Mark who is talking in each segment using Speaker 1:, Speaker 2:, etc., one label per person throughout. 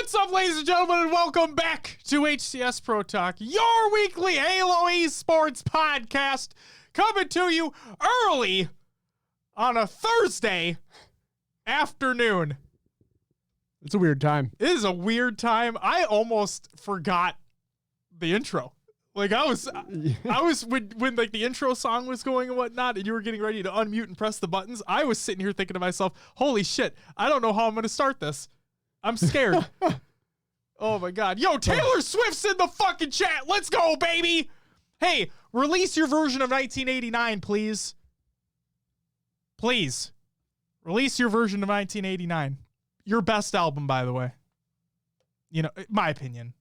Speaker 1: What's up, ladies and gentlemen, and welcome back to HCS Pro Talk, your weekly Halo esports podcast, coming to you early on a Thursday afternoon.
Speaker 2: It's a weird time.
Speaker 1: It is a weird time. I almost forgot the intro. Like I was when like the intro song was going and whatnot, and you were getting ready to unmute and press the buttons. I was sitting here thinking to myself, "Holy shit! I don't know how I'm going to start this. I'm scared." Oh my god! Yo, Taylor Swift's in the fucking chat. Let's go, baby. Hey, release your version of 1989, please. Please, release your version of 1989. Your best album, by the way. You know, my opinion.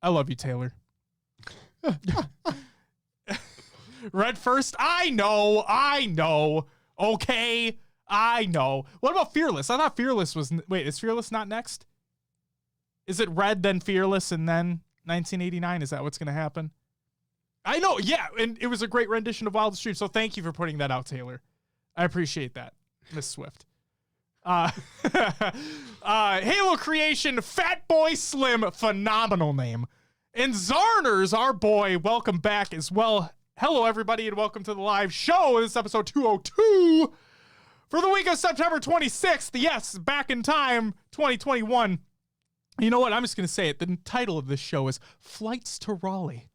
Speaker 1: I love you, Taylor. Red first? I know. Okay, I know. What about Fearless? I thought Fearless was... Wait, is Fearless not next? Is it Red, then Fearless, and then 1989? Is that what's going to happen? I know, yeah, and it was a great rendition of Wild Stream, so thank you for putting that out, Taylor. I appreciate that, Miss Swift. Halo Creation, Fatboy Slim, phenomenal name. And Zarners, our boy, welcome back as well. Hello, everybody, and welcome to the live show. This is episode 202 for the week of September 26th. Yes, back in time, 2021. You know what? I'm just going to say it. The title of this show is Flights to Raleigh.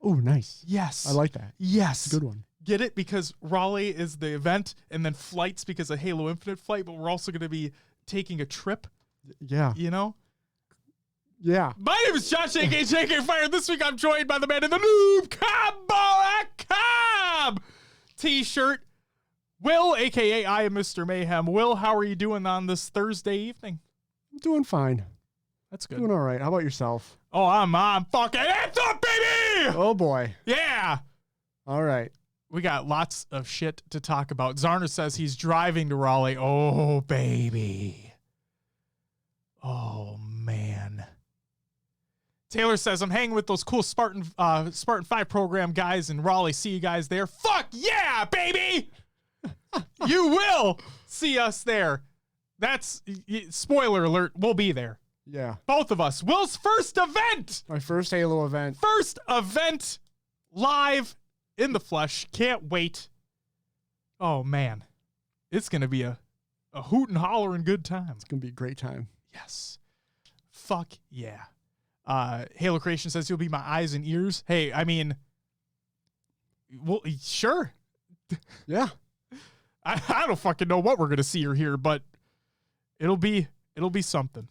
Speaker 2: Oh, nice.
Speaker 1: Yes.
Speaker 2: I like that.
Speaker 1: Yes.
Speaker 2: Good one.
Speaker 1: Get it? Because Raleigh is the event, and then flights because of Halo Infinite flight, but we're also going to be taking a trip.
Speaker 2: Yeah.
Speaker 1: You know?
Speaker 2: Yeah.
Speaker 1: My name is Josh, a.k.a. JK Fire. This week I'm joined by the man in the Noob Combo.com t-shirt, Will, a.k.a. I am Mr. Mayhem. Will, how are you doing on this Thursday evening?
Speaker 2: I'm doing fine.
Speaker 1: That's good.
Speaker 2: Doing all right. How about yourself?
Speaker 1: Oh, I'm fucking amped up, baby!
Speaker 2: Oh, boy.
Speaker 1: Yeah!
Speaker 2: All right.
Speaker 1: We got lots of shit to talk about. Zarner says he's driving to Raleigh. Oh, baby. Oh, man. Taylor says, I'm hanging with those cool Spartan 5 program guys in Raleigh. See you guys there. Fuck yeah, baby! You will see us there. That's, spoiler alert, we'll be there.
Speaker 2: Yeah.
Speaker 1: Both of us. Will's first event!
Speaker 2: My first Halo event.
Speaker 1: First event live in the flesh. Can't wait. Oh, man. It's going to be a hoot and holler and good time.
Speaker 2: It's going to be a great time.
Speaker 1: Yes. Fuck yeah. Halo Creation says you'll be my eyes and ears. Hey, I mean, well, sure.
Speaker 2: Yeah.
Speaker 1: I don't fucking know what we're going to see or hear, but it'll be something.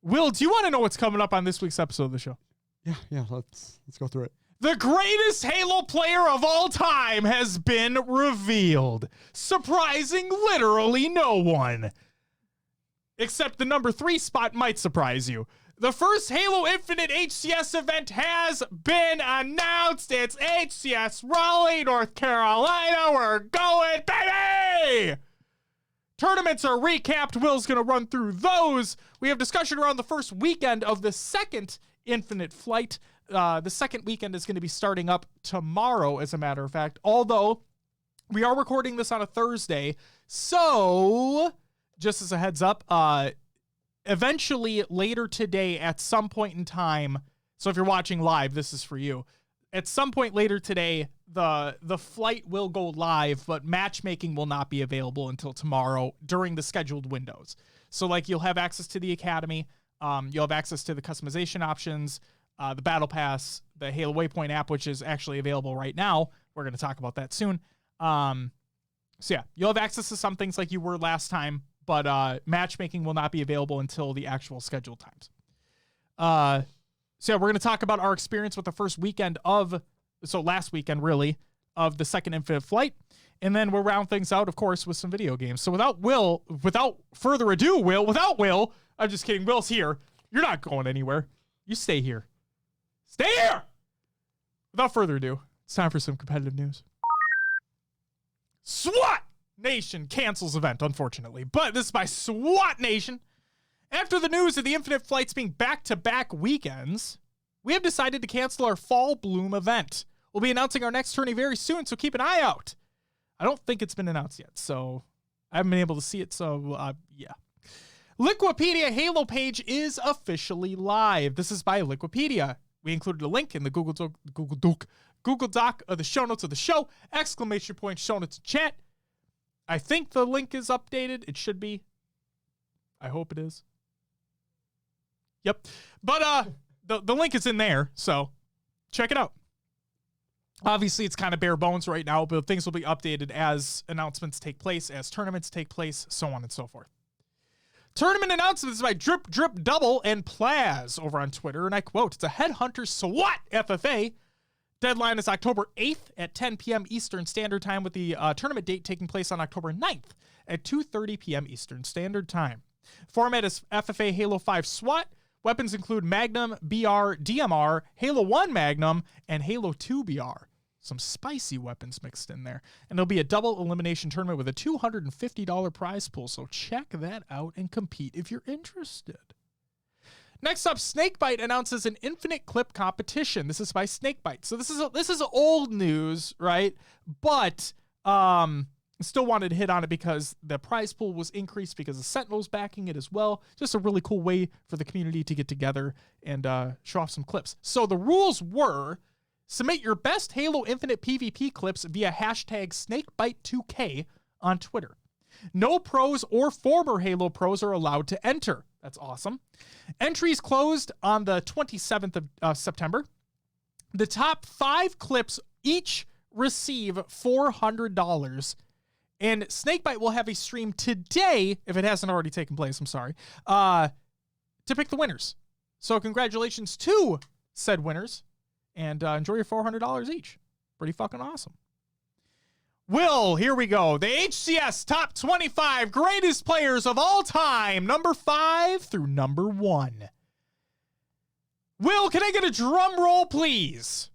Speaker 1: Will, do you want to know what's coming up on this week's episode of the show?
Speaker 2: Yeah. Let's go through it.
Speaker 1: The greatest Halo player of all time has been revealed, surprising literally no one. Except the number 3 spot might surprise you. The first Halo Infinite HCS event has been announced. It's HCS Raleigh, North Carolina. We're going, baby! Tournaments are recapped. Will's going to run through those. We have discussion around the first weekend of the second Infinite flight. The second weekend is going to be starting up tomorrow, as a matter of fact. Although, we are recording this on a Thursday. So, just as a heads up, eventually later today at some point in time, so if you're watching live, this is for you. At some point later today, the flight will go live, but matchmaking will not be available until tomorrow during the scheduled windows. So like you'll have access to the Academy, you'll have access to the customization options, the Battle Pass, the Halo Waypoint app, which is actually available right now. We're going to talk about that soon. So yeah, you'll have access to some things like you were last time, but matchmaking will not be available until the actual scheduled times. So yeah, we're going to talk about our experience with the first weekend last weekend really, of the second Infinite flight. And then we'll round things out, of course, with some video games. So without further ado, Will, I'm just kidding, Will's here. You're not going anywhere. You stay here. Stay here! Without further ado, it's time for some competitive news. SWAT Nation cancels event, unfortunately. But this is my SWAT Nation. After the news of the Infinite flights being back-to-back weekends, we have decided to cancel our Fall Bloom event. We'll be announcing our next tourney very soon, so keep an eye out. I don't think it's been announced yet, so I haven't been able to see it, so yeah. Liquipedia Halo page is officially live. This is by Liquipedia. We included a link in the Google Doc of the show notes of the show. Exclamation point, show notes, chat. I think the link is updated. It should be. I hope it is. Yep. But the link is in there, so check it out. Obviously, it's kind of bare bones right now, but things will be updated as announcements take place, as tournaments take place, so on and so forth. Tournament announcements by Drip Drip Double and Plaz over on Twitter, and I quote, "It's a Headhunter SWAT FFA. Deadline is October 8th at 10 p.m. Eastern Standard Time, with the tournament date taking place on October 9th at 2:30 p.m. Eastern Standard Time. Format is FFA Halo 5 SWAT. Weapons include Magnum, BR, DMR, Halo 1 Magnum, and Halo 2 BR. Some spicy weapons mixed in there. And it'll be a double elimination tournament with a $250 prize pool, so check that out and compete if you're interested. Next up, Snakebite announces an infinite clip competition. This is by Snakebite. So this is old news, right? But still wanted to hit on it because the prize pool was increased because the Sentinel's backing it as well. Just a really cool way for the community to get together and show off some clips. So the rules were: submit your best Halo Infinite PvP clips via hashtag SnakeBite2K on Twitter. No pros or former Halo pros are allowed to enter. That's awesome. Entries closed on the 27th of September. The top 5 clips each receive $400. And Snakebite will have a stream today, if it hasn't already taken place, I'm sorry, to pick the winners. So congratulations to said winners, and enjoy your $400 each. Pretty fucking awesome. Will, here we go. The HCS Top 25 Greatest Players of All Time, number 5 through number 1. Will, can I get a drum roll, please?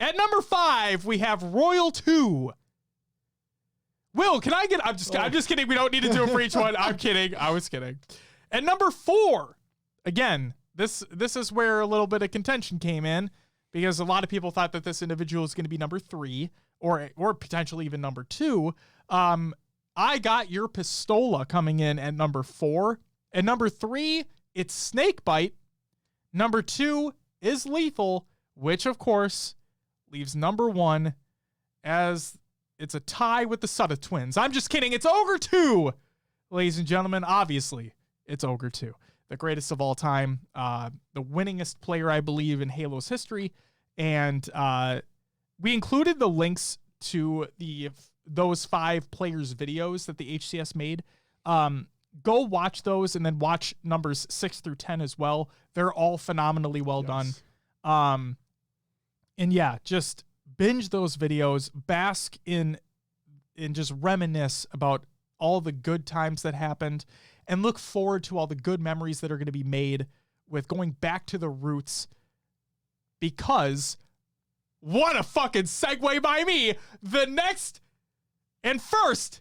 Speaker 1: At number 5, we have Royal 2. Will, can I get... I'm just kidding. We don't need to do it for each one. I'm kidding. I was kidding. At number 4, again, this is where a little bit of contention came in, because a lot of people thought that this individual is going to be number 3 or potentially even number 2. I got your Pistola coming in at number 4. At number 3, it's Snakebite. Number 2 is Lethal, which of course leaves number 1 as it's a tie with the Sutta twins. I'm just kidding. It's Ogre 2. Ladies and gentlemen, obviously, it's Ogre 2. The greatest of all time, the winningest player, I believe, in Halo's history. And we included the links to those 5 players' videos that the HCS made. Go watch those and then watch numbers 6 through 10 as well. They're all phenomenally well done. And yeah, just binge those videos, bask in just reminisce about all the good times that happened, and look forward to all the good memories that are going to be made with going back to the roots. Because, what a fucking segue by me, the next and first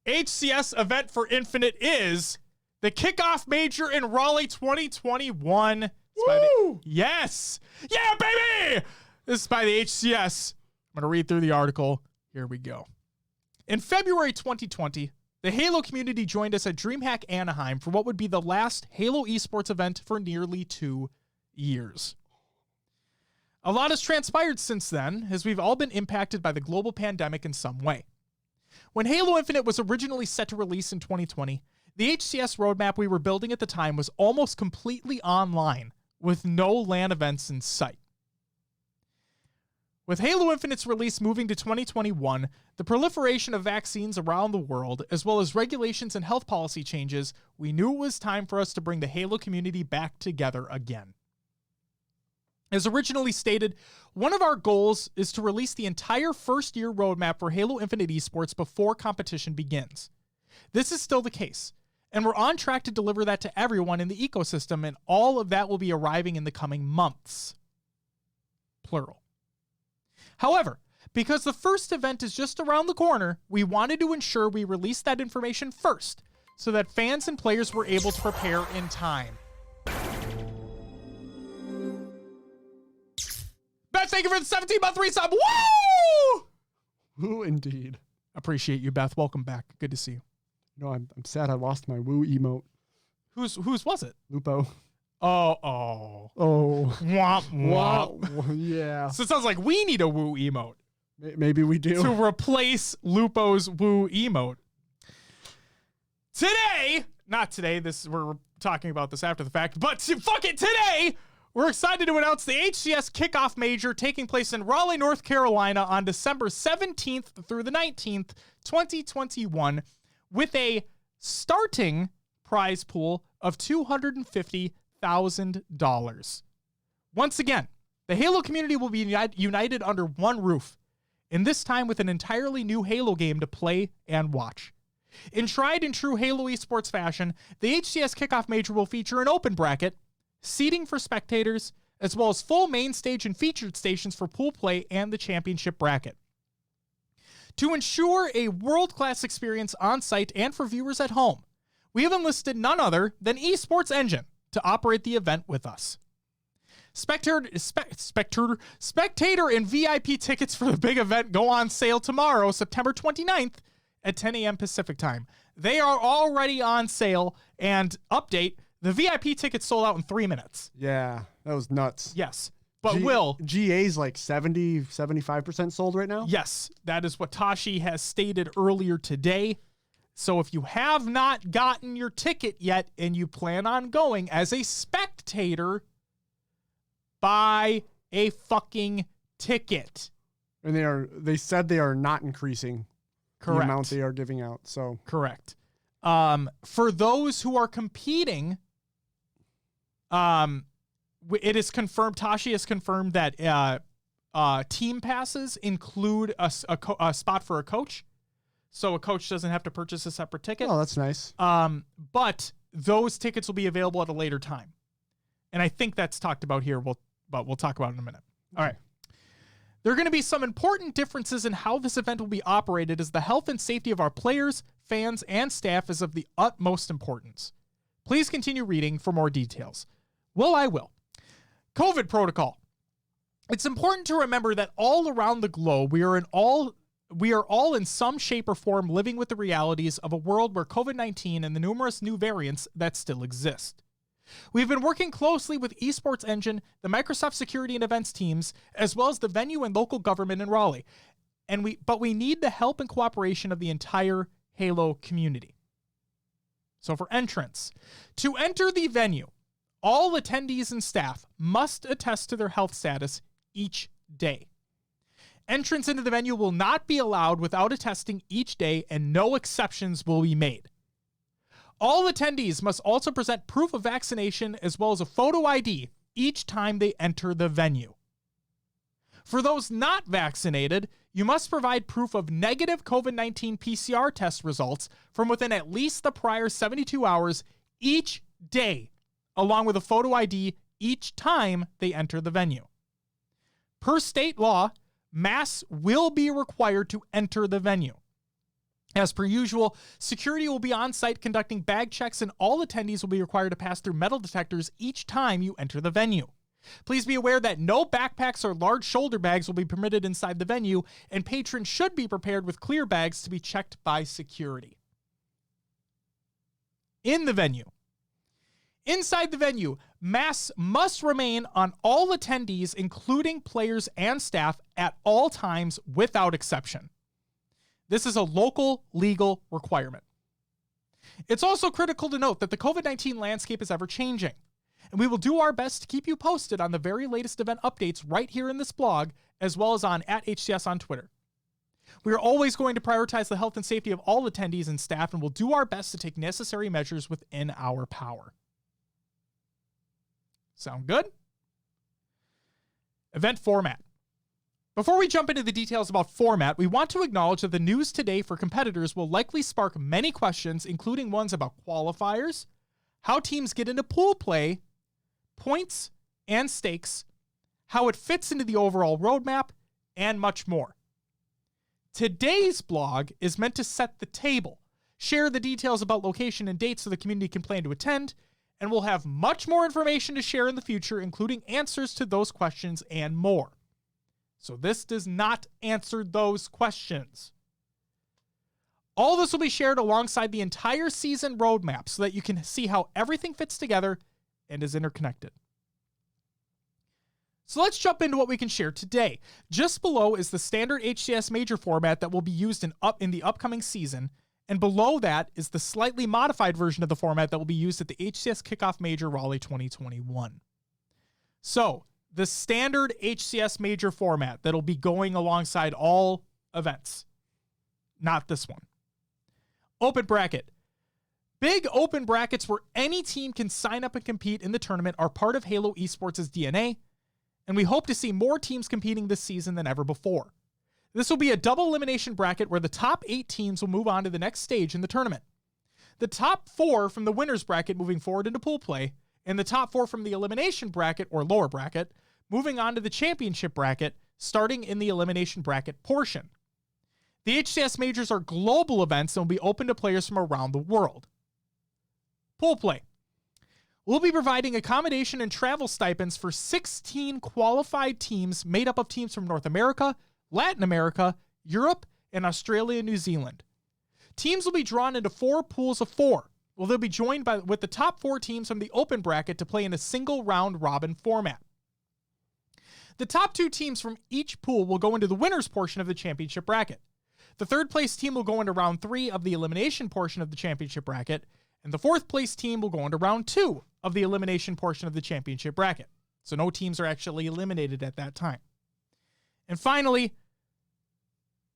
Speaker 1: HCS event for Infinite is the Kickoff Major in Raleigh 2021.
Speaker 2: Woo!
Speaker 1: Yes! Yeah, baby! This is by the HCS. I'm going to read through the article. Here we go. In February 2020, the Halo community joined us at DreamHack Anaheim for what would be the last Halo esports event for nearly 2 years. A lot has transpired since then, as we've all been impacted by the global pandemic in some way. When Halo Infinite was originally set to release in 2020, the HCS roadmap we were building at the time was almost completely online, with no LAN events in sight. With Halo Infinite's release moving to 2021, the proliferation of vaccines around the world, as well as regulations and health policy changes, we knew it was time for us to bring the Halo community back together again. As originally stated, one of our goals is to release the entire first-year roadmap for Halo Infinite Esports before competition begins. This is still the case, and we're on track to deliver that to everyone in the ecosystem, and all of that will be arriving in the coming months. Plural. However, because the first event is just around the corner, we wanted to ensure we released that information first, so that fans and players were able to prepare in time. Beth, thank you for the 17-month resub. Woo!
Speaker 2: Who indeed?
Speaker 1: Appreciate you, Beth. Welcome back. Good to see you.
Speaker 2: No, I'm sad I lost my woo emote.
Speaker 1: Whose was it?
Speaker 2: Lupo.
Speaker 1: Oh.
Speaker 2: Oh.
Speaker 1: Womp,
Speaker 2: Wow.
Speaker 1: womp.
Speaker 2: Yeah.
Speaker 1: So it sounds like we need a woo emote
Speaker 2: Maybe we do.
Speaker 1: to replace Lupo's woo emote. Today, not today, we're talking about this after the fact, but fuck it, today, we're excited to announce the HCS Kickoff Major taking place in Raleigh, North Carolina on December 17th through the 19th, 2021, with a starting prize pool of $250,000. Once again, the Halo community will be united under one roof, and this time with an entirely new Halo game to play and watch. In tried and true Halo esports fashion, the HCS Kickoff Major will feature an open bracket, seating for spectators, as well as full main stage and featured stations for pool play and the championship bracket. To ensure a world-class experience on site and for viewers at home, we have enlisted none other than Esports Engine to operate the event with us. Spectator and VIP tickets for the big event go on sale tomorrow, September 29th at 10 a.m. Pacific time. They are already on sale, and update, the VIP tickets sold out in 3 minutes.
Speaker 2: Yeah, that was nuts.
Speaker 1: Yes. But
Speaker 2: GA's like 75% sold right now?
Speaker 1: Yes, that is what Tashi has stated earlier today. So if you have not gotten your ticket yet and you plan on going as a spectator, buy a fucking ticket.
Speaker 2: And they said they are not increasing the amount they are giving out. So
Speaker 1: correct. For those who are competing, it is confirmed, Tashi has confirmed that team passes include a spot for a coach. So a coach doesn't have to purchase a separate ticket.
Speaker 2: Oh, that's nice.
Speaker 1: But those tickets will be available at a later time. And I think that's talked about here, but we'll talk about it in a minute. All right. There are going to be some important differences in how this event will be operated, as the health and safety of our players, fans, and staff is of the utmost importance. Please continue reading for more details. Well, I will. COVID protocol. It's important to remember that all around the globe, we are all in some shape or form living with the realities of a world where COVID-19 and the numerous new variants that still exist. We've been working closely with Esports Engine, the Microsoft security and events teams, as well as the venue and local government in Raleigh. But we need the help and cooperation of the entire Halo community. So for entrance, to enter the venue, all attendees and staff must attest to their health status each day. Entrance into the venue will not be allowed without attesting each day, and no exceptions will be made. All attendees must also present proof of vaccination as well as a photo ID each time they enter the venue. For those not vaccinated, you must provide proof of negative COVID-19 PCR test results from within at least the prior 72 hours each day, along with a photo ID each time they enter the venue. Per state law, masks will be required to enter the venue. As per usual, security will be on site conducting bag checks, and all attendees will be required to pass through metal detectors each time you enter the venue. Please be aware that no backpacks or large shoulder bags will be permitted inside the venue, and patrons should be prepared with clear bags to be checked by security. In the venue. Inside the venue, masks must remain on all attendees, including players and staff, at all times without exception. This is a local legal requirement. It's also critical to note that the COVID-19 landscape is ever-changing, and we will do our best to keep you posted on the very latest event updates right here in this blog, as well as on @HCS on Twitter. We are always going to prioritize the health and safety of all attendees and staff, and will do our best to take necessary measures within our power. Sound good? Event format. Before we jump into the details about format, we want to acknowledge that the news today for competitors will likely spark many questions, including ones about qualifiers, how teams get into pool play, points and stakes, how it fits into the overall roadmap, and much more. Today's blog is meant to set the table, share the details about location and dates so the community can plan to attend, and we'll have much more information to share in the future, including answers to those questions and more. So this does not answer those questions. All this will be shared alongside the entire season roadmap so that you can see how everything fits together and is interconnected. So let's jump into what we can share today. Just below is the standard HCS major format that will be used in the upcoming season, and below that is the slightly modified version of the format that will be used at the HCS Kickoff Major Raleigh 2021. So, the standard HCS major format that'll be going alongside all events. Not this one. Open bracket. Big open brackets where any team can sign up and compete in the tournament are part of Halo Esports' DNA, and we hope to see more teams competing this season than ever before. This will be a double elimination bracket where the top 8 teams will move on to the next stage in the tournament. The top 4 from the winner's bracket moving forward into pool play, and the top 4 from the elimination bracket or lower bracket moving on to the championship bracket, starting in the elimination bracket portion. The HCS majors are global events and will be open to players from around the world. Pool play. We'll be providing accommodation and travel stipends for 16 qualified teams made up of teams from North America, Latin America, Europe, and Australia and New Zealand. Teams will be drawn into 4 pools of 4. Well, they'll be joined with the top 4 teams from the open bracket to play in a single round robin format. The top 2 teams from each pool will go into the winners portion of the championship bracket. The third place team will go into round 3 of the elimination portion of the championship bracket, and the fourth place team will go into round 2 of the elimination portion of the championship bracket. So no teams are actually eliminated at that time. And finally,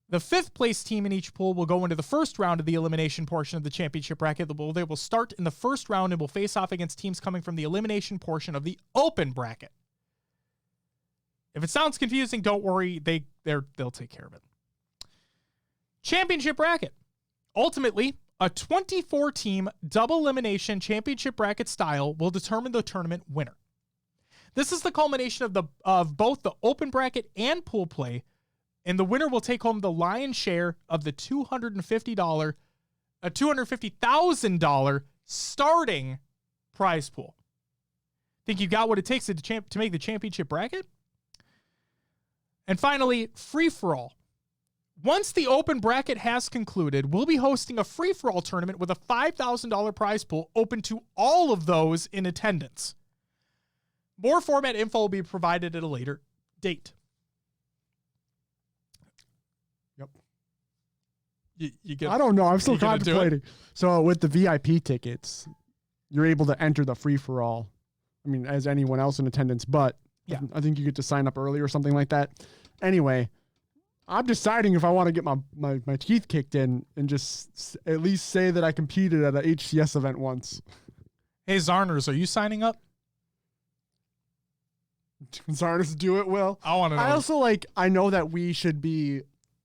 Speaker 1: the fifth place team in each pool will go into the first round of the elimination portion of the championship bracket. They will start in the first round and will face off against teams coming from the elimination portion of the open bracket. If it sounds confusing, don't worry. They'll take care of it. Championship bracket. Ultimately, a 24-team double elimination championship bracket style will determine the tournament winner. This is the culmination of both the open bracket and pool play, and the winner will take home the lion's share of the $250,000 starting prize pool. Think you got what it takes to make the championship bracket? And finally, free-for-all. Once the open bracket has concluded, we'll be hosting a free-for-all tournament with a $5,000 prize pool open to all of those in attendance. More format info will be provided at a later date.
Speaker 2: Yep.
Speaker 1: You get.
Speaker 2: I don't know. I'm still contemplating. So with the VIP tickets, you're able to enter the free-for-all. I mean, as anyone else in attendance, but yeah. I think you get to sign up early or something like that. Anyway, I'm deciding if I want to get my teeth kicked in and just at least say that I competed at an HCS event once.
Speaker 1: Hey, Zarners, are you signing up?
Speaker 2: Zarners do it well.
Speaker 1: I want to know.
Speaker 2: I also I know that we should be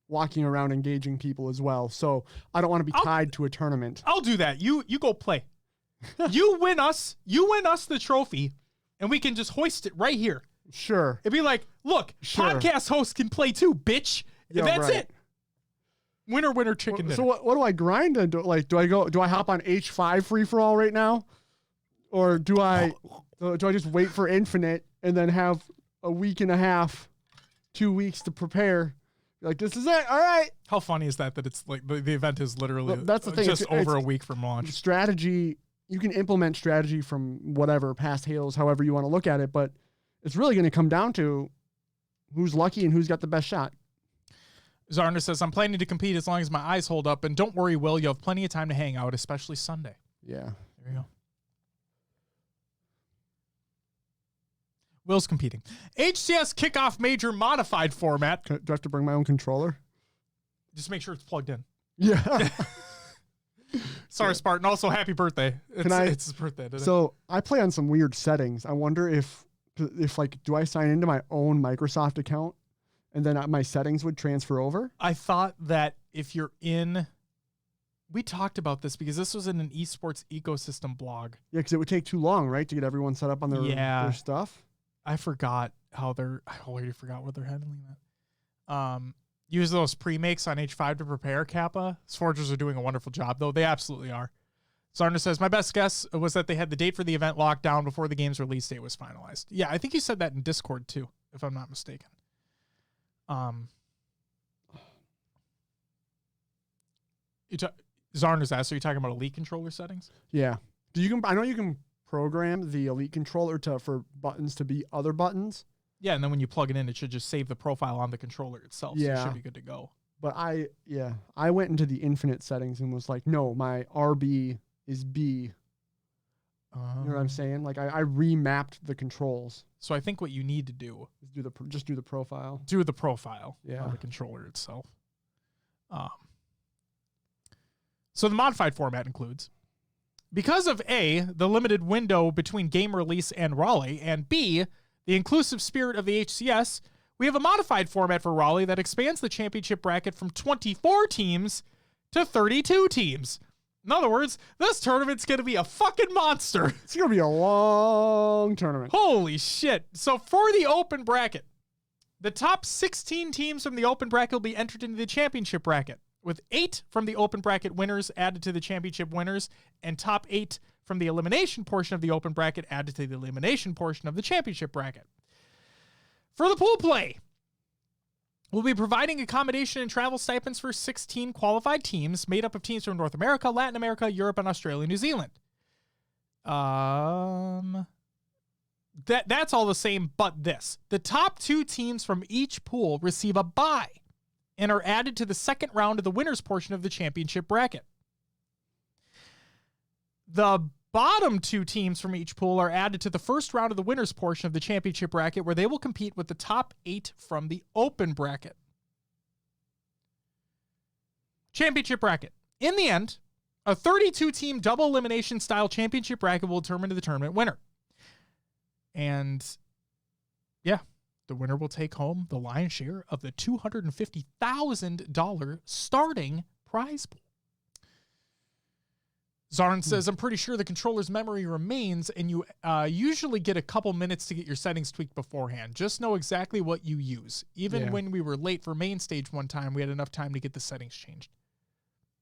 Speaker 2: walking around engaging people as well. So I don't want to be tied to a tournament.
Speaker 1: I'll do that. You go play. You win us the trophy, and we can just hoist it right here.
Speaker 2: Sure.
Speaker 1: It'd be like, look,
Speaker 2: sure.
Speaker 1: Podcast hosts can play too, bitch.
Speaker 2: Yeah,
Speaker 1: that's
Speaker 2: right.
Speaker 1: it. Winner, chicken dinner.
Speaker 2: So what do I grind into? Do I hop on H5 free for all right now? Or do I just wait for Infinite and then have a week and a half, 2 weeks to prepare? This is it. All right.
Speaker 1: How funny is that it's like the event is literally
Speaker 2: that's the thing.
Speaker 1: Just over a week from launch.
Speaker 2: Strategy, you can implement strategy from whatever, past Halos, however you want to look at it, but it's really going to come down to who's lucky and who's got the best shot.
Speaker 1: Zarner says, I'm planning to compete as long as my eyes hold up, and don't worry, Will, you have plenty of time to hang out, especially Sunday.
Speaker 2: Yeah.
Speaker 1: There you go. Will's competing. HCS Kickoff Major Modified Format.
Speaker 2: Do I have to bring my own controller?
Speaker 1: Just make sure it's plugged in.
Speaker 2: Yeah.
Speaker 1: Sorry, Spartan. Also, happy birthday. It's his birthday today.
Speaker 2: So I play on some weird settings. I wonder if do I sign into my own Microsoft account and then my settings would transfer over?
Speaker 1: I thought that if you're in, we talked about this because this was in an esports ecosystem blog.
Speaker 2: Yeah, because it would take too long, right, to get everyone set up on their stuff.
Speaker 1: I forgot I already forgot where they're handling that. Use those pre-makes on H5 to prepare Kappa. Forgers are doing a wonderful job, though. They absolutely are. Sarna says, my best guess was that they had the date for the event locked down before the game's release date was finalized. Yeah, I think you said that in Discord, too, if I'm not mistaken. Zarn is asked, are you talking about Elite controller settings?
Speaker 2: Yeah. I know you can program the Elite controller for buttons to be other buttons.
Speaker 1: Yeah, and then when you plug it in, it should just save the profile on the controller itself. So
Speaker 2: Yeah.
Speaker 1: you should be good to go.
Speaker 2: But I went into the Infinite settings and was like, no, my RB is B. You know what I'm saying? Like I remapped the controls.
Speaker 1: So I think what you need to do
Speaker 2: is just do the profile.
Speaker 1: Do the profile
Speaker 2: Yeah.
Speaker 1: of the controller itself. So the modified format includes, because of A, the limited window between game release and Raleigh, and B, the inclusive spirit of the HCS, we have a modified format for Raleigh that expands the championship bracket from 24 teams to 32 teams. In other words, this tournament's going to be a fucking monster.
Speaker 2: It's going to be a long tournament.
Speaker 1: Holy shit. So for the open bracket, the top 16 teams from the open bracket will be entered into the championship bracket, with 8 from the open bracket winners added to the championship winners, and top 8 from the elimination portion of the open bracket added to the elimination portion of the championship bracket. For the pool play, we'll be providing accommodation and travel stipends for 16 qualified teams made up of teams from North America, Latin America, Europe, and Australia, New Zealand. That's all the same, but this. The top 2 teams from each pool receive a bye and are added to the second round of the winners portion of the championship bracket. The bottom 2 teams from each pool are added to the first round of the winners portion of the championship bracket, where they will compete with the top 8 from the open bracket. Championship bracket. In the end, a 32-team double elimination style championship bracket will determine the tournament winner. And yeah, the winner will take home the lion's share of the $250,000 starting prize pool. Zarn says, I'm pretty sure the controller's memory remains, and you usually get a couple minutes to get your settings tweaked beforehand. Just know exactly what you use. Even when we were late for main stage one time, we had enough time to get the settings changed.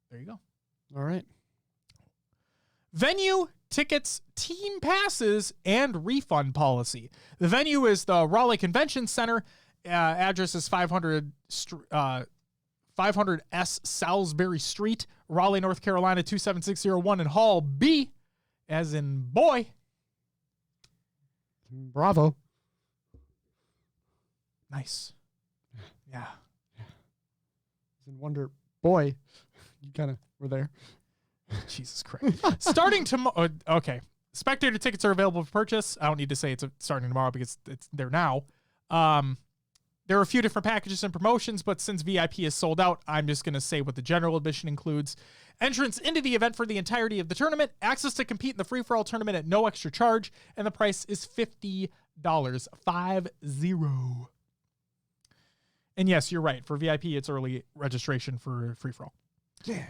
Speaker 1: There you go.
Speaker 2: All right.
Speaker 1: Venue, tickets, team passes, and refund policy. The venue is the Raleigh Convention Center. Address is 500 S Salisbury Street, Raleigh, North Carolina, 27601, in Hall B, as in boy.
Speaker 2: Bravo.
Speaker 1: Nice. Yeah.
Speaker 2: As in wonder, boy, you kind of were there.
Speaker 1: Jesus Christ. Starting tomorrow. Okay. Spectator tickets are available for purchase. I don't need to say it's starting tomorrow because it's there now. There are a few different packages and promotions, but since VIP is sold out, I'm just going to say what the general admission includes. Entrance into the event for the entirety of the tournament, access to compete in the free-for-all tournament at no extra charge, and the price is $50. 50. And yes, you're right. For VIP, it's early registration for free-for-all.
Speaker 2: Yeah.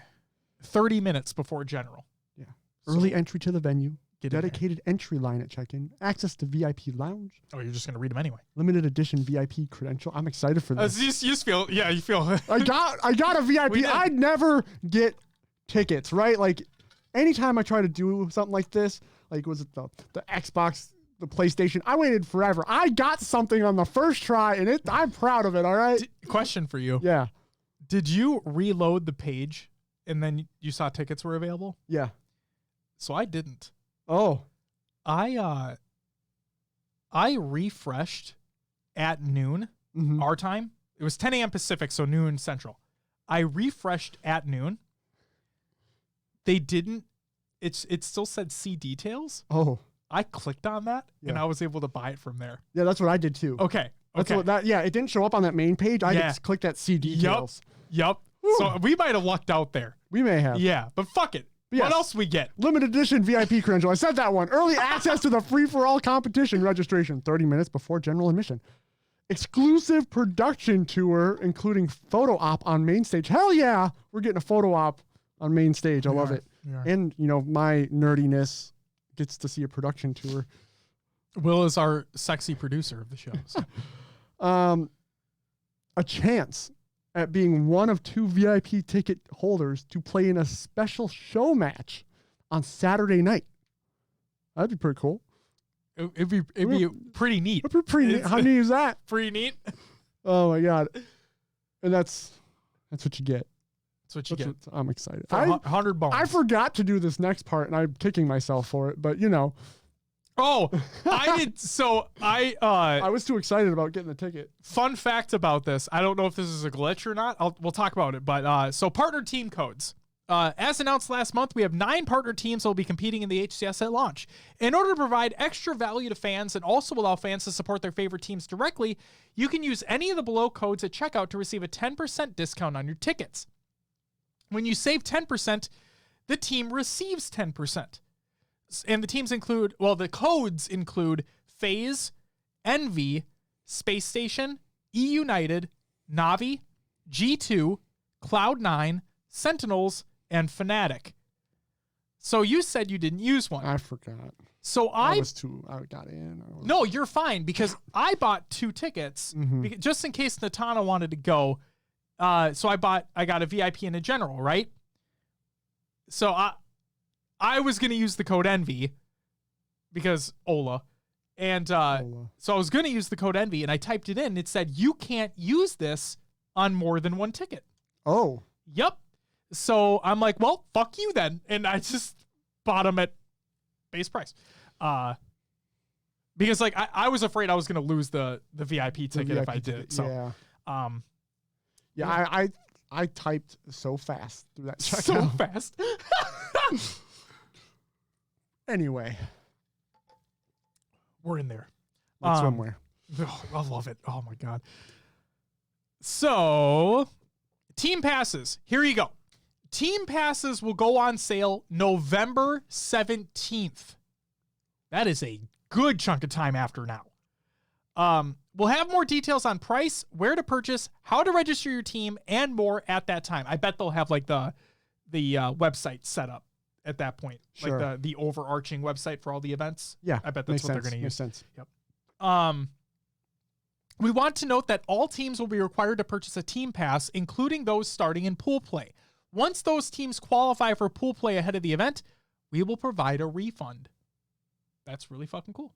Speaker 1: 30 minutes before general.
Speaker 2: Yeah. Early entry to the venue.
Speaker 1: Get
Speaker 2: dedicated entry line at check-in. Access to VIP lounge.
Speaker 1: Oh, you're just going to read them anyway.
Speaker 2: Limited edition VIP credential. I'm excited for this.
Speaker 1: You just feel, you feel.
Speaker 2: I got a VIP. I'd never get tickets, right? Like, anytime I try to do something like this, like, was it the Xbox, the PlayStation? I waited forever. I got something on the first try, and I'm proud of it, all right?
Speaker 1: Question for you.
Speaker 2: Yeah.
Speaker 1: Did you reload the page and then you saw tickets were available?
Speaker 2: Yeah.
Speaker 1: So I didn't.
Speaker 2: Oh.
Speaker 1: I refreshed at noon, our time. It was 10 a.m. Pacific, so noon Central. I refreshed at noon. They didn't. It still said see details.
Speaker 2: Oh.
Speaker 1: I clicked on that, and I was able to buy it from there.
Speaker 2: Yeah, that's what I did too.
Speaker 1: Okay.
Speaker 2: It didn't show up on that main page. I just clicked that see details.
Speaker 1: Yep. So we might have lucked out there.
Speaker 2: We may have.
Speaker 1: Yeah, but fuck it. Yes. What else we get?
Speaker 2: Limited edition VIP credential. I said that one. Early access to the free-for-all competition registration 30 minutes before general admission. Exclusive production tour, including photo op on main stage. Hell yeah, we're getting a photo op on main stage. I love it. And, my nerdiness gets to see a production tour.
Speaker 1: Will is our sexy producer of the show. So.
Speaker 2: A chance at being one of 2 VIP ticket holders to play in a special show match on Saturday night. That'd be pretty cool.
Speaker 1: It'd be pretty neat.
Speaker 2: It'd be pretty neat. How neat is that?
Speaker 1: Pretty neat.
Speaker 2: Oh my God. And that's what you get.
Speaker 1: That's what you get.
Speaker 2: I'm excited.
Speaker 1: For 100 bones.
Speaker 2: I forgot to do this next part, and I'm kicking myself for it. But you know,
Speaker 1: I did. So
Speaker 2: I was too excited about getting the ticket.
Speaker 1: Fun fact about this: I don't know if this is a glitch or not. We'll talk about it. But so partner team codes. As announced last month, we have 9 partner teams that will be competing in the HCS at launch. In order to provide extra value to fans and also allow fans to support their favorite teams directly, you can use any of the below codes at checkout to receive a 10% discount on your tickets. When you save 10%, the team receives 10%. And the teams include, the codes include FaZe, Envy, Space Station, E-United, Navi, G2, Cloud9, Sentinels, and Fnatic. So you said you didn't use one.
Speaker 2: I forgot.
Speaker 1: So
Speaker 2: I got in.
Speaker 1: No, you're fine because I bought 2 tickets just in case Natana wanted to go. So I got a VIP and a general, right? So I was going to use the code Envy because Ola. And so I was going to use the code Envy and I typed it in. And it said, you can't use this on more than 1 ticket.
Speaker 2: Oh.
Speaker 1: Yep. So I'm like, well, fuck you then. And I just bought them at base price. Because like I was afraid I was going to lose the VIP ticket if I did it. So,
Speaker 2: yeah. I typed so fast through that checkout.
Speaker 1: So fast.
Speaker 2: Anyway.
Speaker 1: We're in there.
Speaker 2: Somewhere.
Speaker 1: Oh, I love it. Oh my God. So team passes. Here you go. Team passes will go on sale November 17th. That is a good chunk of time after now. We'll have more details on price, where to purchase, how to register your team, and more at that time. I bet they'll have like the website set up at that point,
Speaker 2: sure.
Speaker 1: Like the overarching website for all the events.
Speaker 2: Yeah,
Speaker 1: I bet that's what they're going to use.
Speaker 2: Makes sense.
Speaker 1: Yep. We want to note that all teams will be required to purchase a team pass, including those starting in pool play. Once those teams qualify for pool play ahead of the event, we will provide a refund. That's really fucking cool.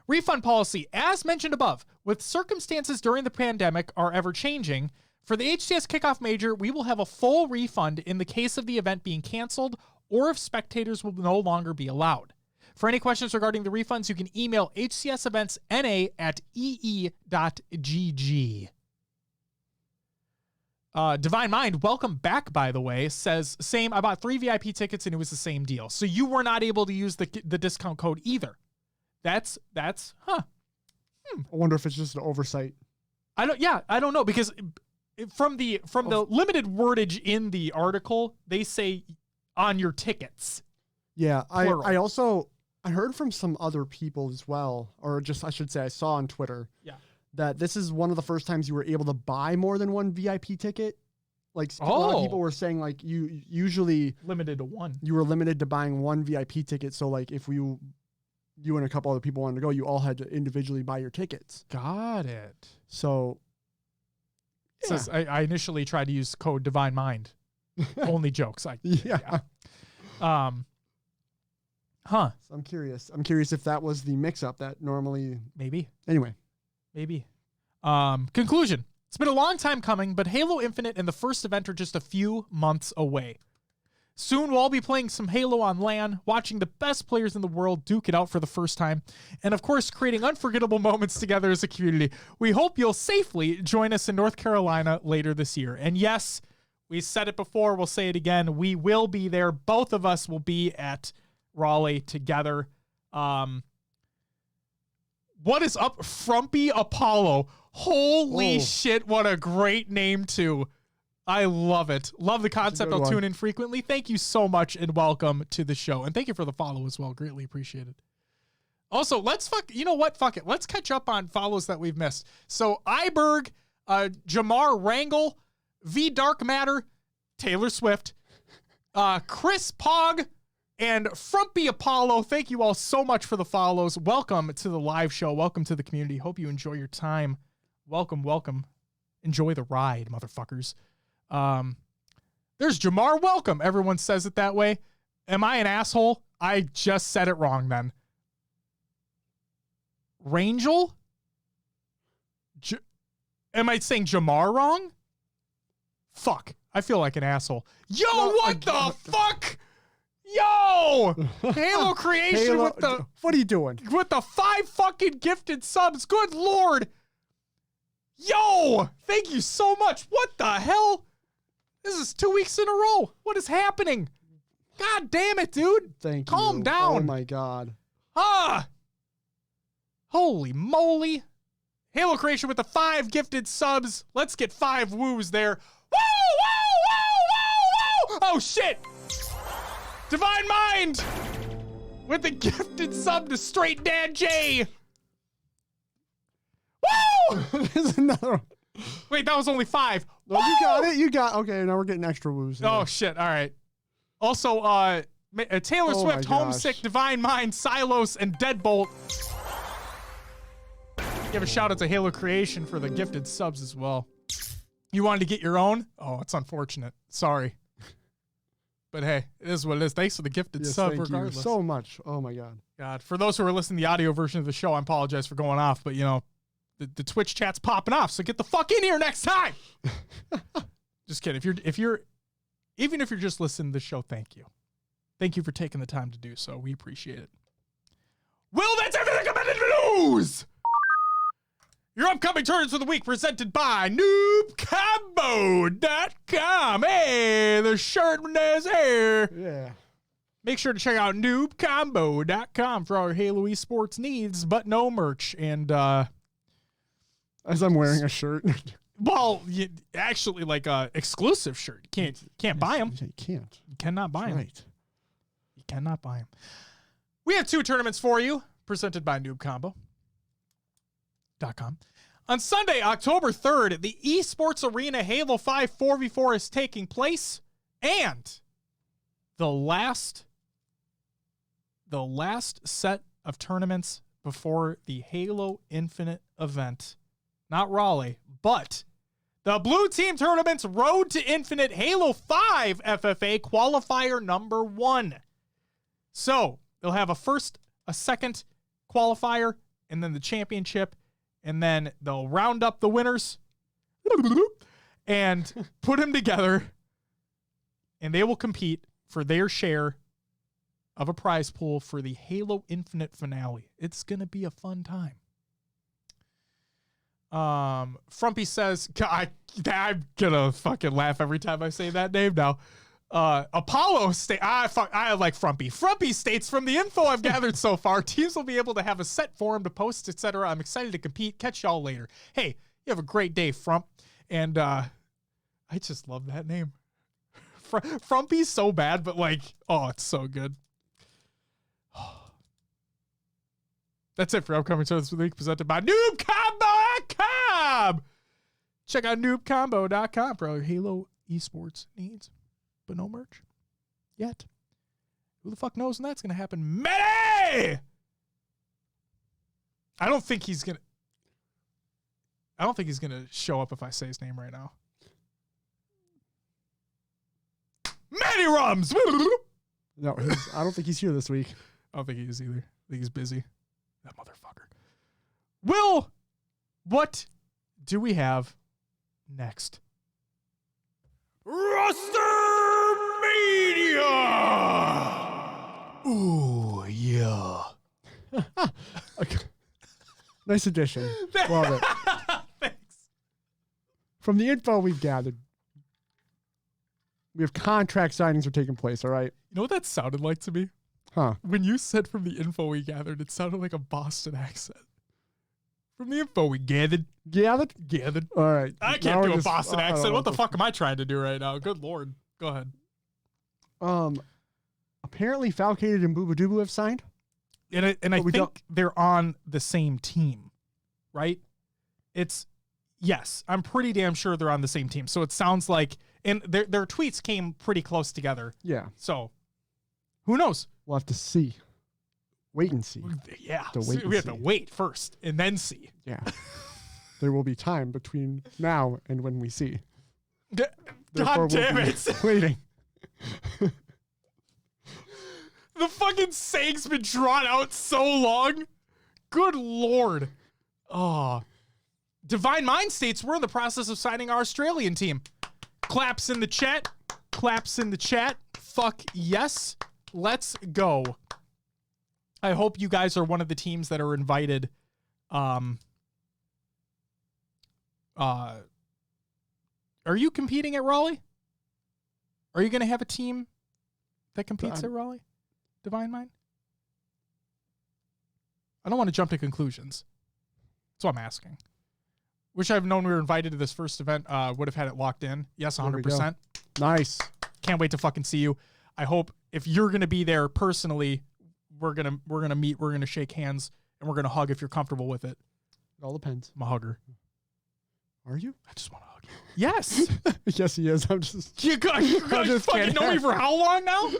Speaker 1: Refund policy, as mentioned above, with circumstances during the pandemic are ever changing. For the HCS Kickoff Major, we will have a full refund in the case of the event being canceled or if spectators will no longer be allowed. For any questions regarding the refunds, you can email hcseventsna@ee.gg. Divine Mind, welcome back, by the way, says, same, I bought 3 VIP tickets and it was the same deal. So you were not able to use the discount code either. That's
Speaker 2: I wonder if it's just an oversight.
Speaker 1: I don't know, because from the limited wordage in the article, they say on your tickets.
Speaker 2: Yeah, I heard from some other people as well, or just I should say I saw on Twitter. Yeah. That this is one of the first times you were able to buy more than 1 VIP ticket. Like a lot of people were saying, like you usually
Speaker 1: limited to 1.
Speaker 2: You were limited to buying 1 VIP ticket. So like if you and a couple other people wanted to go, you all had to individually buy your tickets.
Speaker 1: Got it.
Speaker 2: So
Speaker 1: yeah. Says I initially tried to use code Divine Mind. Only jokes.
Speaker 2: Yeah.
Speaker 1: So
Speaker 2: I'm curious. I'm curious if that was the mix-up that normally.
Speaker 1: Maybe.
Speaker 2: Anyway.
Speaker 1: Maybe. Conclusion. It's been a long time coming, but Halo Infinite and the first event are just a few months away. Soon we'll all be playing some Halo on LAN, watching the best players in the world duke it out for the first time, and of course creating unforgettable moments together as a community. We hope you'll safely join us in North Carolina later this year. And yes, we said it before, we'll say it again, we will be there. Both of us will be at Raleigh together. What is up, Frumpy Apollo? Holy shit, what a great name too. I love it. Love the concept. I'll tune in frequently. Thank you so much and welcome to the show. And thank you for the follow as well. Greatly appreciated. Also, you know what? Fuck it. Let's catch up on follows that we've missed. So Iberg, Jamar Wrangle, V Dark Matter, Taylor Swift, Chris Pog, and Frumpy Apollo. Thank you all so much for the follows. Welcome to the live show. Welcome to the community. Hope you enjoy your time. Welcome, welcome. Enjoy the ride, motherfuckers. There's Jamar Welcome. Everyone says it that way. Am I an asshole? I just said it wrong then. Rangel? Am I saying Jamar wrong? Fuck. I feel like an asshole. Yo, what the fuck? Yo! Halo Creation with the...
Speaker 2: What are you doing?
Speaker 1: With the 5 fucking gifted subs. Good Lord. Yo! Thank you so much. What the hell? This is 2 weeks in a row. What is happening? God damn it, dude.
Speaker 2: Thank you.
Speaker 1: Calm down.
Speaker 2: Oh, my God.
Speaker 1: Holy moly. Halo Creation with the 5 gifted subs. Let's get 5 woos there. Woo, woo, woo, woo, woo, woo. Oh, shit. Divine Mind with the gifted sub to Straight Dad J. Woo!
Speaker 2: There's another one.
Speaker 1: Wait, that was only 5.
Speaker 2: No, you got it. You got okay. Now we're getting extra woos.
Speaker 1: Oh, shit. All right. Also, Taylor Swift, Homesick, Divine Mind, Silos, and Deadbolt. Give a shout out to Halo Creation for the gifted subs as well. You wanted to get your own? Oh, it's unfortunate. Sorry. But hey, it is what it is. Thanks for the gifted sub regardless.
Speaker 2: Thank you so much. Oh my God.
Speaker 1: For those who are listening to the audio version of the show, I apologize for going off, but you know, the Twitch chat's popping off, so get the fuck in here next time. Just kidding. Even if you're just listening to the show, thank you. Thank you for taking the time to do so. We appreciate it. Well, that's everything coming in the news. Your upcoming tournaments of the week presented by NoobCombo.com. Hey, the shirt is here.
Speaker 2: Yeah.
Speaker 1: Make sure to check out NoobCombo.com for all your Halo esports needs, but no merch. And
Speaker 2: as I'm wearing a shirt.
Speaker 1: Well, actually, like a exclusive shirt. You can't buy them.
Speaker 2: You can't.
Speaker 1: You cannot buy them.
Speaker 2: Right.
Speaker 1: You cannot buy them. We have 2 tournaments for you, presented by NoobCombo.com. On Sunday, October 3rd, the Esports Arena Halo 5 4v4 is taking place, and the last set of tournaments before the Halo Infinite event, not Raleigh, but the Blue Team Tournament's Road to Infinite Halo 5 FFA qualifier number 1. So they'll have a first, a second qualifier, and then the championship, and then they'll round up the winners and put them together, and they will compete for their share of a prize pool for the Halo Infinite finale. It's going to be a fun time. Frumpy says, I'm going to fucking laugh every time I say that name now. Apollo I like Frumpy. Frumpy states, from the info I've gathered so far, teams will be able to have a set forum to post, etc. I'm excited to compete. Catch y'all later. Hey, you have a great day, Frump. And I just love that name. Frumpy's so bad, but like, oh, it's so good. That's it for upcoming shows this week, presented by NoobCombo.com. Check out NoobCombo.com for all your Halo esports needs. But no merch yet. Who the fuck knows when that's going to happen? Medi! I don't think he's going to show up if I say his name right now. Medi Rums!
Speaker 2: No, I don't think he's here this week.
Speaker 1: I don't think he is either. I think he's busy. That motherfucker. Will, what do we have next? Rostermania! Ooh, yeah.
Speaker 2: Okay. Nice addition. Love it.
Speaker 1: Thanks.
Speaker 2: From the info we've gathered, we have contract signings are taking place, all right?
Speaker 1: You know what that sounded like to me?
Speaker 2: Huh.
Speaker 1: When you said from the info we gathered, it sounded like a Boston accent. From the info we gathered.
Speaker 2: Gathered? All right.
Speaker 1: I can't do a Boston accent. What the fuck am I trying to do right now? Good Lord. Go ahead.
Speaker 2: Apparently Falcated and Boobadooboo have signed.
Speaker 1: And I think they're on the same team, right? Yes, I'm pretty damn sure they're on the same team. So it sounds like, and their tweets came pretty close together.
Speaker 2: Yeah.
Speaker 1: So who knows?
Speaker 2: We'll have to see. Wait and see.
Speaker 1: Yeah. We have to wait first and then see.
Speaker 2: Yeah. There will be time between now and when we see.
Speaker 1: God damn it.
Speaker 2: Waiting.
Speaker 1: The fucking saying's been drawn out so long. Good Lord. Oh. Divine Mind states we're in the process of signing our Australian team. Claps in the chat. Claps in the chat. Fuck yes. Let's go. I hope you guys are one of the teams that are invited. Are you competing at Raleigh? Are you going to have a team that competes at Raleigh? Divine Mind? I don't want to jump to conclusions. That's what I'm asking. Wish I've known we were invited to this first event. Would have had it locked in. Yes, 100%.
Speaker 2: Nice.
Speaker 1: Can't wait to fucking see you. I hope if you're going to be there personally, we're going to meet, we're going to shake hands, and we're going to hug if you're comfortable with it.
Speaker 2: It all depends.
Speaker 1: I'm a hugger.
Speaker 2: Are you?
Speaker 1: I just want to hug you. Yes.
Speaker 2: Yes, he is. I'm just.
Speaker 1: You guys fucking know me for how long now?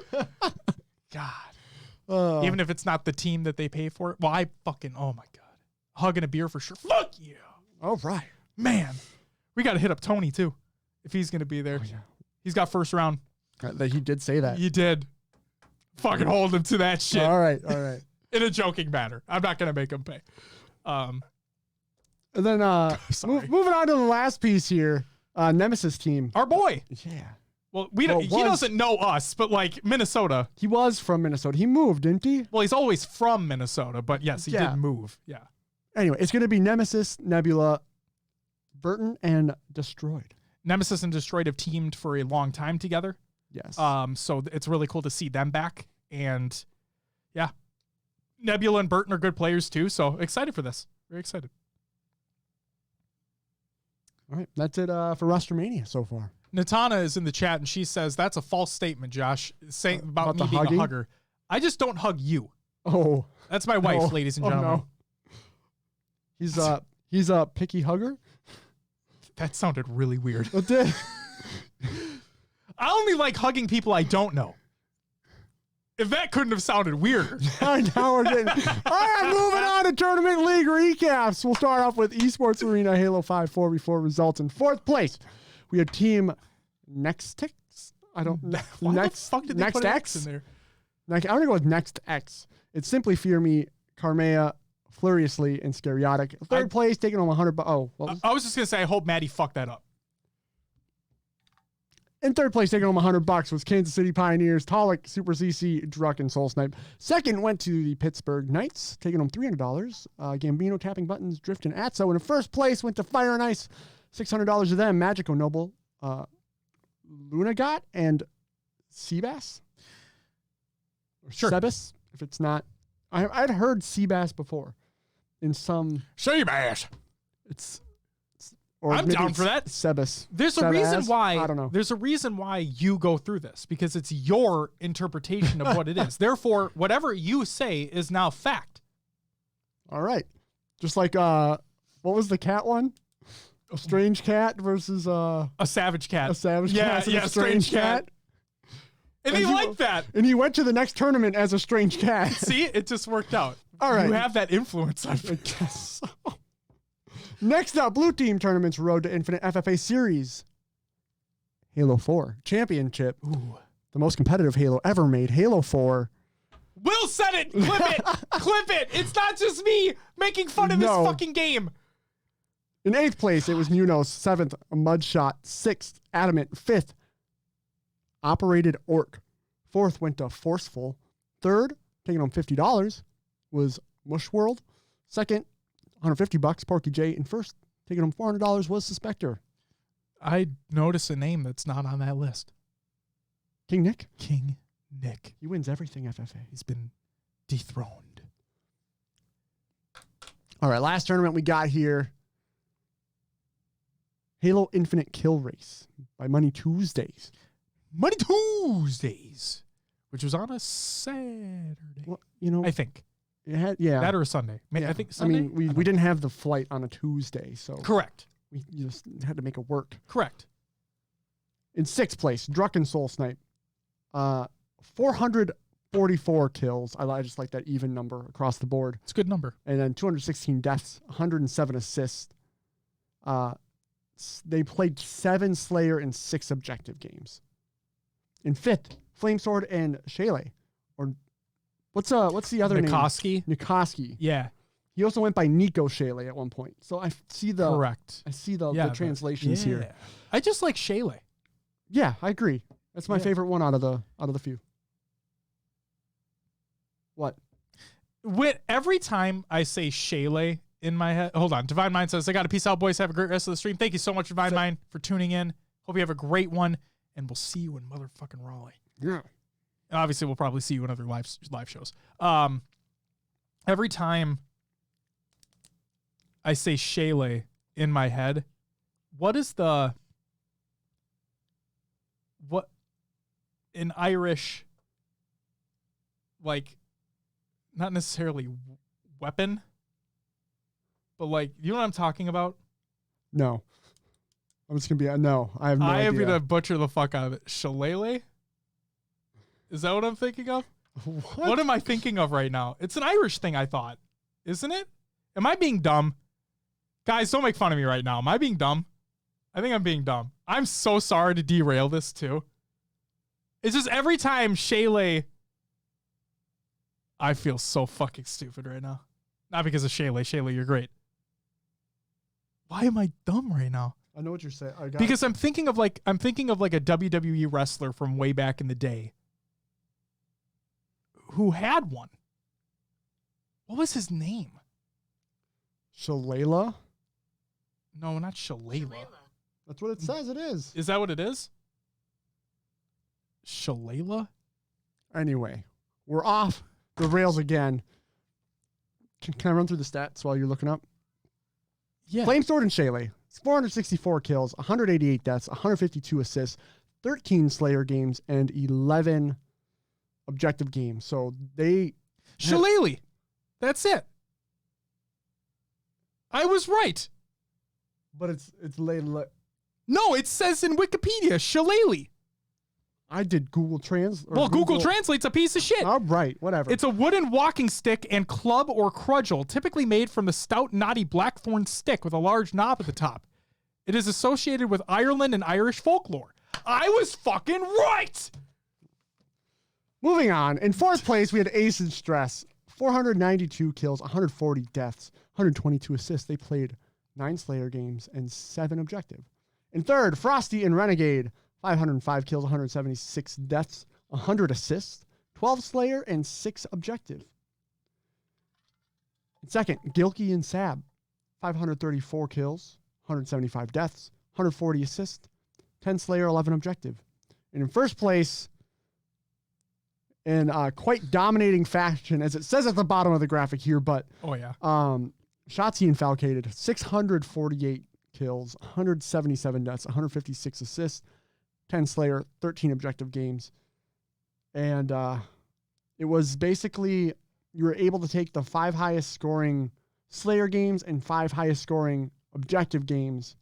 Speaker 1: God. Even if it's not the team that they pay for it. Well, I fucking, oh my God. Hugging a beer for sure. Fuck you.
Speaker 2: All right.
Speaker 1: Man, we got to hit up Tony too. If he's going to be there. Oh, yeah. He's got first round.
Speaker 2: He did say that.
Speaker 1: You did. Fucking hold him to that shit.
Speaker 2: All right. All right.
Speaker 1: In a joking manner. I'm not going to make him pay.
Speaker 2: And then moving on to the last piece here. Nemesis team.
Speaker 1: Our boy.
Speaker 2: Yeah.
Speaker 1: Well, he doesn't know us, but like Minnesota.
Speaker 2: He was from Minnesota. He moved, didn't he?
Speaker 1: Well, he's always from Minnesota, but yes, he did move. Yeah.
Speaker 2: Anyway, it's going to be Nemesis, Nebula, Burton, and Destroyed.
Speaker 1: Nemesis and Destroyed have teamed for a long time together.
Speaker 2: Yes.
Speaker 1: So it's really cool to see them back. And yeah, Nebula and Burton are good players too. So excited for this. Very excited.
Speaker 2: All right. That's it for Rostermania so far.
Speaker 1: Natana is in the chat and she says, that's a false statement, Josh, saying about me being a hugger. I just don't hug you.
Speaker 2: Oh.
Speaker 1: That's my wife, ladies and gentlemen.
Speaker 2: No. He's a picky hugger.
Speaker 1: That sounded really weird.
Speaker 2: It did.
Speaker 1: I only like hugging people I don't know. If that couldn't have sounded weirder.
Speaker 2: Now we're getting. All right, moving on to tournament league recaps. We'll start off with Esports Arena Halo 5 4v4 results. In fourth place, we had Team Nextix. I don't know.
Speaker 1: Why the fuck did they put an X in there?
Speaker 2: I'm going to go with Next X. It's Simply Fear Me, Carmea, Furiously, and Scariotic. Third place, taking home $100.
Speaker 1: I was just going to say, I hope Maddie fucked that up.
Speaker 2: In third place, taking home $100 was Kansas City Pioneers, Talik, Super CC, Druck, and Soul Snipe. Second went to the Pittsburgh Knights, taking home $300. Gambino, Tapping Buttons, Drift, and Atso. And in first place went to Fire and Ice, $600 to them. Magico Noble, Lunagot, and Seabass. Or
Speaker 1: sure.
Speaker 2: Sebas, if it's not. I'd heard Seabass before. In some.
Speaker 1: Seabass.
Speaker 2: Or
Speaker 1: I'm down for that.
Speaker 2: Sebas.
Speaker 1: There's a reason why.
Speaker 2: I don't know.
Speaker 1: There's a reason why you go through this because it's your interpretation of what it is. Therefore, whatever you say is now fact.
Speaker 2: All right. Just like what was the cat one? A strange cat versus a
Speaker 1: savage cat.
Speaker 2: A savage cat. Yeah,
Speaker 1: a strange cat. And he liked that.
Speaker 2: And he went to the next tournament as a strange cat.
Speaker 1: See, it just worked out.
Speaker 2: All right.
Speaker 1: You have that influence on me.
Speaker 2: I guess so. Next up, Blue Team Tournaments Road to Infinite FFA Series. Halo 4 Championship.
Speaker 1: Ooh.
Speaker 2: The most competitive Halo ever made. Halo 4.
Speaker 1: Will said it. Clip it. Clip it. It's not just me making fun of this fucking game.
Speaker 2: In 8th place, it was Munoz. 7th, Mudshot. 6th, Adamant. 5th, Operated Orc. 4th went to Forceful. 3rd, taking home $50, was Mush World. 2nd, $150, Porky J. And 1st, taking home $400, was Suspector.
Speaker 1: I notice a name that's not on that list.
Speaker 2: King Nick?
Speaker 1: King Nick.
Speaker 2: He wins everything FFA.
Speaker 1: He's been dethroned.
Speaker 2: All right, last tournament we got here. Halo Infinite Kill Race by Money Tuesdays.
Speaker 1: Money Tuesdays, which was on a Saturday.
Speaker 2: Well,
Speaker 1: I think.
Speaker 2: It had, that
Speaker 1: or a Sunday.
Speaker 2: Yeah.
Speaker 1: I think Sunday.
Speaker 2: We didn't have the flight on a Tuesday, so
Speaker 1: correct.
Speaker 2: We just had to make it work.
Speaker 1: Correct.
Speaker 2: In 6th place, Druck and Soul Snipe. 444 kills. I just like that even number across the board.
Speaker 1: It's a good number.
Speaker 2: And then 216 deaths, 107 assists. They played 7 Slayer and 6 objective games. In 5th, Flamesword and Shaylee. Or what's the other name? Nikoski.
Speaker 1: Yeah.
Speaker 2: He also went by Nico Shaylee at one point. So I see the
Speaker 1: correct.
Speaker 2: I see the translations here.
Speaker 1: I just like Shaylee.
Speaker 2: Yeah, I agree. That's my favorite one out of the few. What?
Speaker 1: Every time I say Shaylee in my head, hold on. Divine Mind says, I got to peace out, boys. Have a great rest of the stream. Thank you so much, Divine Mind, for tuning in. Hope you have a great one, and we'll see you in motherfucking Raleigh.
Speaker 2: Yeah.
Speaker 1: And obviously, we'll probably see you in other live shows. Every time I say Shaylee in my head, what in Irish, like, not necessarily weapon, but like, you know what I'm talking about?
Speaker 2: No. I'm just going to be, no, I have no idea.
Speaker 1: I am going to butcher the fuck out of it. Shillelagh? Is that what I'm thinking of? What am I thinking of right now? It's an Irish thing, I thought. Isn't it? Am I being dumb? Guys, don't make fun of me right now. Am I being dumb? I think I'm being dumb. I'm so sorry to derail this too. It's just every time Shaylee, I feel so fucking stupid right now. Not because of Shaylee. Shaylee, you're great. Why am I dumb right now?
Speaker 2: I know what you're saying.
Speaker 1: Because I'm thinking of like a WWE wrestler from way back in the day who had one. What was his name?
Speaker 2: Shalala?
Speaker 1: No, not Shalala.
Speaker 2: That's what it says it is.
Speaker 1: Is that what it is? Shalala?
Speaker 2: Anyway, we're off the rails again. Can I run through the stats while you're looking up?
Speaker 1: Yeah.
Speaker 2: Flamesword and Shaylee. 464 kills, 188 deaths, 152 assists, 13 Slayer games, and 11 objective games. So they...
Speaker 1: Shillelagh. That's it. I was right.
Speaker 2: But it's Layla.
Speaker 1: No, it says in Wikipedia, Shillelagh.
Speaker 2: I did Google Trans.
Speaker 1: Well, Google Translate's a piece of shit.
Speaker 2: All right, whatever.
Speaker 1: It's a wooden walking stick and club or cudgel, typically made from the stout, knotty blackthorn stick with a large knob at the top. It is associated with Ireland and Irish folklore. I was fucking right!
Speaker 2: Moving on. In fourth place, we had Ace and Stress. 492 kills, 140 deaths, 122 assists. They played 9 Slayer games and 7 objective. In third, Frosty and Renegade. 505 kills, 176 deaths, 100 assists, 12 Slayer, and 6 objective. In second, Gilkey and Sab. 534 kills, 175 deaths, 140 assists, 10 Slayer, 11 objective. And in first place, in quite dominating fashion, as it says at the bottom of the graphic here, but
Speaker 1: oh yeah,
Speaker 2: Shotzi and Falcated, 648 kills, 177 deaths, 156 assists, 10 Slayer, 13 objective games. And it was basically, you were able to take the 5 highest scoring Slayer games and 5 highest scoring objective games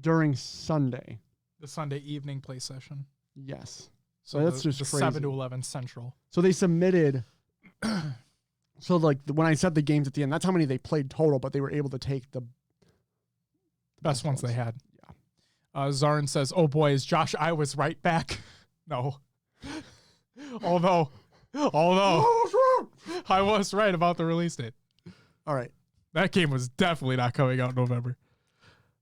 Speaker 2: during Sunday.
Speaker 1: The Sunday evening play session.
Speaker 2: Yes.
Speaker 1: So
Speaker 2: that's just
Speaker 1: the
Speaker 2: crazy.
Speaker 1: 7 to 11 Central.
Speaker 2: So they submitted. So like when I said the games at the end, that's how many they played total, but they were able to take the
Speaker 1: best ones they had. Zarin says, oh boy, is Josh I was right back? No. Although I was right about the release date.
Speaker 2: All right.
Speaker 1: That game was definitely not coming out in November.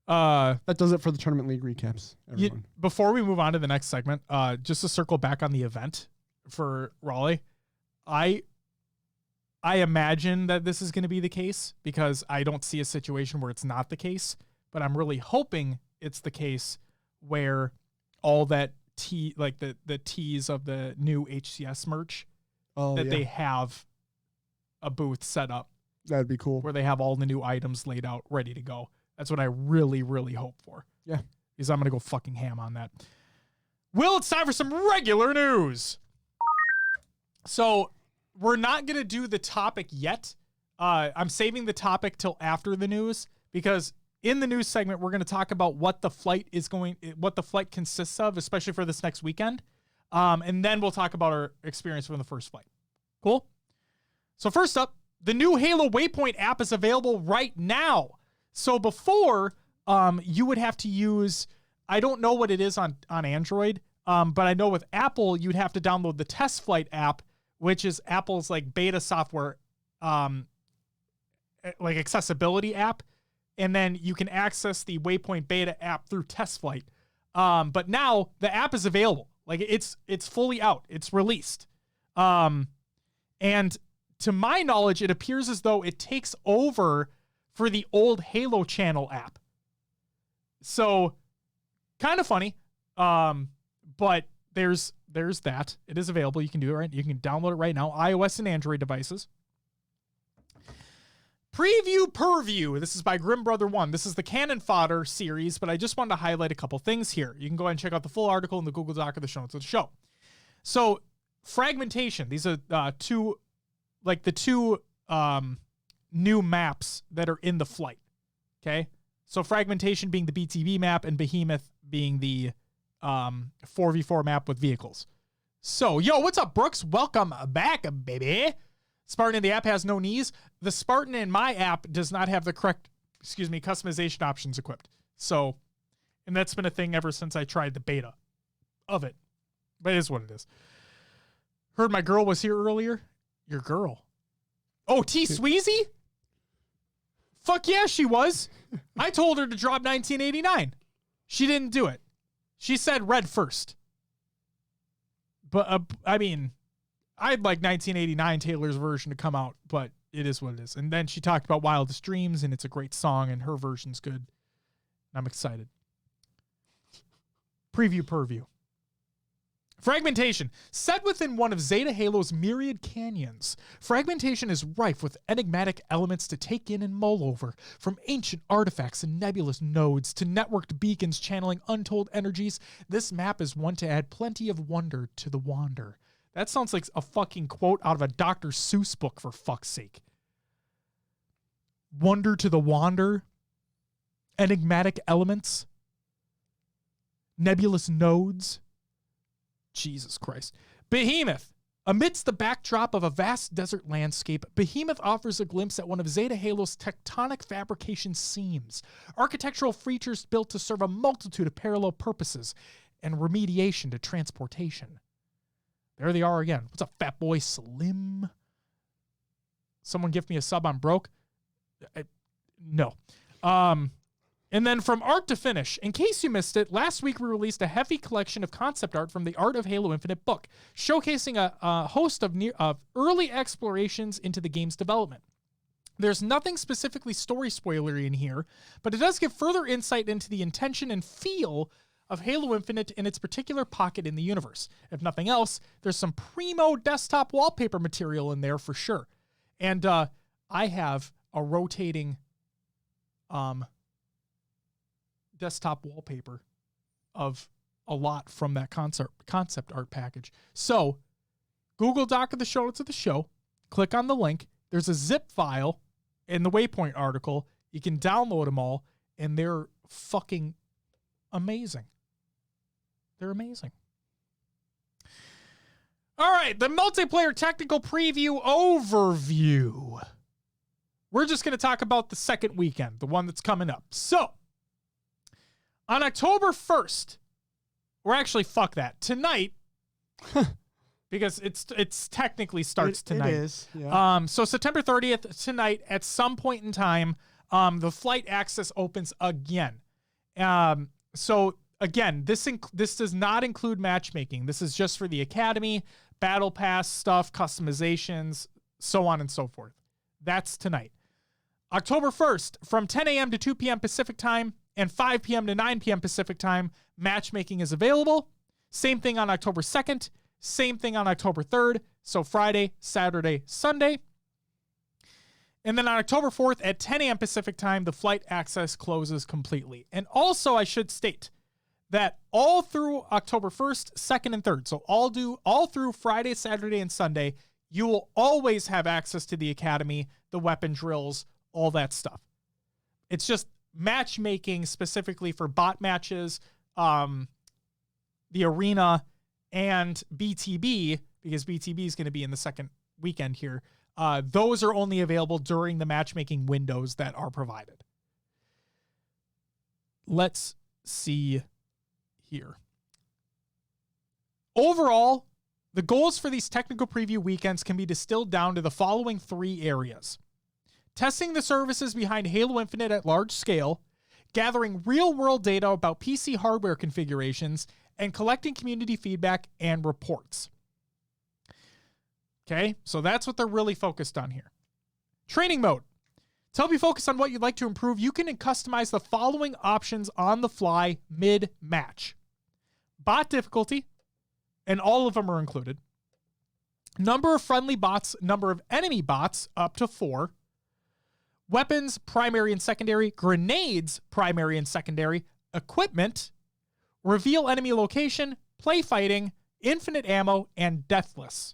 Speaker 2: That does it for the tournament league recaps, everyone.
Speaker 1: Before we move on to the next segment, just to circle back on the event for Raleigh, I imagine that this is going to be the case because I don't see a situation where it's not the case, but I'm really hoping it's the case where all that the teas of the new HCS merch they have a booth set up.
Speaker 2: That'd be cool.
Speaker 1: Where they have all the new items laid out, ready to go. That's what I really, really hope for.
Speaker 2: Yeah.
Speaker 1: Because I'm going to go fucking ham on that. Will, it's time for some regular news. So we're not going to do the topic yet. I'm saving the topic till after the news because in the news segment, we're going to talk about what the flight consists of, especially for this next weekend. And then we'll talk about our experience from the first flight. Cool? So first up, the new Halo Waypoint app is available right now. So before, you would have to use, I don't know what it is on Android, but I know with Apple, you'd have to download the Test Flight app, which is Apple's like beta software, like accessibility app. And then you can access the Waypoint beta app through Test Flight. But now the app is available. Like it's fully out. It's released. And to my knowledge, it appears as though it takes over for the old Halo Channel app. So kind of funny. But there's that. It is available. You can do it right. You can download it right now. iOS and Android devices. Preview Purview. This is by Grim Brother 1. This is the Cannon Fodder series, but I just wanted to highlight a couple things here. You can go ahead and check out the full article in the Google Doc or the show notes of the show. So, fragmentation. These are the two new maps that are in the flight. Okay? So, fragmentation being the BTB map and Behemoth being the 4v4 map with vehicles. So, yo, what's up, Brooks? Welcome back, baby. Spartan in the app has no knees. The Spartan in my app does not have the correct, customization options equipped. So, and that's been a thing ever since I tried the beta of it. But it is what it is. Heard my girl was here earlier. Your girl. Oh, T Sweezy? Fuck yeah, she was. I told her to drop 1989. She didn't do it. She said red first. But, I'd like 1989 Taylor's version to come out, but it is what it is. And then she talked about Wildest Dreams, and it's a great song, and her version's good. I'm excited. Preview Purview. Fragmentation. Set within one of Zeta Halo's myriad canyons, fragmentation is rife with enigmatic elements to take in and mull over, from ancient artifacts and nebulous nodes to networked beacons channeling untold energies. This map is one to add plenty of wonder to the wander. That sounds like a fucking quote out of a Dr. Seuss book, for fuck's sake. Wonder to the wander. Enigmatic elements. Nebulous nodes. Jesus Christ. Behemoth. Amidst the backdrop of a vast desert landscape, Behemoth offers a glimpse at one of Zeta Halo's tectonic fabrication seams. Architectural features built to serve a multitude of parallel purposes and remediation to transportation. There they are again. What's up, Fat Boy Slim? Someone give me a sub on broke? No. And then from art to finish, in case you missed it, last week we released a heavy collection of concept art from the Art of Halo Infinite book, showcasing a host of early explorations into the game's development. There's nothing specifically story spoilery in here, but it does give further insight into the intention and feel of Halo Infinite in its particular pocket in the universe. If nothing else, there's some primo desktop wallpaper material in there for sure. And I have a rotating desktop wallpaper of a lot from that concept art package. So Google Doc of the show notes of the show, click on the link. There's a zip file in the Waypoint article. You can download them all, and they're fucking amazing. They're amazing. All right, the multiplayer technical preview overview. We're just going to talk about the second weekend, the one that's coming up. So, on October 1st, or actually, fuck that, tonight, because it's technically starts tonight. It is, yeah. So September 30th, tonight, at some point in time, the flight access opens again. So, again, this does not include matchmaking. This is just for the Academy, Battle Pass stuff, customizations, so on and so forth. That's tonight. October 1st, from 10 a.m. to 2 p.m. Pacific time and 5 p.m. to 9 p.m. Pacific time, matchmaking is available. Same thing on October 2nd. Same thing on October 3rd. So Friday, Saturday, Sunday. And then on October 4th at 10 a.m. Pacific time, the flight access closes completely. And also, I should state that all through October 1st, 2nd, and 3rd, so all through Friday, Saturday, and Sunday, you will always have access to the Academy, the weapon drills, all that stuff. It's just matchmaking specifically for bot matches, the arena, and BTB, because BTB is going to be in the second weekend here. Those are only available during the matchmaking windows that are provided. Let's see here. Overall, the goals for these technical preview weekends can be distilled down to the following three areas. Testing the services behind Halo Infinite at large scale, gathering real-world data about PC hardware configurations, and collecting community feedback and reports. Okay, so that's what they're really focused on here. Training mode. To help you focus on what you'd like to improve, you can customize the following options on the fly mid-match. Bot difficulty, and all of them are included. Number of friendly bots, number of enemy bots, up to 4. Weapons, primary and secondary. Grenades, primary and secondary. Equipment. Reveal enemy location. Play fighting. Infinite ammo. And deathless.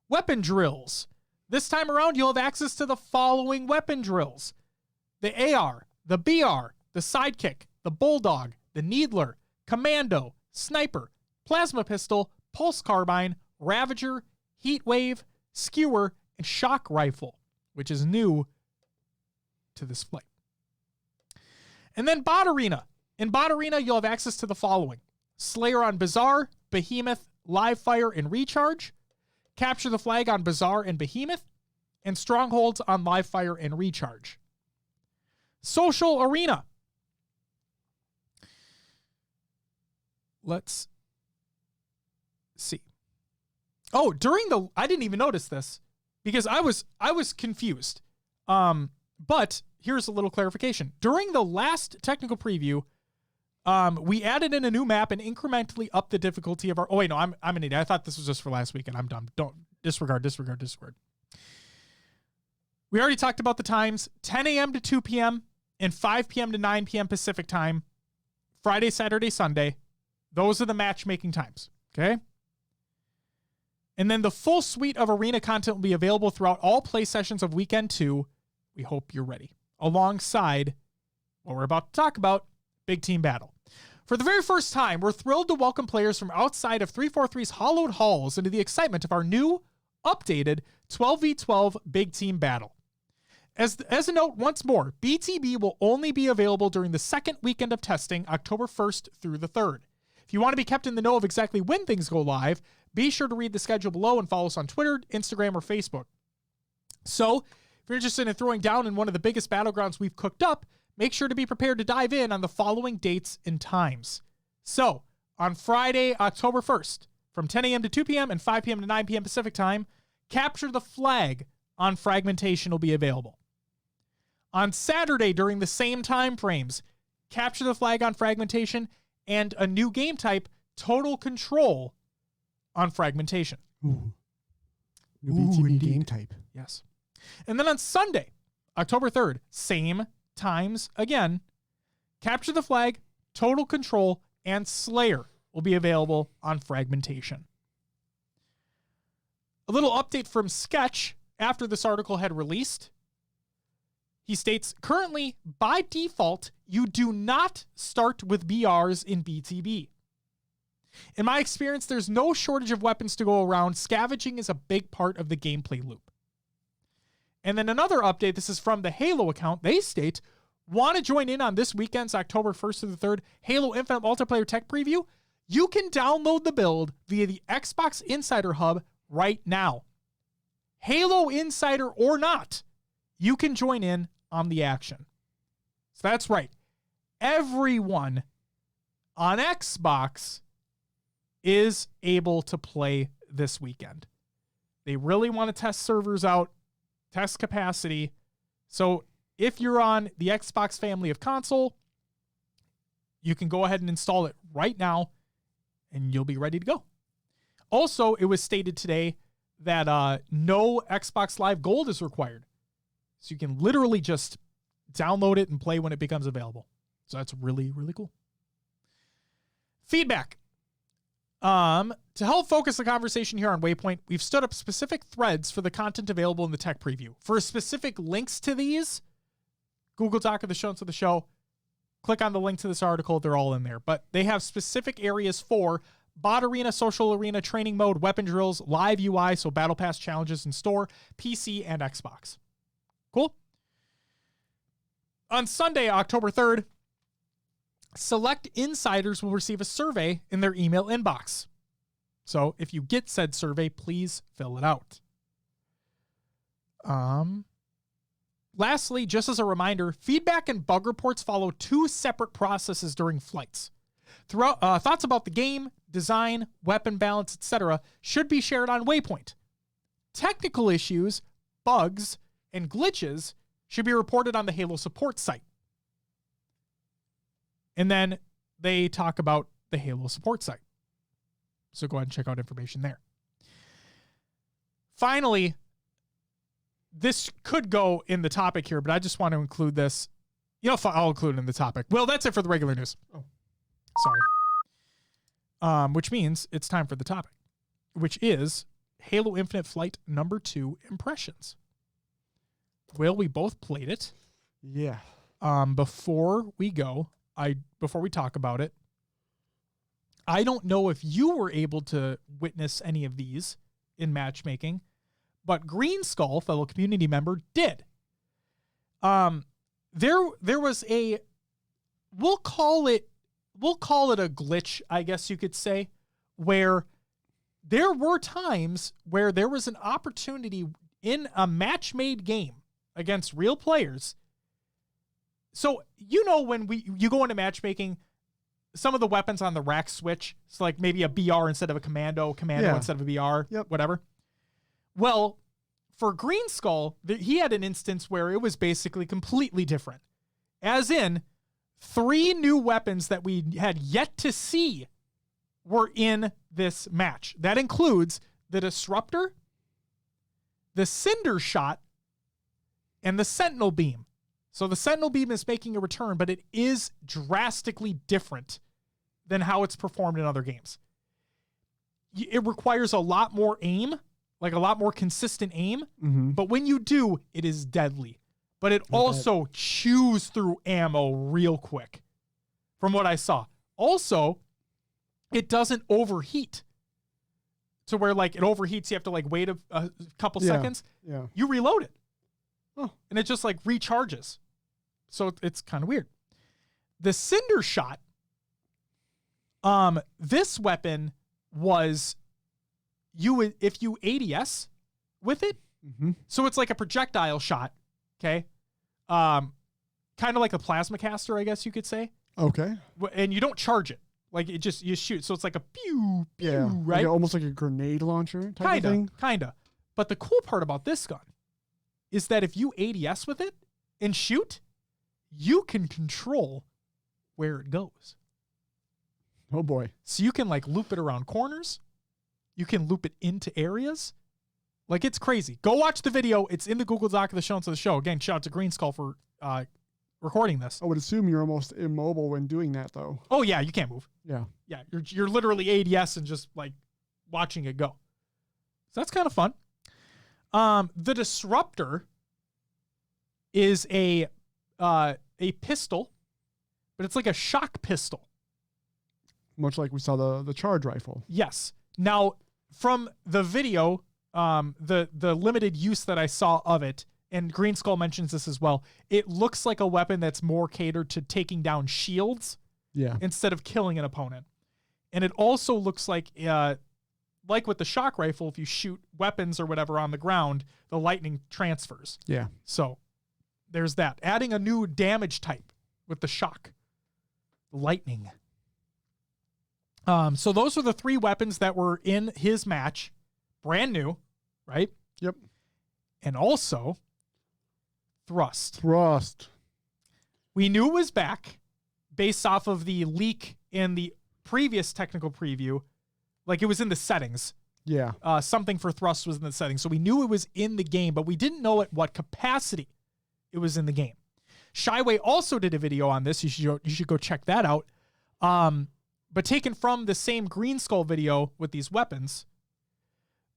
Speaker 1: Weapon drills. This time around, you'll have access to the following weapon drills. The AR, the BR, the Sidekick, the Bulldog, the Needler, Commando, Sniper, Plasma Pistol, Pulse Carbine, Ravager, Heat Wave, Skewer, and Shock Rifle, which is new to this flight. And then Bot Arena. In Bot Arena, you'll have access to the following. Slayer on Bazaar, Behemoth, Live Fire, and Recharge. Capture the Flag on Bazaar and Behemoth. And Strongholds on Live Fire and Recharge. Social Arena. Let's see. Oh, I didn't even notice this because I was confused. But here's a little clarification. During the last technical preview, we added in a new map and incrementally upped the difficulty of our. Oh wait, no, I'm an idiot. I thought this was just for last week, and I'm dumb. Don't disregard. We already talked about the times: 10 a.m. to 2 p.m. and 5 p.m. to 9 p.m. Pacific time. Friday, Saturday, Sunday. Those are the matchmaking times. Okay. And then the full suite of arena content will be available throughout all play sessions of Weekend 2. We hope you're ready. Alongside what we're about to talk about, Big Team Battle. For the very first time, we're thrilled to welcome players from outside of 343's hallowed halls into the excitement of our new, updated 12v12 Big Team Battle. As a note, once more, BTB will only be available during the second weekend of testing, October 1st through the 3rd. If you want to be kept in the know of exactly when things go live, be sure to read the schedule below and follow us on Twitter, Instagram, or Facebook. So, if you're interested in throwing down in one of the biggest battlegrounds we've cooked up, make sure to be prepared to dive in on the following dates and times. So, on Friday, October 1st, from 10 a.m. to 2 p.m. and 5 p.m. to 9 p.m. Pacific time, Capture the Flag on Fragmentation will be available. On Saturday, during the same time frames, Capture the Flag on Fragmentation and a new game type, Total Control, on Fragmentation.
Speaker 2: Ooh. New BTB game type.
Speaker 1: Yes. And then on Sunday, October 3rd, same times again, Capture the Flag, Total Control, and Slayer will be available on Fragmentation. A little update from Sketch after this article had released. He states, currently, by default, you do not start with BRs in BTB. In my experience, there's no shortage of weapons to go around. Scavenging is a big part of the gameplay loop. And then another update, this is from the Halo account. They state, want to join in on this weekend's October 1st to the 3rd Halo Infinite Multiplayer Tech Preview? You can download the build via the Xbox Insider Hub right now. Halo Insider or not, you can join in on the action. So that's right. Everyone on Xbox is able to play this weekend. They really want to test servers out, test capacity. So if you're on the Xbox family of console, you can go ahead and install it right now and you'll be ready to go. Also, it was stated today that no Xbox Live Gold is required. So you can literally just download it and play when it becomes available. So that's really, really cool. Feedback. To help focus the conversation here on Waypoint, we've stood up specific threads for the content available in the tech preview. For specific links to these, Google Doc of the show notes of the show, click on the link to this article. They're all in there. But they have specific areas for Bot Arena, Social Arena, Training Mode, Weapon Drills, Live UI, so Battle Pass challenges in store, PC, and Xbox. Cool? On Sunday, October 3rd, select insiders will receive a survey in their email inbox. So if you get said survey, please fill it out. Lastly, just as a reminder, feedback and bug reports follow 2 separate processes during flights. Thoughts about the game, design, weapon balance, etc. should be shared on Waypoint. Technical issues, bugs, and glitches should be reported on the Halo support site. And then they talk about the Halo support site. So go ahead and check out information there. Finally, this could go in the topic here, but I just want to include this. I'll include it in the topic. Well, that's it for the regular news. Oh, sorry. Which means it's time for the topic, which is Halo Infinite Flight number 2 impressions. Will, we both played it.
Speaker 2: Yeah.
Speaker 1: Before we talk about it, I don't know if you were able to witness any of these in matchmaking, but Green Skull, fellow community member, did. There was we'll call it a glitch, I guess you could say, where there were times where there was an opportunity in a match-made game against real players. So, when you go into matchmaking, some of the weapons on the rack switch, it's like maybe a BR instead of a commando instead of a BR, whatever. Well, for Green Skull, he had an instance where it was basically completely different. As in, 3 new weapons that we had yet to see were in this match. That includes the Disruptor, the Cinder Shot, and the Sentinel Beam. So the Sentinel Beam is making a return, but it is drastically different than how it's performed in other games. It requires a lot more aim, like a lot more consistent aim, but when you do, it is deadly. But it also chews through ammo real quick, from what I saw. Also, it doesn't overheat to where like it overheats, you have to like wait a couple seconds.
Speaker 2: Yeah.
Speaker 1: You reload it. Oh. And it just like recharges. So it's kind of weird. The Cinder Shot, this weapon was if you ADS with it, so it's like a projectile shot, okay? Kind of like a plasma caster, I guess you could say.
Speaker 2: Okay.
Speaker 1: And you don't charge it. Like you shoot. So it's like a pew, pew, right?
Speaker 2: Like almost like a grenade launcher type of thing.
Speaker 1: Kinda. But the cool part about this gun is that if you ADS with it and shoot, you can control where it goes.
Speaker 2: Oh boy.
Speaker 1: So you can like loop it around corners. You can loop it into areas. Like it's crazy. Go watch the video. It's in the Google Doc of the show notes of the show. Again, shout out to Green Skull for recording this.
Speaker 2: I would assume you're almost immobile when doing that though.
Speaker 1: Oh yeah, you can't move.
Speaker 2: Yeah.
Speaker 1: Yeah, you're literally ADS and just like watching it go. So that's kind of fun. The Disruptor is a pistol, but it's like a shock pistol.
Speaker 2: Much like we saw the charge rifle.
Speaker 1: Yes. Now, from the video, the limited use that I saw of it, and Green Skull mentions this as well, it looks like a weapon that's more catered to taking down shields instead of killing an opponent. And it also looks like with the shock rifle, if you shoot weapons or whatever on the ground, the lightning transfers.
Speaker 2: Yeah.
Speaker 1: So there's that. Adding a new damage type with the shock. Lightning. So those are the 3 weapons that were in his match. Brand new, right?
Speaker 2: Yep.
Speaker 1: And also Thrust. We knew it was back based off of the leak in the previous technical preview. Like it was in the settings.
Speaker 2: Yeah.
Speaker 1: Something for Thrust was in the settings. So we knew it was in the game, but we didn't know at what capacity it was in the game. Shyway also did a video on this. You should go check that out. But taken from the same Green Skull video with these weapons,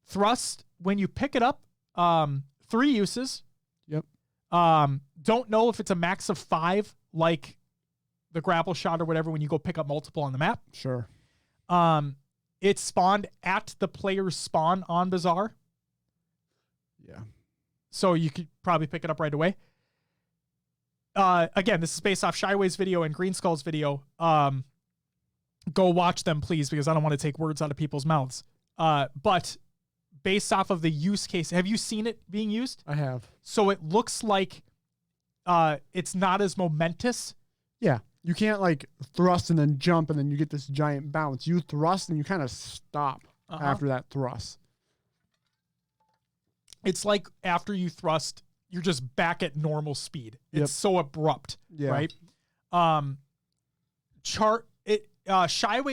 Speaker 1: Thrust, when you pick it up, 3 uses.
Speaker 2: Yep.
Speaker 1: Don't know if it's a max of 5, like the grapple shot or whatever, when you go pick up multiple on the map.
Speaker 2: Sure.
Speaker 1: It spawned at the player's spawn on Bazaar.
Speaker 2: Yeah.
Speaker 1: So you could probably pick it up right away. Again, this is based off Shyway's video and Green Skull's video. Go watch them, please, because I don't want to take words out of people's mouths. But based off of the use case, have you seen it being used?
Speaker 2: I have.
Speaker 1: So it looks like it's not as momentous.
Speaker 2: Yeah. You can't like thrust and then jump and then you get this giant bounce. You thrust and you kind of stop after that thrust. It's
Speaker 1: like after you thrust, you're just back at normal speed. It's so abrupt, right? Shyway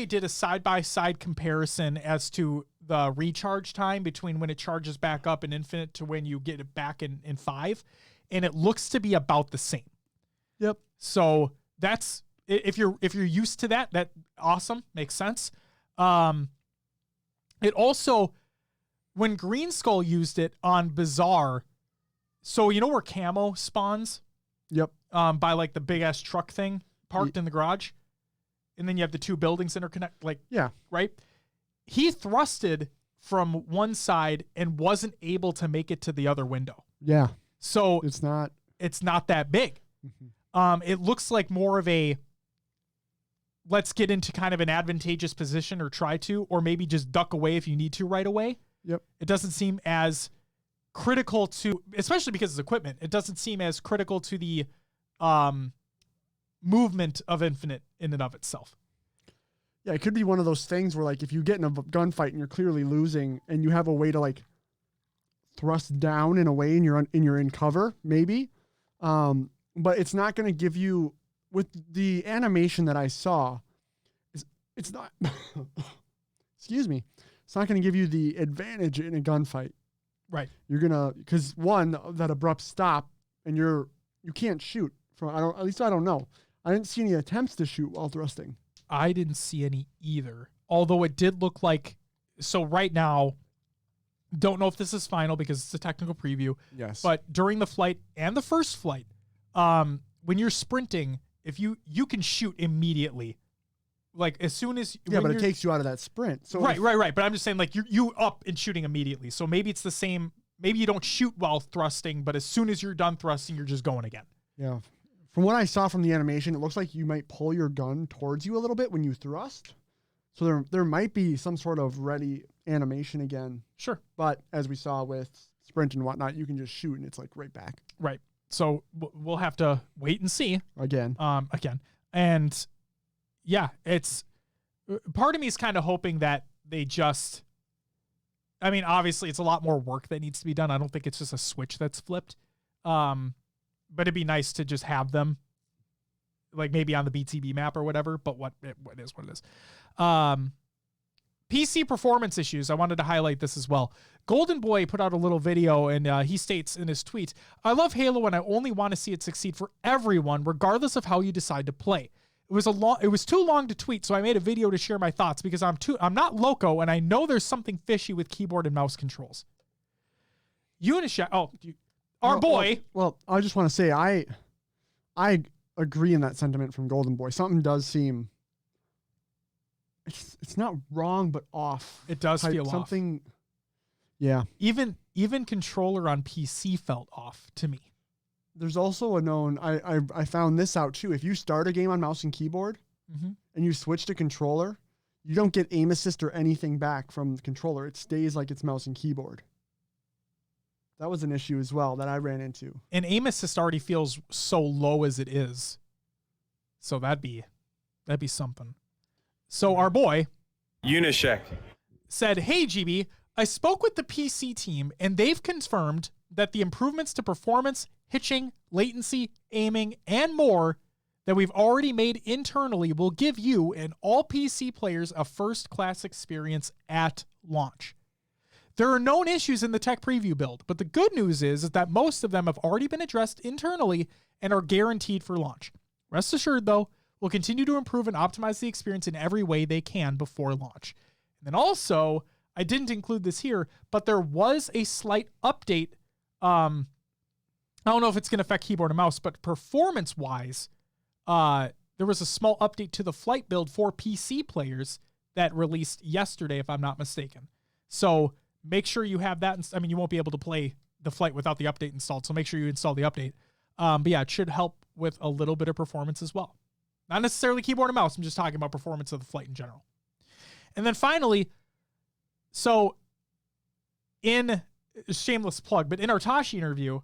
Speaker 1: did a side-by-side comparison as to the recharge time between when it charges back up in Infinite to when you get it back in 5, and it looks to be about the same.
Speaker 2: Yep.
Speaker 1: So that's if you're used to that awesome, makes sense. It also, when Green Skull used it on Bizarre, so you know where Camo spawns?
Speaker 2: Yep.
Speaker 1: By like the big ass truck thing parked in the garage, and then you have the two buildings interconnect. Right. He thrusted from one side and wasn't able to make it to the other window.
Speaker 2: Yeah.
Speaker 1: So
Speaker 2: it's not
Speaker 1: that big. Mm-hmm. It looks like more of a let's get into kind of an advantageous position or try to, or maybe just duck away if you need to right away.
Speaker 2: Yep.
Speaker 1: It doesn't seem as critical to, especially because it's equipment, it doesn't seem as critical to the movement of Infinite in and of itself.
Speaker 2: Yeah, it could be one of those things where like if you get in a gunfight and you're clearly losing and you have a way to like thrust down in a way and you're in cover, maybe. But it's not going to give you, with the animation that I saw, it's not, excuse me, it's not going to give you the advantage in a gunfight.
Speaker 1: Right.
Speaker 2: You're going to, because one, that abrupt stop, and you can't shoot from, at least I don't know. I didn't see any attempts to shoot while thrusting.
Speaker 1: I didn't see any either. Although it did look like, so right now, don't know if this is final because it's a technical preview.
Speaker 2: Yes.
Speaker 1: But during the flight and the first flight, when you're sprinting, if you can shoot immediately, like as soon as
Speaker 2: but it takes you out of that sprint. So
Speaker 1: right. But I'm just saying, like you up and shooting immediately. So maybe it's the same. Maybe you don't shoot while thrusting, but as soon as you're done thrusting, you're just going again.
Speaker 2: Yeah. From what I saw from the animation, it looks like you might pull your gun towards you a little bit when you thrust. So there might be some sort of ready animation again.
Speaker 1: Sure.
Speaker 2: But as we saw with sprint and whatnot, you can just shoot and it's like right back.
Speaker 1: Right. So we'll have to wait and see
Speaker 2: again.
Speaker 1: And yeah, it's part of me is kind of hoping that they just, I mean, obviously it's a lot more work that needs to be done. I don't think it's just a switch that's flipped. But it'd be nice to just have them like maybe on the BTB map or whatever, but what it is. PC performance issues. I wanted to highlight this as well. Golden Boy put out a little video and he states in his tweet, I love Halo and I only want to see it succeed for everyone, regardless of how you decide to play. It was too long to tweet, so I made a video to share my thoughts because I'm not loco and I know there's something fishy with keyboard and mouse controls. Our boy.
Speaker 2: Well, I just want to say I agree in that sentiment from Golden Boy. Something does seem it's not wrong, but off.
Speaker 1: It does feel
Speaker 2: something. Off. Yeah.
Speaker 1: Even controller on PC felt off to me.
Speaker 2: There's also a known. I found this out too. If you start a game on mouse and keyboard and you switch to controller, you don't get aim assist or anything back from the controller. It stays like it's mouse and keyboard. That was an issue as well that I ran into.
Speaker 1: And aim assist already feels so low as it is. So that'd be something. So our boy
Speaker 3: Unishek
Speaker 1: said, hey GB, I spoke with the PC team and they've confirmed that the improvements to performance, hitching, latency, aiming, and more that we've already made internally will give you and all PC players a first-class experience at launch. There are known issues in the tech preview build, but the good news is that most of them have already been addressed internally and are guaranteed for launch. Rest assured, though, we'll continue to improve and optimize the experience in every way they can before launch. And then also, I didn't include this here, but there was a slight update. I don't know if it's going to affect keyboard and mouse, but performance-wise, there was a small update to the flight build for PC players that released yesterday, if I'm not mistaken. So make sure you have that. I mean, you won't be able to play the flight without the update installed, so make sure you install the update. But yeah, it should help with a little bit of performance as well. Not necessarily keyboard and mouse. I'm just talking about performance of the flight in general. And then finally, so in shameless plug, but in our Tashi interview,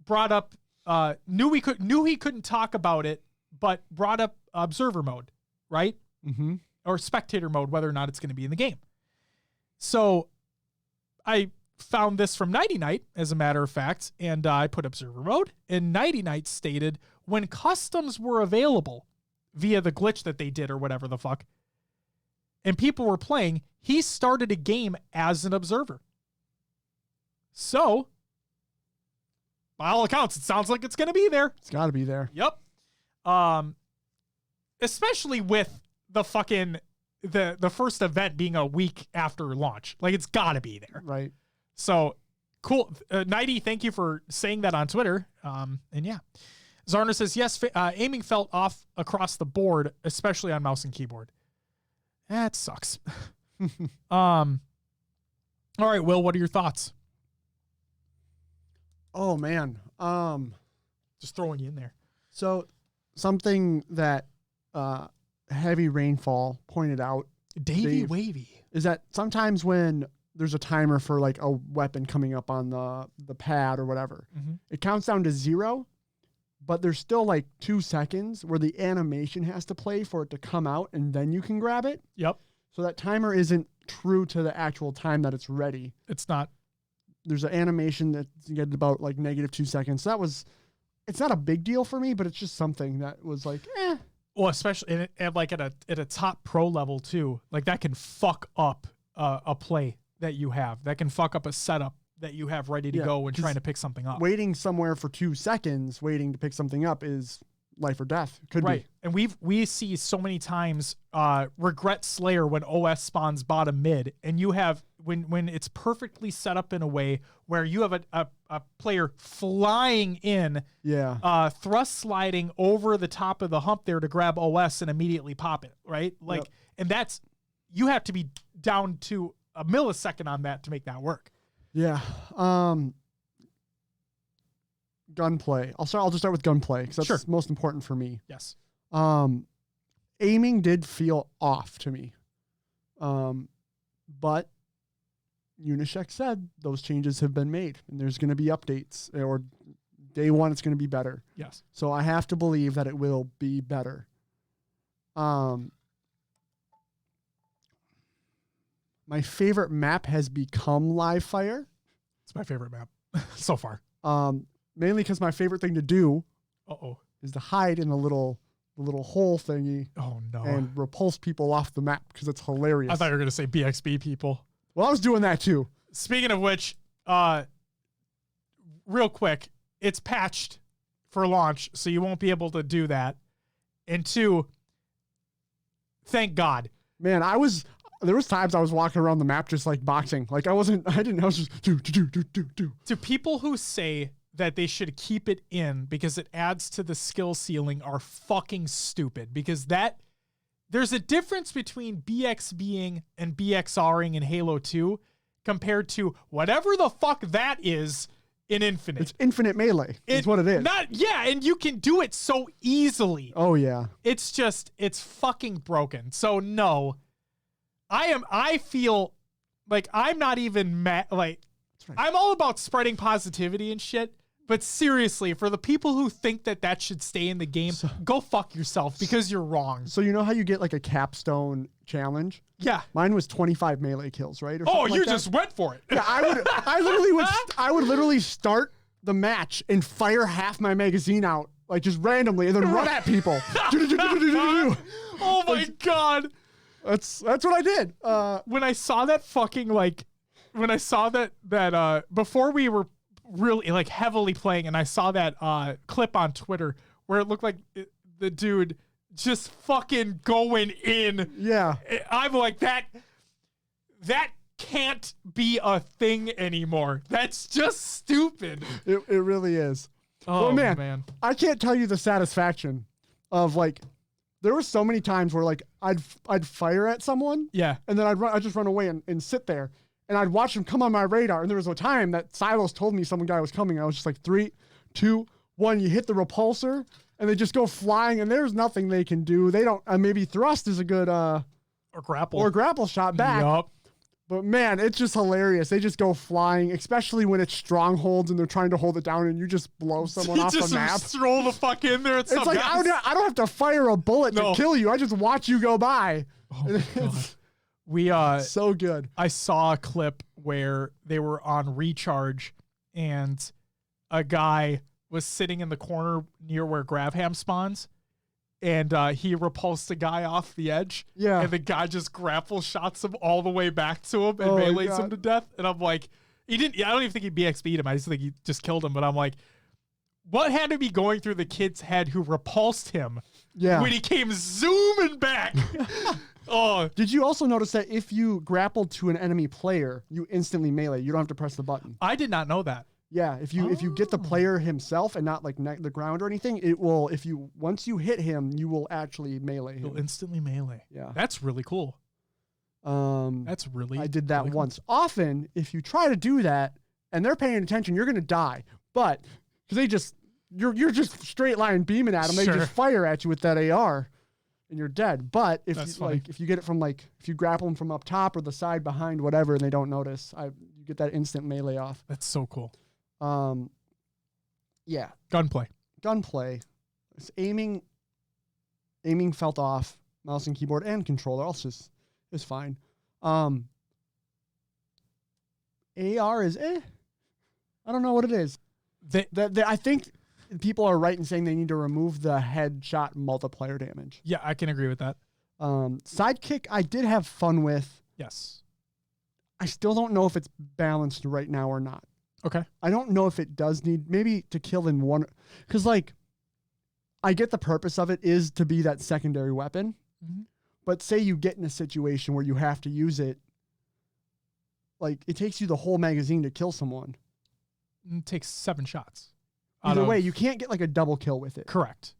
Speaker 1: brought up knew he couldn't talk about it, but brought up observer mode, right?
Speaker 2: Mm-hmm.
Speaker 1: Or spectator mode, whether or not it's going to be in the game. So I found this from Nighty Night, as a matter of fact, and I put observer mode, and Nighty Night stated when customs were available via the glitch that they did or whatever the fuck, and people were playing, he started a game as an observer. So, by all accounts, it sounds like it's going to be there.
Speaker 2: It's got to be there.
Speaker 1: Yep. Especially with the fucking the first event being a week after launch. Like, it's got to be there.
Speaker 2: Right.
Speaker 1: So, cool. Nighty, thank you for saying that on Twitter. And yeah. Zarna says, yes, aiming felt off across the board, especially on mouse and keyboard. That sucks. All right, Will, what are your thoughts?
Speaker 2: Oh, man.
Speaker 1: Just throwing you in there.
Speaker 2: So something that Heavy Rainfall pointed out,
Speaker 1: Davey Wavy,
Speaker 2: is that sometimes when there's a timer for like a weapon coming up on the pad or whatever, it counts down to 0, but there's still like 2 seconds where the animation has to play for it to come out, and then you can grab it.
Speaker 1: Yep.
Speaker 2: So that timer isn't true to the actual time that it's ready.
Speaker 1: It's not.
Speaker 2: There's an animation that you get about like -2 seconds. So it's not a big deal for me, but it's just something that was like, eh.
Speaker 1: Well, especially like at a top pro level too. Like that can fuck up a play that you have. That can fuck up a setup that you have ready to go when trying to pick something up.
Speaker 2: Waiting somewhere for 2 seconds, waiting to pick something up is life or death. Could be.
Speaker 1: And we see so many times regret Slayer when OS spawns bottom mid, and you have when it's perfectly set up in a way where you have a player flying in, thrust sliding over the top of the hump there to grab OS and immediately pop it, right? Like, and that's, you have to be down to a millisecond on that to make that work.
Speaker 2: Yeah. Gunplay. I'll just start with gunplay because that's most important for me.
Speaker 1: Yes.
Speaker 2: Aiming did feel off to me. But Unisheck said those changes have been made and there's going to be updates, or day one it's going to be better.
Speaker 1: Yes. So
Speaker 2: I have to believe that it will be better. My favorite map has become Live Fire.
Speaker 1: It's my favorite map so far.
Speaker 2: Mainly because my favorite thing to do is to hide in the little hole thingy.
Speaker 1: Oh, no.
Speaker 2: And repulse people off the map because it's hilarious.
Speaker 1: I thought you were going to say BXB people.
Speaker 2: Well, I was doing that too.
Speaker 1: Speaking of which, real quick, it's patched for launch, so you won't be able to do that. And 2, thank God.
Speaker 2: Man, there was times I was walking around the map just like boxing. Like I was just do.
Speaker 1: To people who say that they should keep it in because it adds to the skill ceiling are fucking stupid, because there's a difference between BXBing and BXRing in Halo 2 compared to whatever the fuck that is in Infinite.
Speaker 2: It's infinite melee. It's what it is.
Speaker 1: And you can do it so easily.
Speaker 2: Oh yeah.
Speaker 1: It's fucking broken. So no. I feel like I'm not even mad. Like, I'm all about spreading positivity and shit. But seriously, for the people who think that should stay in the game, go fuck yourself, because you're wrong.
Speaker 2: So you know how you get like a capstone challenge?
Speaker 1: Yeah.
Speaker 2: Mine was 25 melee kills, right?
Speaker 1: Or you just went for it.
Speaker 2: Yeah, I would literally start the match and fire half my magazine out, like just randomly, and then run at people.
Speaker 1: Oh my God.
Speaker 2: That's what I did.
Speaker 1: When I saw that before we were really like heavily playing, and I saw that clip on Twitter where it looked like the dude just fucking going in.
Speaker 2: Yeah.
Speaker 1: I'm like, that can't be a thing anymore. That's just stupid.
Speaker 2: It really is.
Speaker 1: Oh,
Speaker 2: well,
Speaker 1: man.
Speaker 2: I can't tell you the satisfaction of like, there were so many times where like I'd fire at someone.
Speaker 1: Yeah.
Speaker 2: And then I'd just run away and sit there. And I'd watch them come on my radar. And there was a time that Silos told me some guy was coming. I was just like, 3, 2, 1. You hit the repulsor and they just go flying, and there's nothing they can do. They don't, maybe thrust is a good,
Speaker 1: or grapple
Speaker 2: shot back.
Speaker 1: Yup.
Speaker 2: But man, it's just hilarious. They just go flying, especially when it's strongholds and they're trying to hold it down and you just blow someone off the map.
Speaker 1: Just stroll the fuck in there.
Speaker 2: It's like, I don't have to fire a bullet to kill you. I just watch you go by.
Speaker 1: Oh my God.
Speaker 2: So good.
Speaker 1: I saw a clip where they were on recharge and a guy was sitting in the corner near where Gravham spawns. And he repulsed a guy off the edge.
Speaker 2: Yeah.
Speaker 1: And the guy just grapple shots him all the way back to him and melees him to death. And I'm like, I don't even think he BXB'd him. I just think he just killed him. But I'm like, what had to be going through the kid's head who repulsed him when he came zooming back? Oh.
Speaker 2: Did you also notice that if you grapple to an enemy player, you instantly melee? You don't have to press the button.
Speaker 1: I did not know that.
Speaker 2: Yeah, if you get the player himself and not like the ground or anything, it will. Once you hit him, you will actually melee him.
Speaker 1: You'll instantly melee.
Speaker 2: Yeah,
Speaker 1: that's really cool. That's really.
Speaker 2: I did that
Speaker 1: really
Speaker 2: once.
Speaker 1: Cool.
Speaker 2: Often, if you try to do that and they're paying attention, you're gonna die. But because you're just straight line beaming at them, they just fire at you with that AR, and you're dead. But if you get it from if you grapple them from up top or the side behind, whatever, and they don't notice, you get that instant melee off.
Speaker 1: That's so cool.
Speaker 2: Yeah.
Speaker 1: Gunplay.
Speaker 2: It's aiming felt off. Mouse and keyboard and controller also is fine. AR is I don't know what it is. I think people are right in saying they need to remove the headshot multiplier damage.
Speaker 1: Yeah, I can agree with that.
Speaker 2: Sidekick, I did have fun with.
Speaker 1: Yes.
Speaker 2: I still don't know if it's balanced right now or not.
Speaker 1: Okay.
Speaker 2: I don't know if it does need maybe to kill in one, because I get the purpose of it is to be that secondary weapon, but say you get in a situation where you have to use it, it takes you the whole magazine to kill someone.
Speaker 1: It takes 7 shots.
Speaker 2: Either way, you can't get a double kill with it.
Speaker 1: Correct.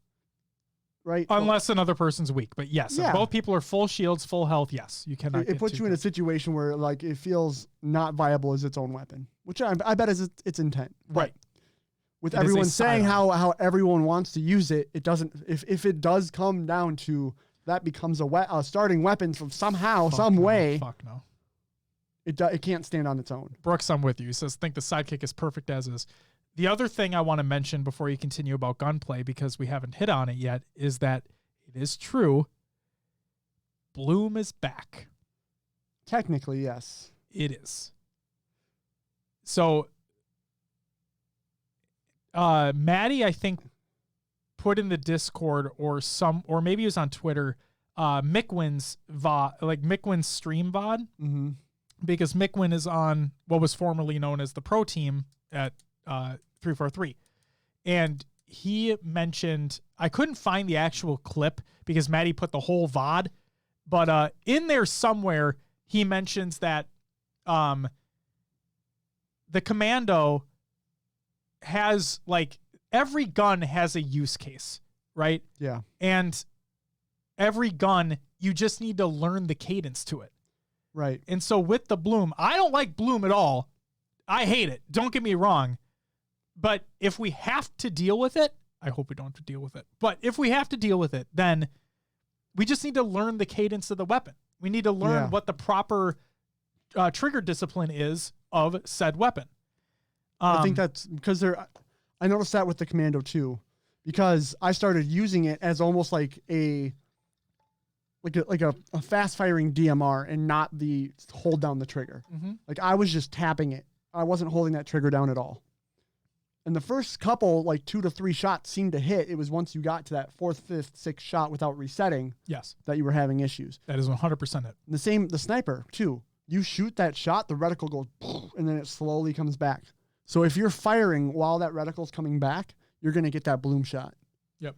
Speaker 2: Right?
Speaker 1: Unless another person's weak. But yes, if both people are full shields, full health, yes, you cannot.
Speaker 2: It puts you in a situation where it feels not viable as its own weapon, which I bet is its intent.
Speaker 1: Right.
Speaker 2: With everyone saying how everyone wants to use it, it doesn't. If it does come down to that becomes a starting weapon from some way.
Speaker 1: Fuck no.
Speaker 2: It can't stand on its own.
Speaker 1: Brooks, I'm with you. He says, think the sidekick is perfect as is. The other thing I want to mention before you continue about gunplay, because we haven't hit on it yet, is that it is true. Bloom is back.
Speaker 2: Technically, yes.
Speaker 1: It is. So, Maddie, I think, put in the Discord or maybe it was on Twitter, Mickwin's Mickwin's stream VOD.
Speaker 2: Mm-hmm.
Speaker 1: Because Mickwin is on what was formerly known as the pro team at 343. And he mentioned, I couldn't find the actual clip because Maddie put the whole VOD, but in there somewhere, he mentions that the commando has, every gun has a use case, right?
Speaker 2: Yeah.
Speaker 1: And every gun, you just need to learn the cadence to it.
Speaker 2: Right.
Speaker 1: And so with the Bloom, I don't like Bloom at all. I hate it. Don't get me wrong. But if we have to deal with it, I hope we don't have to deal with it. But if we have to deal with it, then we just need to learn the cadence of the weapon. We need to learn what the proper trigger discipline is of said weapon.
Speaker 2: I think that's because I noticed that with the commando too, because I started using it as almost like a fast firing DMR and not the hold down the trigger.
Speaker 1: Mm-hmm.
Speaker 2: I was just tapping it. I wasn't holding that trigger down at all. And the first couple, 2 to 3 shots seemed to hit. It was once you got to that 4th, 5th, 6th shot without resetting.
Speaker 1: Yes.
Speaker 2: That you were having issues.
Speaker 1: That is 100% it.
Speaker 2: The sniper too. You shoot that shot, the reticle goes, and then it slowly comes back. So if you're firing while that reticle's coming back, you're going to get that bloom shot.
Speaker 1: Yep.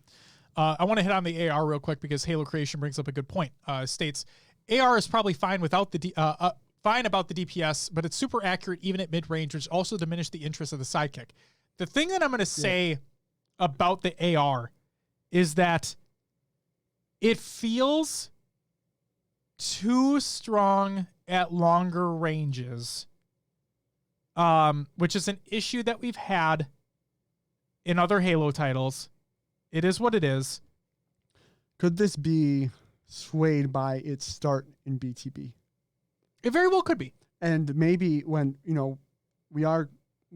Speaker 1: I want to hit on the AR real quick because Halo Creation brings up a good point. States AR is probably fine without the fine about the DPS, but it's super accurate even at mid range, which also diminished the interest of the sidekick. The thing that I'm going to say about the AR is that it feels too strong at longer ranges, which is an issue that we've had in other Halo titles. It is what it is.
Speaker 2: Could this be swayed by its start in BTB?
Speaker 1: It very well could be.
Speaker 2: And maybe when, we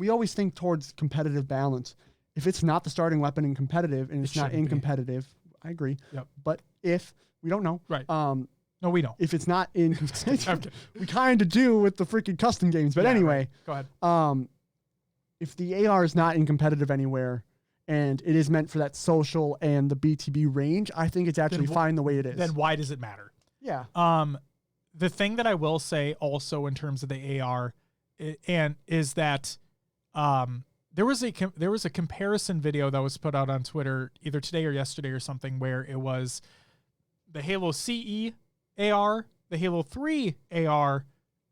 Speaker 2: always think towards competitive balance. If it's not the starting weapon in competitive and it's not in competitive, I agree.
Speaker 1: Yep.
Speaker 2: But if we don't know,
Speaker 1: right? No, we don't.
Speaker 2: If it's not in, we kind of do with the freaking custom games. But anyway,
Speaker 1: right. Go ahead.
Speaker 2: If the AR is not in competitive anywhere and it is meant for that social and the BTB range, I think it's actually fine the way it is.
Speaker 1: Then why does it matter?
Speaker 2: Yeah.
Speaker 1: The thing that I will say also in terms of the AR is that there was a comparison video that was put out on Twitter either today or yesterday or something where it was the Halo CE AR, the Halo 3 AR,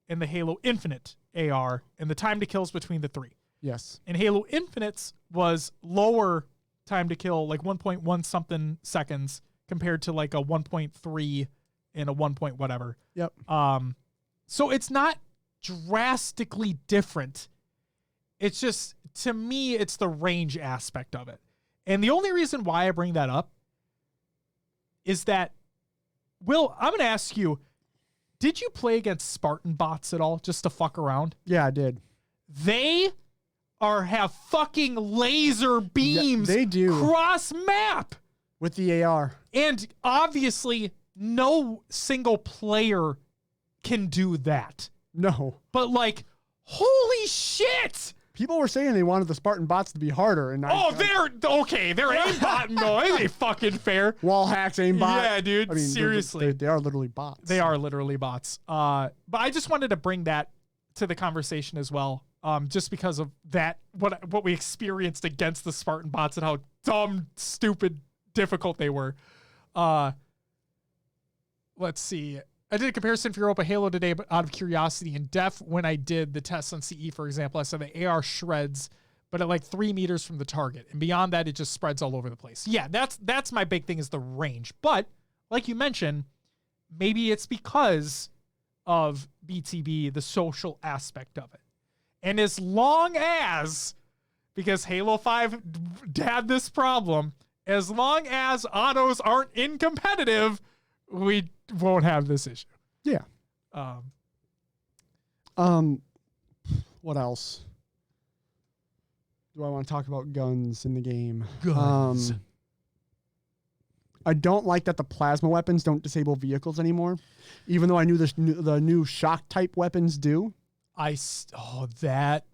Speaker 1: and the Halo Infinite AR, and the time to kills between the three.
Speaker 2: Yes.
Speaker 1: And Halo Infinite's was lower time to kill, like 1.1 something seconds compared to like a 1.3 and a 1 point whatever.
Speaker 2: Yep.
Speaker 1: So it's not drastically different. It's just, to me, it's the range aspect of it. And the only reason why I bring that up is that, Will, I'm going to ask you, did you play against Spartan bots at all just to fuck around?
Speaker 2: Yeah, I did.
Speaker 1: They have fucking laser beams.
Speaker 2: They do.
Speaker 1: Cross map.
Speaker 2: With the AR.
Speaker 1: And obviously, no single player can do that.
Speaker 2: No.
Speaker 1: But like, holy shit!
Speaker 2: People were saying they wanted the Spartan bots to be harder. And
Speaker 1: they're okay. They're aimbotting though. Ain't they fucking fair?
Speaker 2: Wall hacks, aimbot.
Speaker 1: Yeah, dude. I mean, seriously.
Speaker 2: They are literally bots.
Speaker 1: They are literally bots. But I just wanted to bring that to the conversation as well. Just because of that, what we experienced against the Spartan bots and how dumb, stupid, difficult they were. Let's see. I did a comparison for Europa Halo today, but out of curiosity and def, when I did the tests on CE, for example, I said the AR shreds, but at like 3 meters from the target. And beyond that, it just spreads all over the place. Yeah, that's my big thing is the range. But like you mentioned, maybe it's because of BTB, the social aspect of it. And as long as, because Halo 5 had this problem, as long as autos aren't in competitive, we won't have this issue.
Speaker 2: Yeah. What else? Do I want to talk about guns in the game?
Speaker 1: Guns.
Speaker 2: I don't like that the plasma weapons don't disable vehicles anymore, even though I knew the new shock type weapons do.
Speaker 1: That.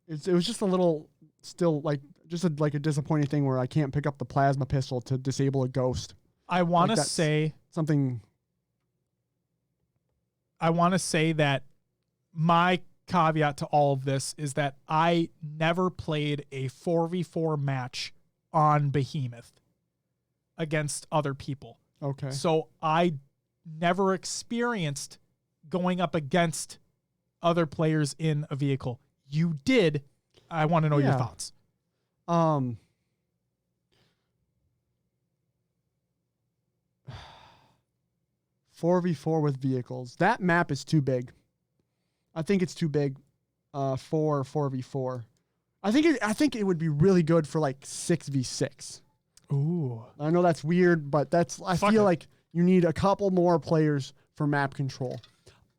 Speaker 2: It was just a little, still like a disappointing thing where I can't pick up the plasma pistol to disable a ghost.
Speaker 1: I want to say
Speaker 2: something.
Speaker 1: I want to say that my caveat to all of this is that I never played a 4v4 match on Behemoth against other people.
Speaker 2: Okay.
Speaker 1: So I never experienced going up against other players in a vehicle. You did. I want to know your thoughts.
Speaker 2: 4v4 with vehicles. That map is too big. I think it's too big for 4v4. I think it would be really good for like 6v6.
Speaker 1: Ooh.
Speaker 2: I know that's weird, but I feel like you need a couple more players for map control.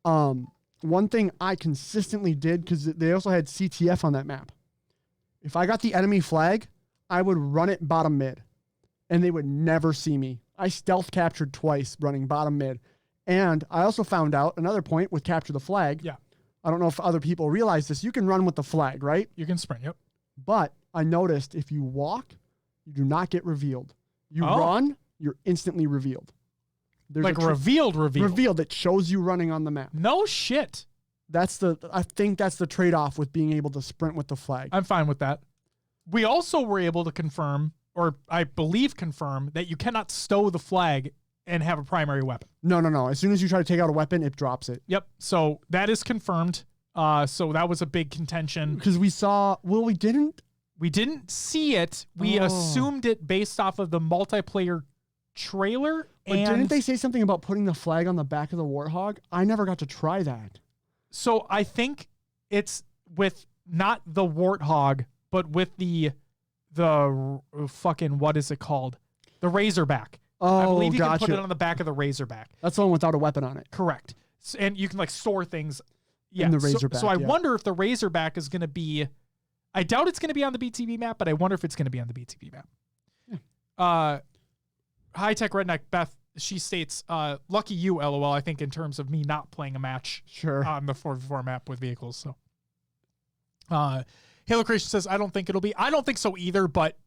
Speaker 2: One thing I consistently did, because they also had CTF on that map. If I got the enemy flag, I would run it bottom mid, and they would never see me. I stealth captured twice running bottom mid. And I also found out another point with capture the flag.
Speaker 1: Yeah.
Speaker 2: I don't know if other people realize this. You can run with the flag, right?
Speaker 1: You can sprint, yep.
Speaker 2: But I noticed if you walk, you do not get revealed. You run, you're instantly revealed. There's
Speaker 1: like revealed.
Speaker 2: Revealed. It shows you running on the map.
Speaker 1: No shit.
Speaker 2: I think that's the trade-off with being able to sprint with the flag.
Speaker 1: I'm fine with that. We also were able to confirm, or I believe confirm, that you cannot stow the flag and have a primary weapon.
Speaker 2: No. As soon as you try to take out a weapon, it drops it.
Speaker 1: Yep. So that is confirmed. So that was a big contention.
Speaker 2: Because we didn't.
Speaker 1: We didn't see it. We assumed it based off of the multiplayer trailer.
Speaker 2: But didn't they say something about putting the flag on the back of the Warthog? I never got to try that.
Speaker 1: So I think it's with not the Warthog, but with the fucking, what is it called? The Razorback.
Speaker 2: Oh,
Speaker 1: I believe you
Speaker 2: gotcha.
Speaker 1: can put it on the back of the Razorback.
Speaker 2: That's the one without a weapon on it.
Speaker 1: Correct. And you can like store things. Yeah.
Speaker 2: In the Razorback.
Speaker 1: So I wonder if the Razorback is going to be, I doubt it's going to be on the BTB map, but I wonder if it's going to be on the BTB map.
Speaker 2: Yeah.
Speaker 1: High Tech Redneck Beth, she states, lucky you, LOL, I think, in terms of me not playing a match on the 4v4 map with vehicles. So, Halo Creation says, I don't think it'll be. I don't think so either, but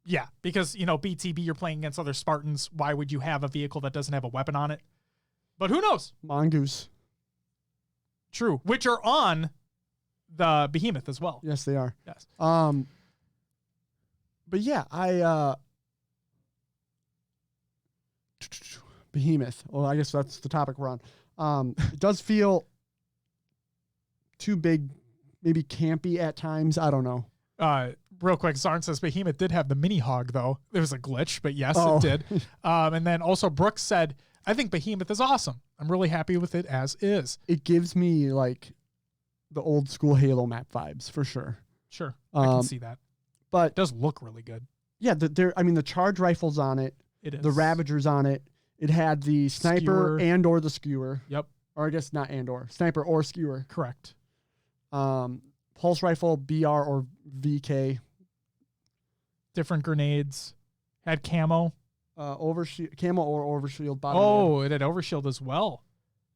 Speaker 1: yeah, because, BTB, you're playing against other Spartans. Why would you have a vehicle that doesn't have a weapon on it? But who knows?
Speaker 2: Mongoose.
Speaker 1: True. Which are on the Behemoth as well.
Speaker 2: Yes, they are.
Speaker 1: Yes.
Speaker 2: But yeah, Behemoth. Well, I guess that's the topic we're on. It does feel too big, maybe campy at times. I don't know.
Speaker 1: Real quick, Zarn says Behemoth did have the mini hog, though. It was a glitch, but yes, it did. And then also Brooks said, I think Behemoth is awesome. I'm really happy with it as is.
Speaker 2: It gives me like the old school Halo map vibes for sure.
Speaker 1: Sure. I can see that.
Speaker 2: But
Speaker 1: it does look really good.
Speaker 2: Yeah, the charge rifle's on it.
Speaker 1: It is.
Speaker 2: The Ravager's on it. It had the sniper and or the skewer.
Speaker 1: Yep.
Speaker 2: Or I guess not and or. Sniper or skewer.
Speaker 1: Correct.
Speaker 2: Pulse rifle, BR or VK.
Speaker 1: Different grenades. Had camo.
Speaker 2: Overshield, camo or overshield.
Speaker 1: Oh, it had overshield as well.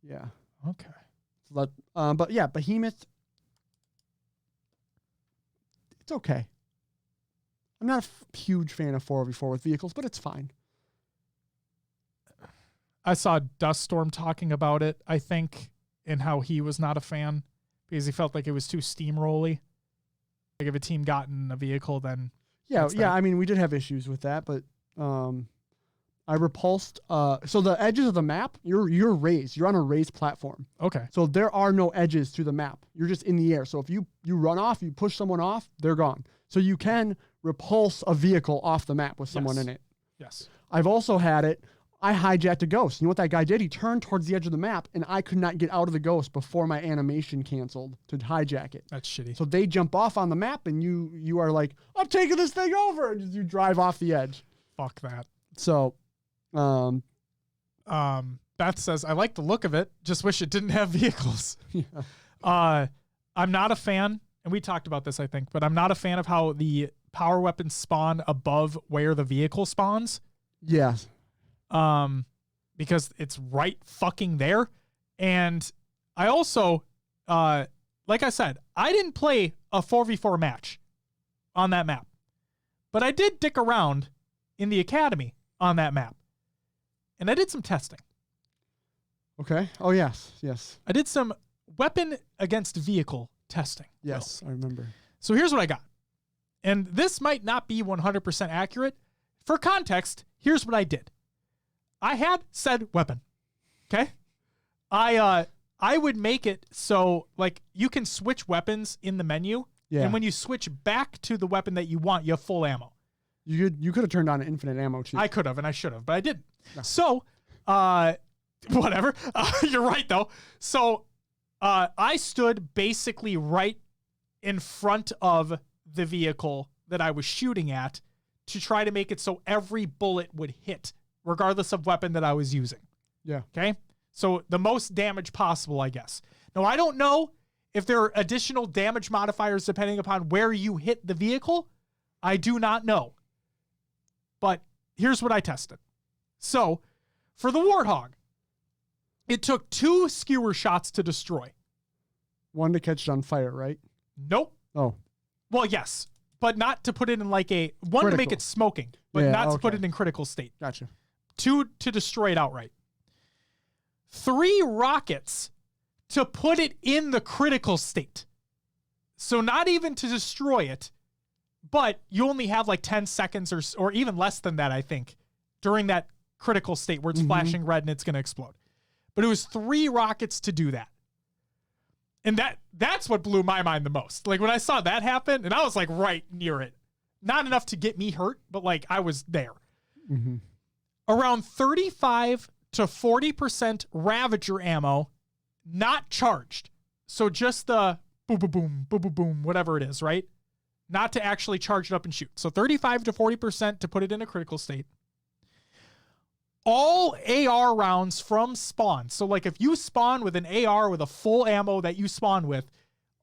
Speaker 2: Yeah.
Speaker 1: Okay.
Speaker 2: So that, but yeah, Behemoth. It's okay. I'm not a huge fan of 4v4 with vehicles, but it's fine.
Speaker 1: I saw Duststorm talking about it, I think, and how he was not a fan because he felt like it was too steamrolly. Like if a team got in a vehicle, then
Speaker 2: yeah. I mean, we did have issues with that, but I repulsed. So the edges of the map, you're raised. You're on a raised platform.
Speaker 1: Okay.
Speaker 2: So there are no edges to the map. You're just in the air. So if you run off, you push someone off, they're gone. So you can repulse a vehicle off the map with someone in it.
Speaker 1: Yes.
Speaker 2: I've also had it. I hijacked a ghost. You know what that guy did? He turned towards the edge of the map, and I could not get out of the ghost before my animation canceled to hijack it.
Speaker 1: That's shitty.
Speaker 2: So they jump off on the map, and you are like, I'm taking this thing over, and you drive off the edge.
Speaker 1: Fuck that.
Speaker 2: So,
Speaker 1: Beth says, I like the look of it. Just wish it didn't have vehicles.
Speaker 2: Yeah.
Speaker 1: I'm not a fan, and we talked about this, I think, but I'm not a fan of how the power weapons spawn above where the vehicle spawns.
Speaker 2: Yeah.
Speaker 1: Because it's right fucking there. And I also, like I said, I didn't play a 4v4 match on that map, but I did dick around in the academy on that map. And I did some testing.
Speaker 2: Okay. Oh, yes. Yes.
Speaker 1: I did some weapon against vehicle testing.
Speaker 2: Yes, I remember.
Speaker 1: So here's what I got. And this might not be 100% accurate. For context, here's what I did. I had said weapon. Okay? I would make it so like you can switch weapons in the menu.
Speaker 2: Yeah.
Speaker 1: And when you switch back to the weapon that you want, you have full ammo.
Speaker 2: You could have turned on infinite ammo too.
Speaker 1: I could have and I should have, but I didn't.
Speaker 2: No.
Speaker 1: So, whatever. You're right though. So, I stood basically right in front of the vehicle that I was shooting at to try to make it so every bullet would hit, regardless of weapon that I was using.
Speaker 2: Yeah.
Speaker 1: Okay. So the most damage possible, I guess. Now, I don't know if there are additional damage modifiers depending upon where you hit the vehicle. I do not know. But here's what I tested. So for the Warthog, it took 2 skewer shots to destroy.
Speaker 2: One to catch it on fire, right?
Speaker 1: Nope.
Speaker 2: Oh.
Speaker 1: Well, yes, but not to put it in like a one critical. To make it smoking, but not to put it in critical state.
Speaker 2: Gotcha.
Speaker 1: 2 to destroy it outright. 3 rockets to put it in the critical state. So not even to destroy it, but you only have like 10 seconds or even less than that, I think, during that critical state where it's flashing red and it's going to explode. But it was 3 rockets to do that. And that's what blew my mind the most. Like when I saw that happen, and I was like right near it. Not enough to get me hurt, but like I was there.
Speaker 2: Mm-hmm.
Speaker 1: Around 35 to 40% Ravager ammo, not charged. So just the boom, boom, boom, boom, boom, boom, whatever it is, right? Not to actually charge it up and shoot. So 35 to 40% to put it in a critical state. all AR rounds from spawn. So like if you spawn with an AR with a full ammo that you spawn with,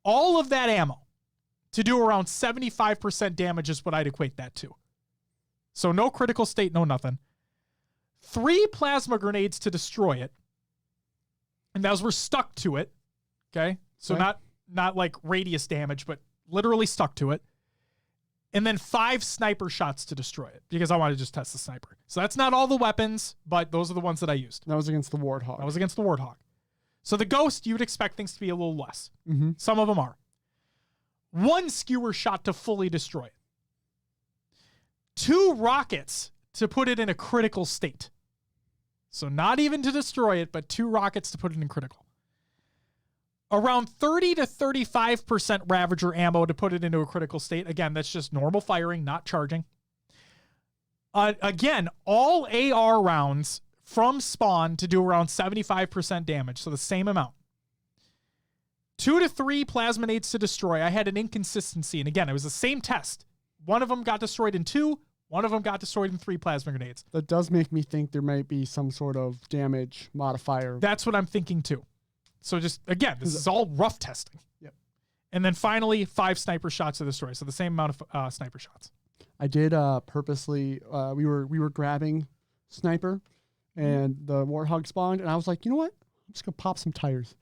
Speaker 1: all of that ammo to do around 75% damage is what I'd equate that to. So no critical state, no nothing. 3 plasma grenades to destroy it. And those were stuck to it. Okay. So not like radius damage, but literally stuck to it. And then 5 sniper shots to destroy it because I want to just test the sniper. So that's not all the weapons, but those are the ones that I used.
Speaker 2: That was against the Warthog.
Speaker 1: That was against the Warthog. So the Ghost, you would expect things to be a little less.
Speaker 2: Mm-hmm.
Speaker 1: Some of them are. 1 skewer shot to fully destroy it. 2 rockets to put it in a critical state. So not even to destroy it, but 2 rockets to put it in critical. Around 30 to 35% Ravager ammo to put it into a critical state. Again, that's just normal firing, not charging. Again, all AR rounds from spawn to do around 75% damage, so the same amount. 2 to 3 plasma nades to destroy. I had an inconsistency, and again, it was the same test. One of them got destroyed in 2, one of them got destroyed in 3 plasma grenades.
Speaker 2: That does make me think there might be some sort of damage modifier.
Speaker 1: That's what I'm thinking too. So just, again, this is all rough testing.
Speaker 2: Yep.
Speaker 1: And then finally, 5 sniper shots to destroy. So the same amount of sniper shots.
Speaker 2: I did purposely, we were grabbing sniper and the Warthog spawned, and I was like, you know what? I'm just going to pop some tires.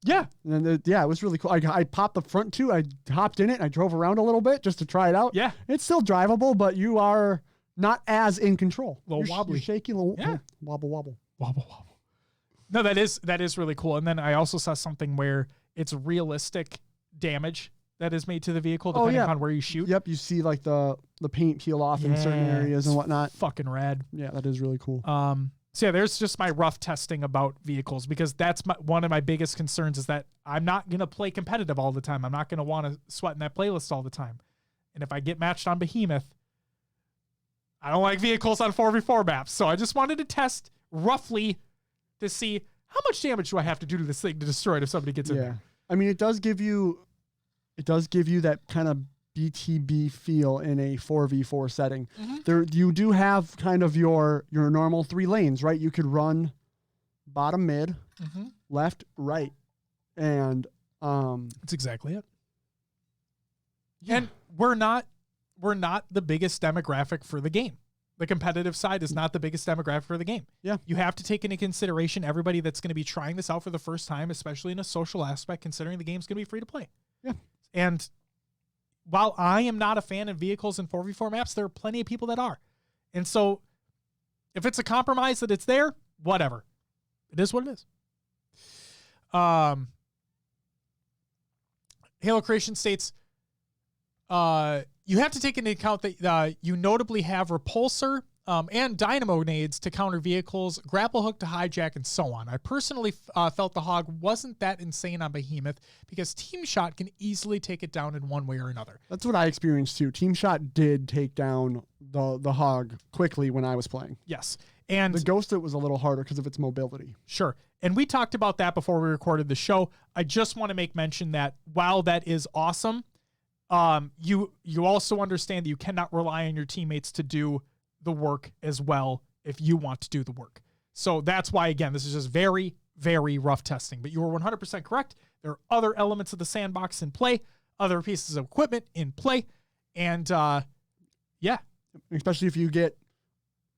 Speaker 1: Yeah.
Speaker 2: And then, it was really cool. I popped the front 2. I hopped in it. I drove around a little bit just to try it out.
Speaker 1: Yeah.
Speaker 2: It's still drivable, but you are not as in control.
Speaker 1: A little wobbly.
Speaker 2: You're shaky, wobble.
Speaker 1: Wobble, wobble. No, that is really cool. And then I also saw something where it's realistic damage that is made to the vehicle depending on where you shoot.
Speaker 2: Yep, you see like the paint peel off in certain areas and whatnot.
Speaker 1: Fucking rad.
Speaker 2: Yeah, that is really cool.
Speaker 1: So yeah, there's just my rough testing about vehicles because that's one of my biggest concerns is that I'm not going to play competitive all the time. I'm not going to want to sweat in that playlist all the time. And if I get matched on Behemoth, I don't like vehicles on 4v4 maps. So I just wanted to test roughly to see how much damage do I have to do to this thing to destroy it if somebody gets in there.
Speaker 2: I mean, it does give you that kind of BTB feel in a 4v4 setting.
Speaker 1: Mm-hmm.
Speaker 2: There, you do have kind of your normal 3 lanes, right? You could run bottom, mid, left, right, and
Speaker 1: that's exactly it. Yeah. And we're not the biggest demographic for the game. The competitive side is not the biggest demographic for the game.
Speaker 2: Yeah.
Speaker 1: You have to take into consideration everybody that's going to be trying this out for the first time, especially in a social aspect, considering the game's going to be free to play.
Speaker 2: Yeah.
Speaker 1: And while I am not a fan of vehicles in 4v4 maps, there are plenty of people that are. And so if it's a compromise that it's there, whatever. It is what it is. Halo Creation states, you have to take into account that you notably have repulsor and dynamo nades to counter vehicles, grapple hook to hijack, and so on. I personally felt the Hog wasn't that insane on Behemoth because Team Shot can easily take it down in one way or another.
Speaker 2: That's what I experienced too. Team Shot did take down the Hog quickly when I was playing.
Speaker 1: Yes. And
Speaker 2: the Ghost, it was a little harder because of its mobility.
Speaker 1: Sure. And we talked about that before we recorded the show. I just want to make mention that while that is awesome, you also understand that you cannot rely on your teammates to do the work as well if you want to do the work. So that's why, again, this is just very, very rough testing. But you were 100% correct. There are other elements of the sandbox in play, other pieces of equipment in play, and yeah.
Speaker 2: Especially if you get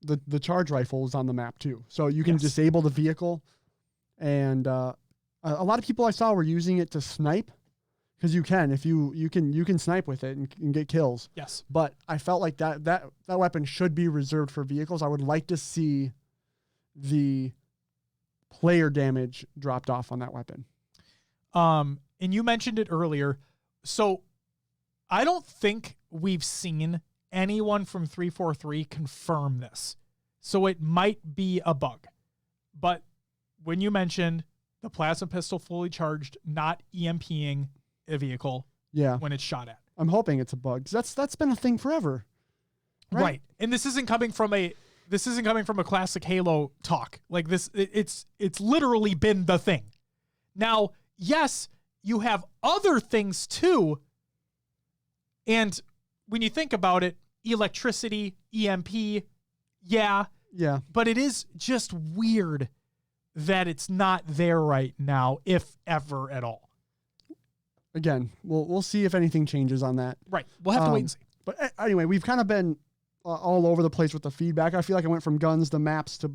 Speaker 2: the charge rifles on the map too. So you can disable the vehicle, and a lot of people I saw were using it to snipe. Because you can, if you can snipe with it and get kills.
Speaker 1: Yes.
Speaker 2: But I felt like that weapon should be reserved for vehicles. I would like to see the player damage dropped off on that weapon.
Speaker 1: And you mentioned it earlier. So I don't think we've seen anyone from 343 confirm this. So it might be a bug. But when you mentioned the plasma pistol fully charged, not EMPing a vehicle when it's shot at.
Speaker 2: I'm hoping it's a bug. That's been a thing forever.
Speaker 1: Right. And this isn't coming from a classic Halo talk. Like this, it's literally been the thing. Now, yes, you have other things too. And when you think about it, electricity, EMP,
Speaker 2: Yeah.
Speaker 1: But it is just weird that it's not there right now, if ever at all.
Speaker 2: Again, we'll see if anything changes on that.
Speaker 1: Right. We'll have to wait and see.
Speaker 2: But anyway, we've kind of been all over the place with the feedback. I feel like I went from guns to maps to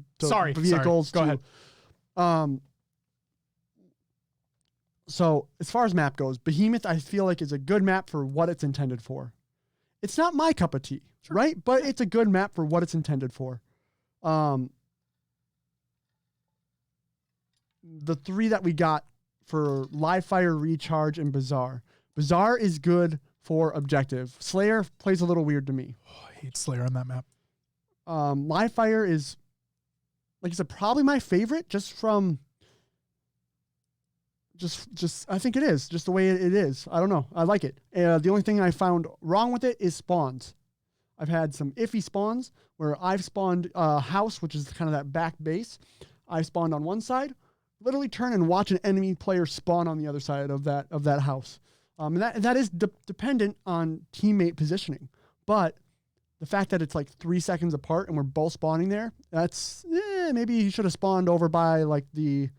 Speaker 2: vehicles.
Speaker 1: Go ahead.
Speaker 2: So as far as map goes, Behemoth, I feel like is a good map for what it's intended for. It's not my cup of tea, right? But it's a good map for what it's intended for. The three that we got for Live Fire, Recharge, and Bazaar. Bazaar is good for objective. Slayer plays a little weird to me.
Speaker 1: Oh, I hate Slayer on that map.
Speaker 2: Live Fire is, like I said, probably my favorite just from... Just I think it is just the way it is. I don't know. I like it. The only thing I found wrong with it is spawns. I've had some iffy spawns where I've spawned a house, which is kind of that back base. I spawned on one side, literally turn and watch an enemy player spawn on the other side of that house. And that is dependent on teammate positioning. But the fact that it's like 3 seconds apart and we're both spawning there, that's maybe he should have spawned over by like the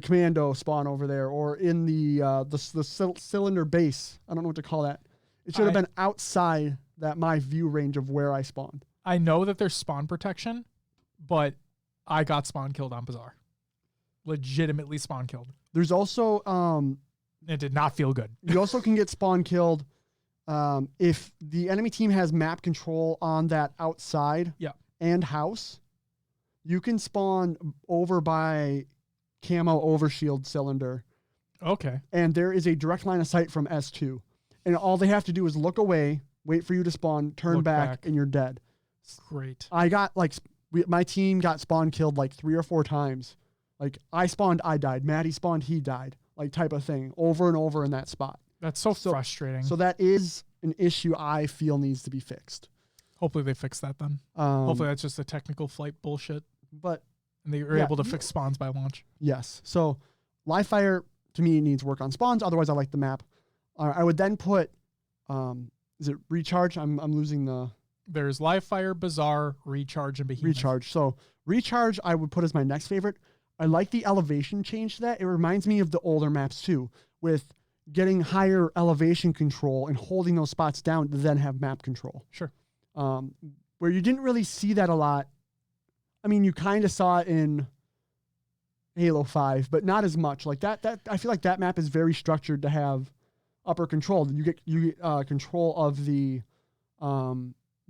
Speaker 2: commando spawn over there, or in the cylinder base. I don't know what to call that. It should have been outside my view range of where I spawned.
Speaker 1: I know that there's spawn protection, but I got spawn killed on Bazaar. Legitimately spawn killed.
Speaker 2: There's also
Speaker 1: it did not feel good.
Speaker 2: You also can get spawn killed if the enemy team has map control on that outside and house. You can spawn over by camo overshield cylinder.
Speaker 1: Okay.
Speaker 2: And there is a direct line of sight from S2. And all they have to do is look away, wait for you to spawn, turn back, and you're dead.
Speaker 1: Great.
Speaker 2: I got my team got spawn killed like 3 or 4 times. Like I spawned, I died. Maddie spawned, he died. Like type of thing over and over in that spot.
Speaker 1: That's so frustrating.
Speaker 2: So that is an issue I feel needs to be fixed.
Speaker 1: Hopefully they fix that then. Hopefully that's just a technical flight bullshit.
Speaker 2: But
Speaker 1: and they were able to fix spawns by launch.
Speaker 2: Yes. So Live Fire to me needs work on spawns. Otherwise, I like the map. I would then put, is it Recharge? I'm losing the.
Speaker 1: There's Live Fire, Bazaar, Recharge, and Behemoth.
Speaker 2: Recharge. So Recharge I would put as my next favorite. I like the elevation change to that. It reminds me of the older maps too, with getting higher elevation control and holding those spots down to then have map control.
Speaker 1: Sure.
Speaker 2: Where you didn't really see that a lot. I mean, you kind of saw it in Halo 5, but not as much. Like that I feel like that map is very structured to have upper control. You get control of the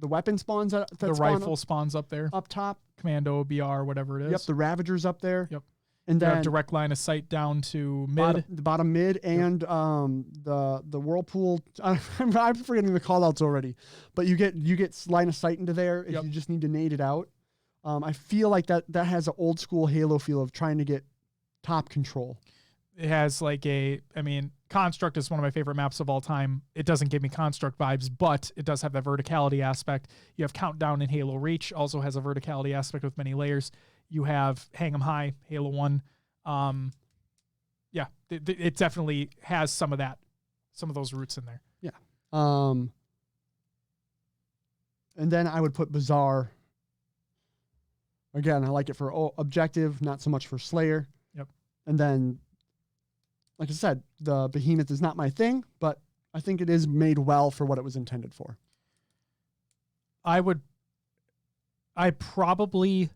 Speaker 2: weapon spawns that
Speaker 1: the
Speaker 2: spawn
Speaker 1: rifle spawns up there.
Speaker 2: Up top.
Speaker 1: Commando, BR, whatever it is.
Speaker 2: Yep, the Ravagers up there.
Speaker 1: Yep.
Speaker 2: And
Speaker 1: you
Speaker 2: then
Speaker 1: have direct line of sight down to mid.
Speaker 2: The bottom mid and the Whirlpool. I'm forgetting the callouts already. But you get line of sight into there if you just need to nade it out. I feel like that has an old school Halo feel of trying to get top control.
Speaker 1: It has Construct is one of my favorite maps of all time. It doesn't give me Construct vibes, but it does have that verticality aspect. You have Countdown in Halo Reach, also has a verticality aspect with many layers. You have Hang 'em High, Halo 1. It definitely has some of those roots in there.
Speaker 2: Yeah. And then I would put Bazaar. Again, I like it for objective, not so much for Slayer.
Speaker 1: Yep.
Speaker 2: And then, like I said, the Behemoth is not my thing, but I think it is made well for what it was intended for.
Speaker 1: I'd probably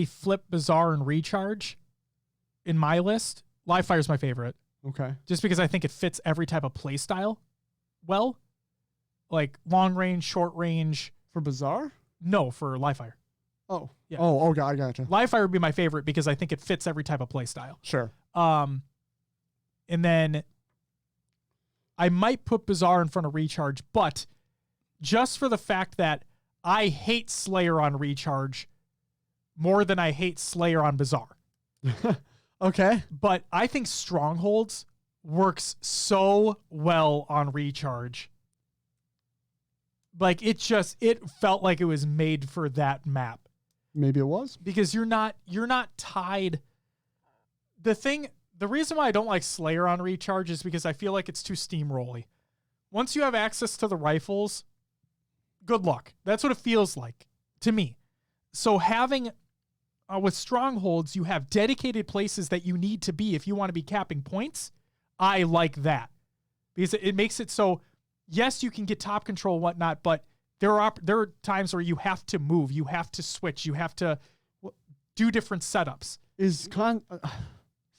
Speaker 1: flip Bazaar and Recharge in my list. Live Fire is my favorite.
Speaker 2: Okay.
Speaker 1: Just because I think it fits every type of play style well. Like long range, short range.
Speaker 2: For Bazaar?
Speaker 1: No, for Live Fire.
Speaker 2: Oh.
Speaker 1: Yeah.
Speaker 2: Oh, I gotcha.
Speaker 1: Live Fire would be my favorite because I think it fits every type of play style.
Speaker 2: Sure.
Speaker 1: And then I might put Bazaar in front of Recharge, but just for the fact that I hate Slayer on Recharge more than I hate Slayer on Bazaar.
Speaker 2: Okay.
Speaker 1: But I think Strongholds works so well on Recharge. Like it felt like it was made for that map.
Speaker 2: Maybe it was.
Speaker 1: Because you're not tied. The reason why I don't like Slayer on Recharge is because I feel like it's too steamrolly. Once you have access to the rifles, good luck. That's what it feels like to me. So having with strongholds, you have dedicated places that you need to be if you want to be capping points. I like that because it makes it so, yes, you can get top control and whatnot, but there are times where you have to move, you have to switch, you have to do different setups.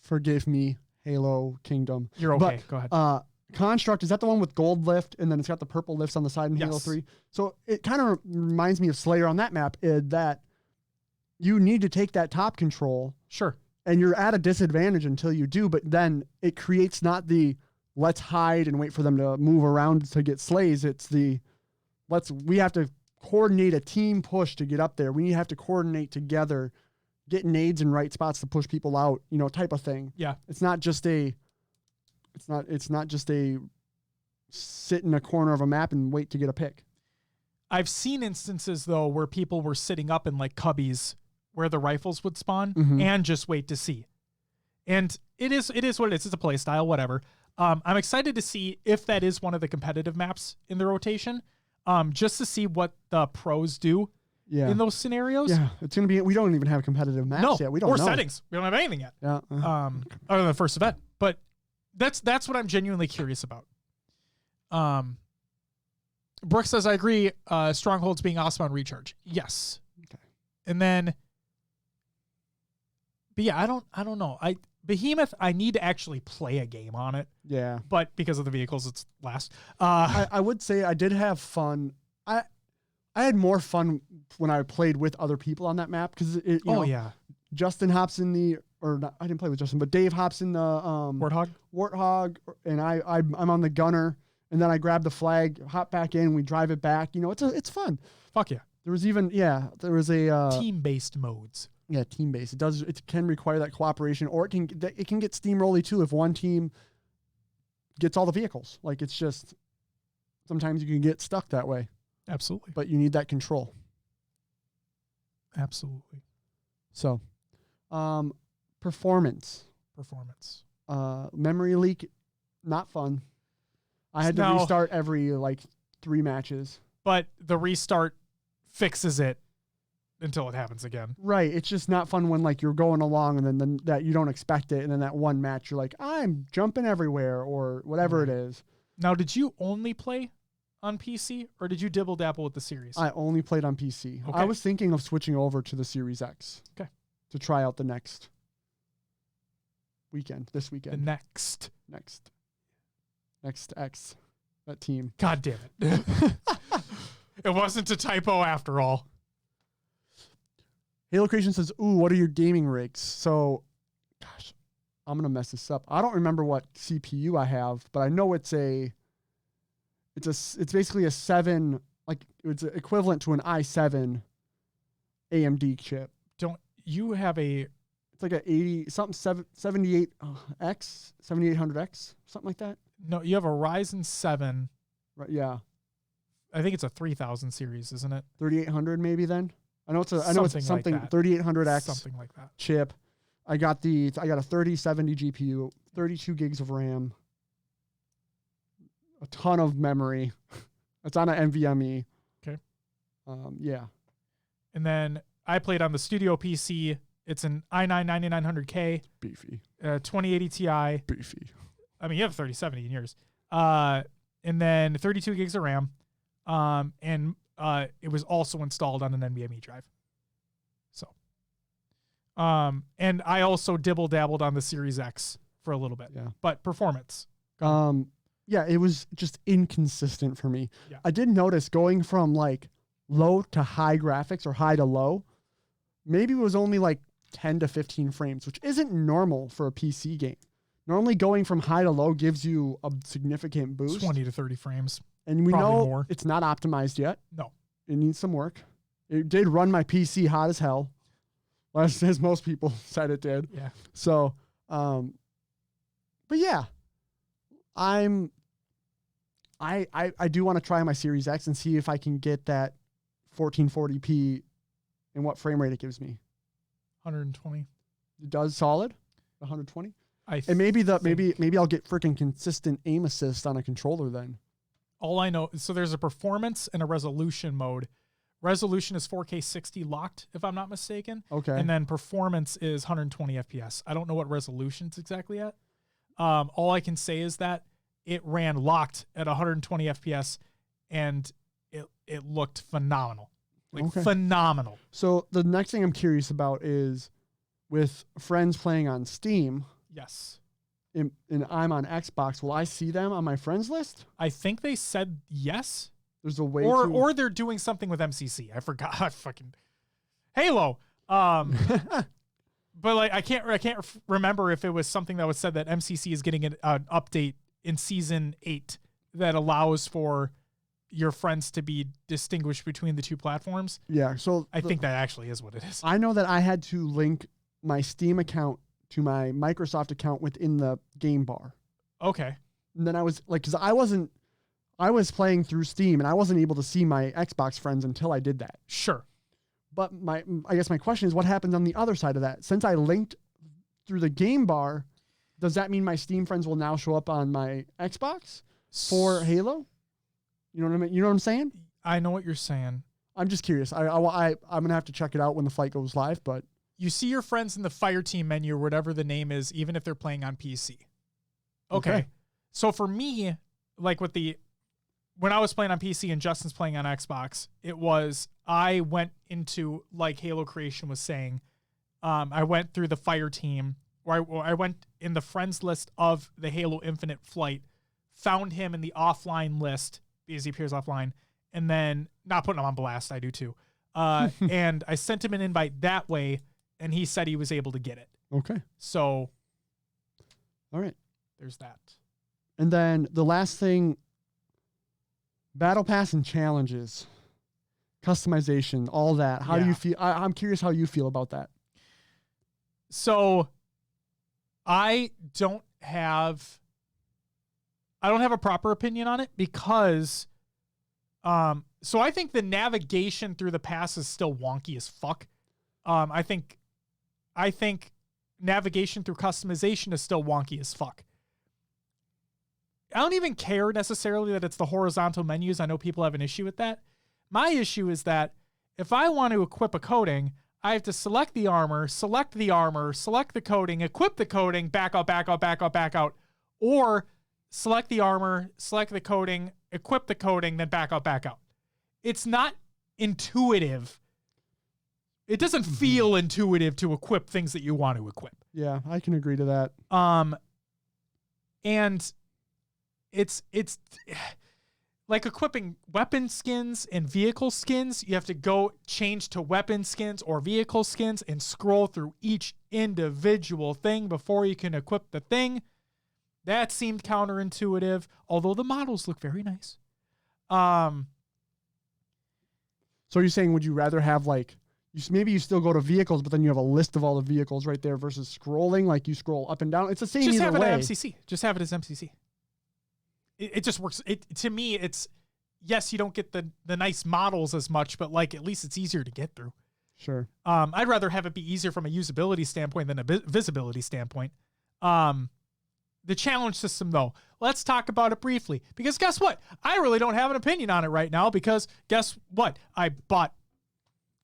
Speaker 2: Forgive me, Halo Kingdom.
Speaker 1: You're okay. Go ahead.
Speaker 2: Construct, is that the one with gold lift and then it's got the purple lifts on the side in Halo 3? So it kind of reminds me of Slayer on that map, that you need to take that top control.
Speaker 1: Sure.
Speaker 2: And you're at a disadvantage until you do, but then it creates not the let's hide and wait for them to move around to get slays. It's the we have to coordinate a team push to get up there. We have to coordinate together, get nades in right spots to push people out, type of thing.
Speaker 1: Yeah.
Speaker 2: It's not just a sit in a corner of a map and wait to get a pick.
Speaker 1: I've seen instances though where people were sitting up in like cubbies where the rifles would spawn and just wait to see. And it is what it is. It's a play style, whatever. I'm excited to see if that is one of the competitive maps in the rotation, just to see what the pros do in those scenarios.
Speaker 2: Yeah, it's going to be, we don't even have competitive maps yet. We don't know.
Speaker 1: Settings. We don't have anything yet.
Speaker 2: Yeah.
Speaker 1: Other than the first event. But that's what I'm genuinely curious about. Brooke says, I agree, strongholds being awesome on recharge. Yes.
Speaker 2: Okay.
Speaker 1: And then, but yeah, I don't know. Behemoth, I need to actually play a game on it.
Speaker 2: Yeah.
Speaker 1: But because of the vehicles, it's last.
Speaker 2: I would say I did have fun. I had more fun when I played with other people on that map because Justin hops in the, or not, I didn't play with Justin, but Dave hops in the Warthog, and I'm on the gunner, and then I grab the flag, hop back in, we drive it back. It's fun.
Speaker 1: Fuck yeah.
Speaker 2: There was a
Speaker 1: team-based modes.
Speaker 2: Yeah, team-based. It can require that cooperation, or it can get steamrolly too if one team gets all the vehicles. Like, it's just sometimes you can get stuck that way.
Speaker 1: Absolutely.
Speaker 2: But you need that control.
Speaker 1: Absolutely.
Speaker 2: So, performance. Memory leak, not fun. I had to restart every 3 matches.
Speaker 1: But the restart fixes it until it happens again.
Speaker 2: Right. It's just not fun when you're going along and then that you don't expect it, and then that one match you're like, I'm jumping everywhere or whatever it is.
Speaker 1: Now, did you only play on PC or did you dibble dabble with the series?
Speaker 2: I only played on PC.
Speaker 1: Okay.
Speaker 2: I was thinking of switching over to the Series X.
Speaker 1: Okay.
Speaker 2: To try out the next weekend. This weekend.
Speaker 1: The next
Speaker 2: X. That team.
Speaker 1: God damn it. It wasn't a typo after all.
Speaker 2: Halo Creation says, ooh, what are your gaming rigs? So, gosh, I'm going to mess this up. I don't remember what CPU I have, but I know it's basically a 7, it's equivalent to an i7 AMD chip.
Speaker 1: Don't you have a...
Speaker 2: It's like a 7800X, something like that.
Speaker 1: No, you have a Ryzen 7.
Speaker 2: Right, yeah.
Speaker 1: I think it's a 3000 series, isn't it?
Speaker 2: 3800 maybe then. I know it's something
Speaker 1: like
Speaker 2: 3800X,
Speaker 1: something like that
Speaker 2: chip. I got a 3070 GPU, 32 gigs of RAM, a ton of memory. It's on an NVMe.
Speaker 1: Okay.
Speaker 2: Yeah.
Speaker 1: And then I played on the studio PC. It's an i9 9900K.
Speaker 2: Beefy.
Speaker 1: 2080 Ti.
Speaker 2: Beefy.
Speaker 1: I mean, you have 3070 in yours. And then 32 gigs of RAM. And it was also installed on an NVMe drive. So, and I also dibble dabbled on the Series X for a little bit.
Speaker 2: Yeah.
Speaker 1: But performance.
Speaker 2: Yeah, it was just inconsistent for me.
Speaker 1: Yeah.
Speaker 2: I did notice going from low to high graphics or high to low, maybe it was only 10 to 15 frames, which isn't normal for a PC game. Normally going from high to low gives you a significant boost.
Speaker 1: 20 to 30 frames.
Speaker 2: And we
Speaker 1: Probably
Speaker 2: know
Speaker 1: more.
Speaker 2: It's not optimized yet.
Speaker 1: No.
Speaker 2: It needs some work. It did run my PC hot as hell, as most people said it did.
Speaker 1: Yeah.
Speaker 2: So, but yeah, I do want to try my Series X and see if I can get that 1440p and what frame rate it gives me.
Speaker 1: 120.
Speaker 2: It does solid, 120.
Speaker 1: And
Speaker 2: maybe I'll get freaking consistent aim assist on a controller then.
Speaker 1: All I know, so there's a performance and a resolution mode. Resolution is 4K 60 locked, if I'm not mistaken.
Speaker 2: Okay.
Speaker 1: And then performance is 120 FPS. I don't know what resolution's exactly at. All I can say is that it ran locked at 120 FPS, and it looked phenomenal. Phenomenal.
Speaker 2: So the next thing I'm curious about is with friends playing on Steam.
Speaker 1: Yes.
Speaker 2: And I'm on Xbox. Will I see them on my friends list?
Speaker 1: I think they said yes.
Speaker 2: There's a way
Speaker 1: or they're doing something with MCC. I forgot. I fucking Halo. But like I can't remember if it was something that was said that MCC is getting an update in season 8 that allows for your friends to be distinguished between the two platforms.
Speaker 2: Yeah. So
Speaker 1: I think that actually is what it is.
Speaker 2: I know that I had to link my Steam account to my Microsoft account within the game bar.
Speaker 1: Okay.
Speaker 2: And then I was like, because I was playing through Steam and I wasn't able to see my Xbox friends until I did that.
Speaker 1: Sure.
Speaker 2: But I guess my question is, what happens on the other side of that? Since I linked through the game bar, does that mean my Steam friends will now show up on my Xbox for Halo? You know what I mean? You know what I'm saying?
Speaker 1: I know what you're saying. I'm
Speaker 2: just curious. I'm gonna have to check it out when the fight goes live. But
Speaker 1: you see your friends in the Fire Team menu or whatever the name is, even if they're playing on PC. Okay. So for me, like when I was playing on PC and Justin's playing on Xbox, I went into, like Halo Creation was saying, I went through the Fire Team, or I went in the friends list of the Halo Infinite flight, found him in the offline list because he appears offline, and then not putting him on blast, I do too. And I sent him an invite that way, and he said he was able to get it.
Speaker 2: Okay.
Speaker 1: So,
Speaker 2: all right.
Speaker 1: There's that.
Speaker 2: And then the last thing, Battle Pass and challenges, customization, all that. How do you feel? I'm curious how you feel about that.
Speaker 1: So I don't have a proper opinion on it because so I think the navigation through the pass is still wonky as fuck. I think navigation through customization is still wonky as fuck. I don't even care necessarily that it's the horizontal menus. I know people have an issue with that. My issue is that if I want to equip a coating, I have to select the armor, select the coating, equip the coating, back out, or select the armor, select the coating, equip the coating, then back out. It's not intuitive. It doesn't feel intuitive to equip things that you want to equip.
Speaker 2: Yeah, I can agree to that.
Speaker 1: And it's like equipping weapon skins and vehicle skins. You have to go change to weapon skins or vehicle skins and scroll through each individual thing before you can equip the thing. That seemed counterintuitive, although the models look very nice.
Speaker 2: So you're saying, would you rather have maybe you still go to vehicles, but then you have a list of all the vehicles right there versus scrolling, like you scroll up and down? It's the same
Speaker 1: Just
Speaker 2: either
Speaker 1: have it
Speaker 2: way.
Speaker 1: at MCC. Just have it as MCC. It just works. To me, it's, yes, you don't get the nice models as much, but at least it's easier to get through.
Speaker 2: Sure.
Speaker 1: I'd rather have it be easier from a usability standpoint than a visibility standpoint. The challenge system, though, let's talk about it briefly. Because guess what? I really don't have an opinion on it right now because guess what? I bought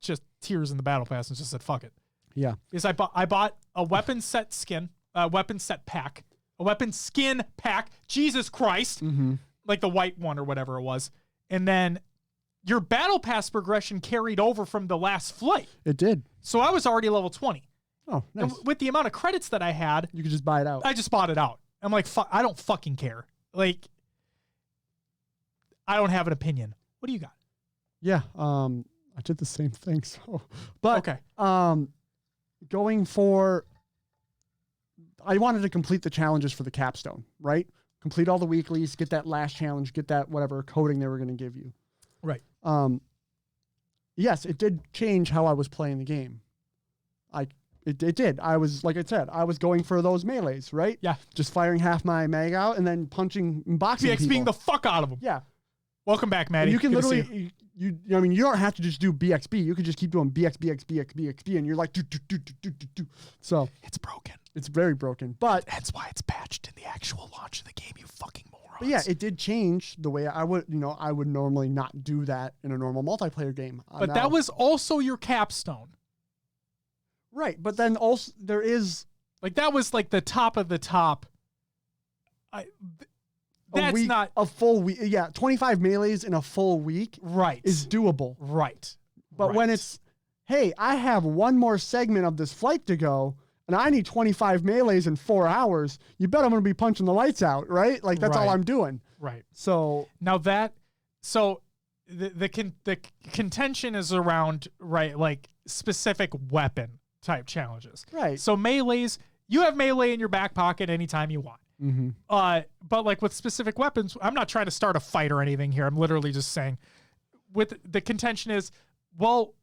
Speaker 1: just tiers in the Battle Pass and just said, fuck it.
Speaker 2: Yeah.
Speaker 1: Because I bought a weapon set skin, weapon set pack, a weapon skin pack, Jesus Christ, like the white one or whatever it was. And then your Battle Pass progression carried over from the last flight.
Speaker 2: It did.
Speaker 1: So I was already level 20.
Speaker 2: Oh, nice.
Speaker 1: And with the amount of credits that I had,
Speaker 2: you could just buy it out.
Speaker 1: I just bought it out. I'm like, fuck, I don't fucking care. I don't have an opinion. What do you got?
Speaker 2: Yeah. I did the same thing. So, but
Speaker 1: okay.
Speaker 2: Going for, I wanted to complete the challenges for the capstone, right? Complete all the weeklies, get that last challenge, get that whatever coding they were going to give you.
Speaker 1: Right.
Speaker 2: Yes, it did change how I was playing the game. It did. I was, like I said, I was going for those melees, right?
Speaker 1: Yeah.
Speaker 2: Just firing half my mag out and then punching and boxing people.
Speaker 1: BXBing the fuck out of them.
Speaker 2: Yeah.
Speaker 1: Welcome back, Maddie.
Speaker 2: And you can literally, you don't have to just do BXB. You could just keep doing BXB, and you're like, do. So
Speaker 1: it's broken.
Speaker 2: It's very broken, but
Speaker 1: that's why it's patched in the actual launch of the game, you fucking moron.
Speaker 2: But yeah, it did change the way I would normally not do that in a normal multiplayer game.
Speaker 1: But that was also your capstone.
Speaker 2: Right, but then also there is...
Speaker 1: Like, that was like the top of the top. That's not...
Speaker 2: A full week. Yeah, 25 melees in a full week is doable.
Speaker 1: Right.
Speaker 2: But when it's, hey, I have one more segment of this flight to go, and I need 25 melees in 4 hours, you bet I'm going to be punching the lights out, right? Like, that's all I'm doing.
Speaker 1: Right.
Speaker 2: So...
Speaker 1: Now that... So, the contention is around, right, like, specific weapon type challenges.
Speaker 2: Right.
Speaker 1: So melees, you have melee in your back pocket anytime you want.
Speaker 2: Mm-hmm.
Speaker 1: But like with specific weapons, I'm not trying to start a fight or anything here. I'm literally just saying, with the contention is, well,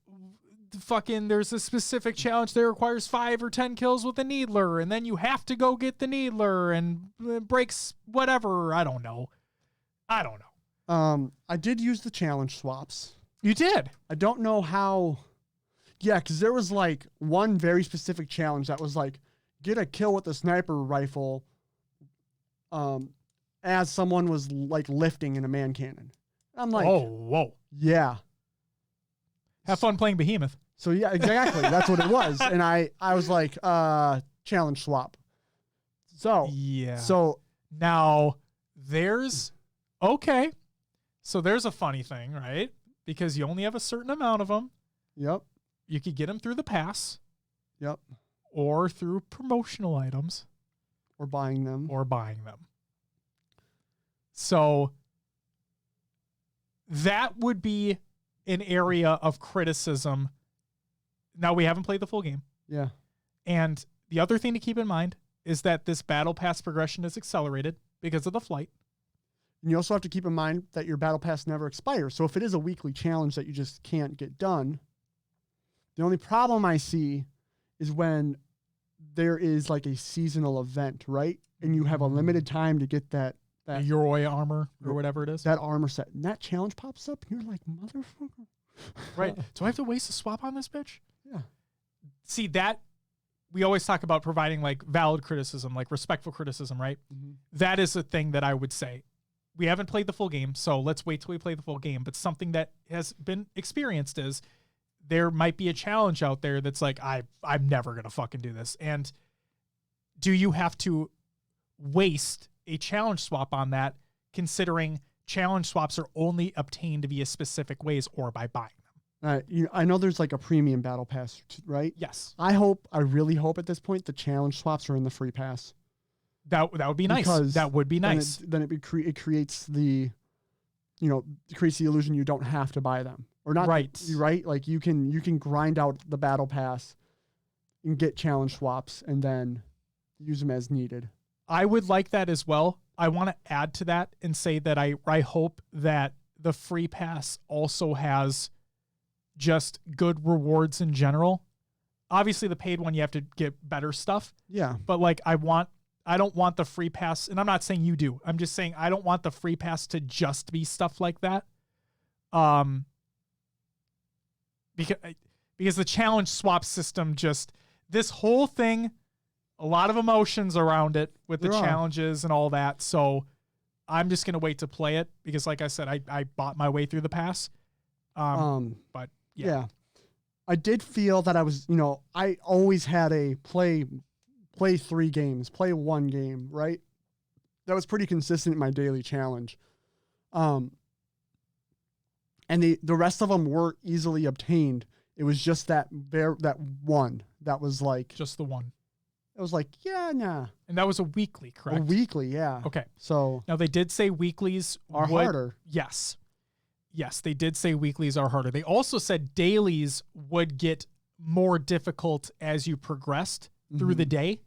Speaker 1: there's a specific challenge that requires 5 or 10 kills with a needler, and then you have to go get the needler and breaks whatever. I don't know.
Speaker 2: I did use the challenge swaps.
Speaker 1: You did.
Speaker 2: I don't know how. Yeah, because there was like one very specific challenge that was like, get a kill with a sniper rifle as someone was like lifting in a man cannon. I'm like,
Speaker 1: oh, whoa.
Speaker 2: Yeah.
Speaker 1: Have fun playing Behemoth.
Speaker 2: So yeah, exactly. That's what it was. And I was like, challenge swap. So
Speaker 1: yeah.
Speaker 2: So
Speaker 1: now there's So there's a funny thing, right? Because you only have a certain amount of them.
Speaker 2: Yep.
Speaker 1: You could get them through the pass.
Speaker 2: Yep.
Speaker 1: Or through promotional items.
Speaker 2: Or buying them.
Speaker 1: So that would be an area of criticism. Now, we haven't played the full game.
Speaker 2: Yeah.
Speaker 1: And the other thing to keep in mind is that this battle pass progression is accelerated because of the flight.
Speaker 2: And you also have to keep in mind that your battle pass never expires. So if it is a weekly challenge that you just can't get done, the only problem I see is when there is like a seasonal event, right? And you have a limited time to get that
Speaker 1: Yoroi armor or whatever it is.
Speaker 2: That armor set. And that challenge pops up and you're like, motherfucker.
Speaker 1: Right. Do I have to waste a swap on this bitch?
Speaker 2: Yeah.
Speaker 1: See, that we always talk about providing like valid criticism, like respectful criticism, right?
Speaker 2: Mm-hmm.
Speaker 1: That is a thing that I would say. We haven't played the full game, so let's wait till we play the full game. But something that has been experienced is there might be a challenge out there that's like, I'm never going to fucking do this. And do you have to waste a challenge swap on that, considering challenge swaps are only obtained via specific ways or by buying them?
Speaker 2: I know there's like a premium battle pass, right?
Speaker 1: Yes.
Speaker 2: I really hope at this point the challenge swaps are in the free pass.
Speaker 1: That would be nice.
Speaker 2: Because
Speaker 1: that would be nice.
Speaker 2: Then it creates the, creates the illusion you don't have to buy them. Or not.
Speaker 1: Right.
Speaker 2: Right? Like you can grind out the battle pass and get challenge swaps and then use them as needed.
Speaker 1: I would like that as well. I want to add to that and say that I hope that the free pass also has just good rewards in general. Obviously the paid one, you have to get better stuff.
Speaker 2: Yeah.
Speaker 1: But like I don't want the free pass, and I'm not saying you do. I'm just saying I don't want the free pass to just be stuff like that. Because the challenge swap system this whole thing, a lot of emotions around it with the challenges and all that. So I'm just going to wait to play it because like I said, I bought my way through the pass. But yeah.
Speaker 2: I did feel that I was, I always had a play 3 games, play 1 game, right? That was pretty consistent in my daily challenge. And the rest of them were easily obtained. It was just that one that was like...
Speaker 1: Just the one.
Speaker 2: It was like, yeah, nah.
Speaker 1: And that was a weekly, correct?
Speaker 2: A weekly, yeah.
Speaker 1: Okay.
Speaker 2: So...
Speaker 1: Now, they did say weeklies
Speaker 2: are harder.
Speaker 1: Yes. Yes, they did say weeklies are harder. They also said dailies would get more difficult as you progressed through the day.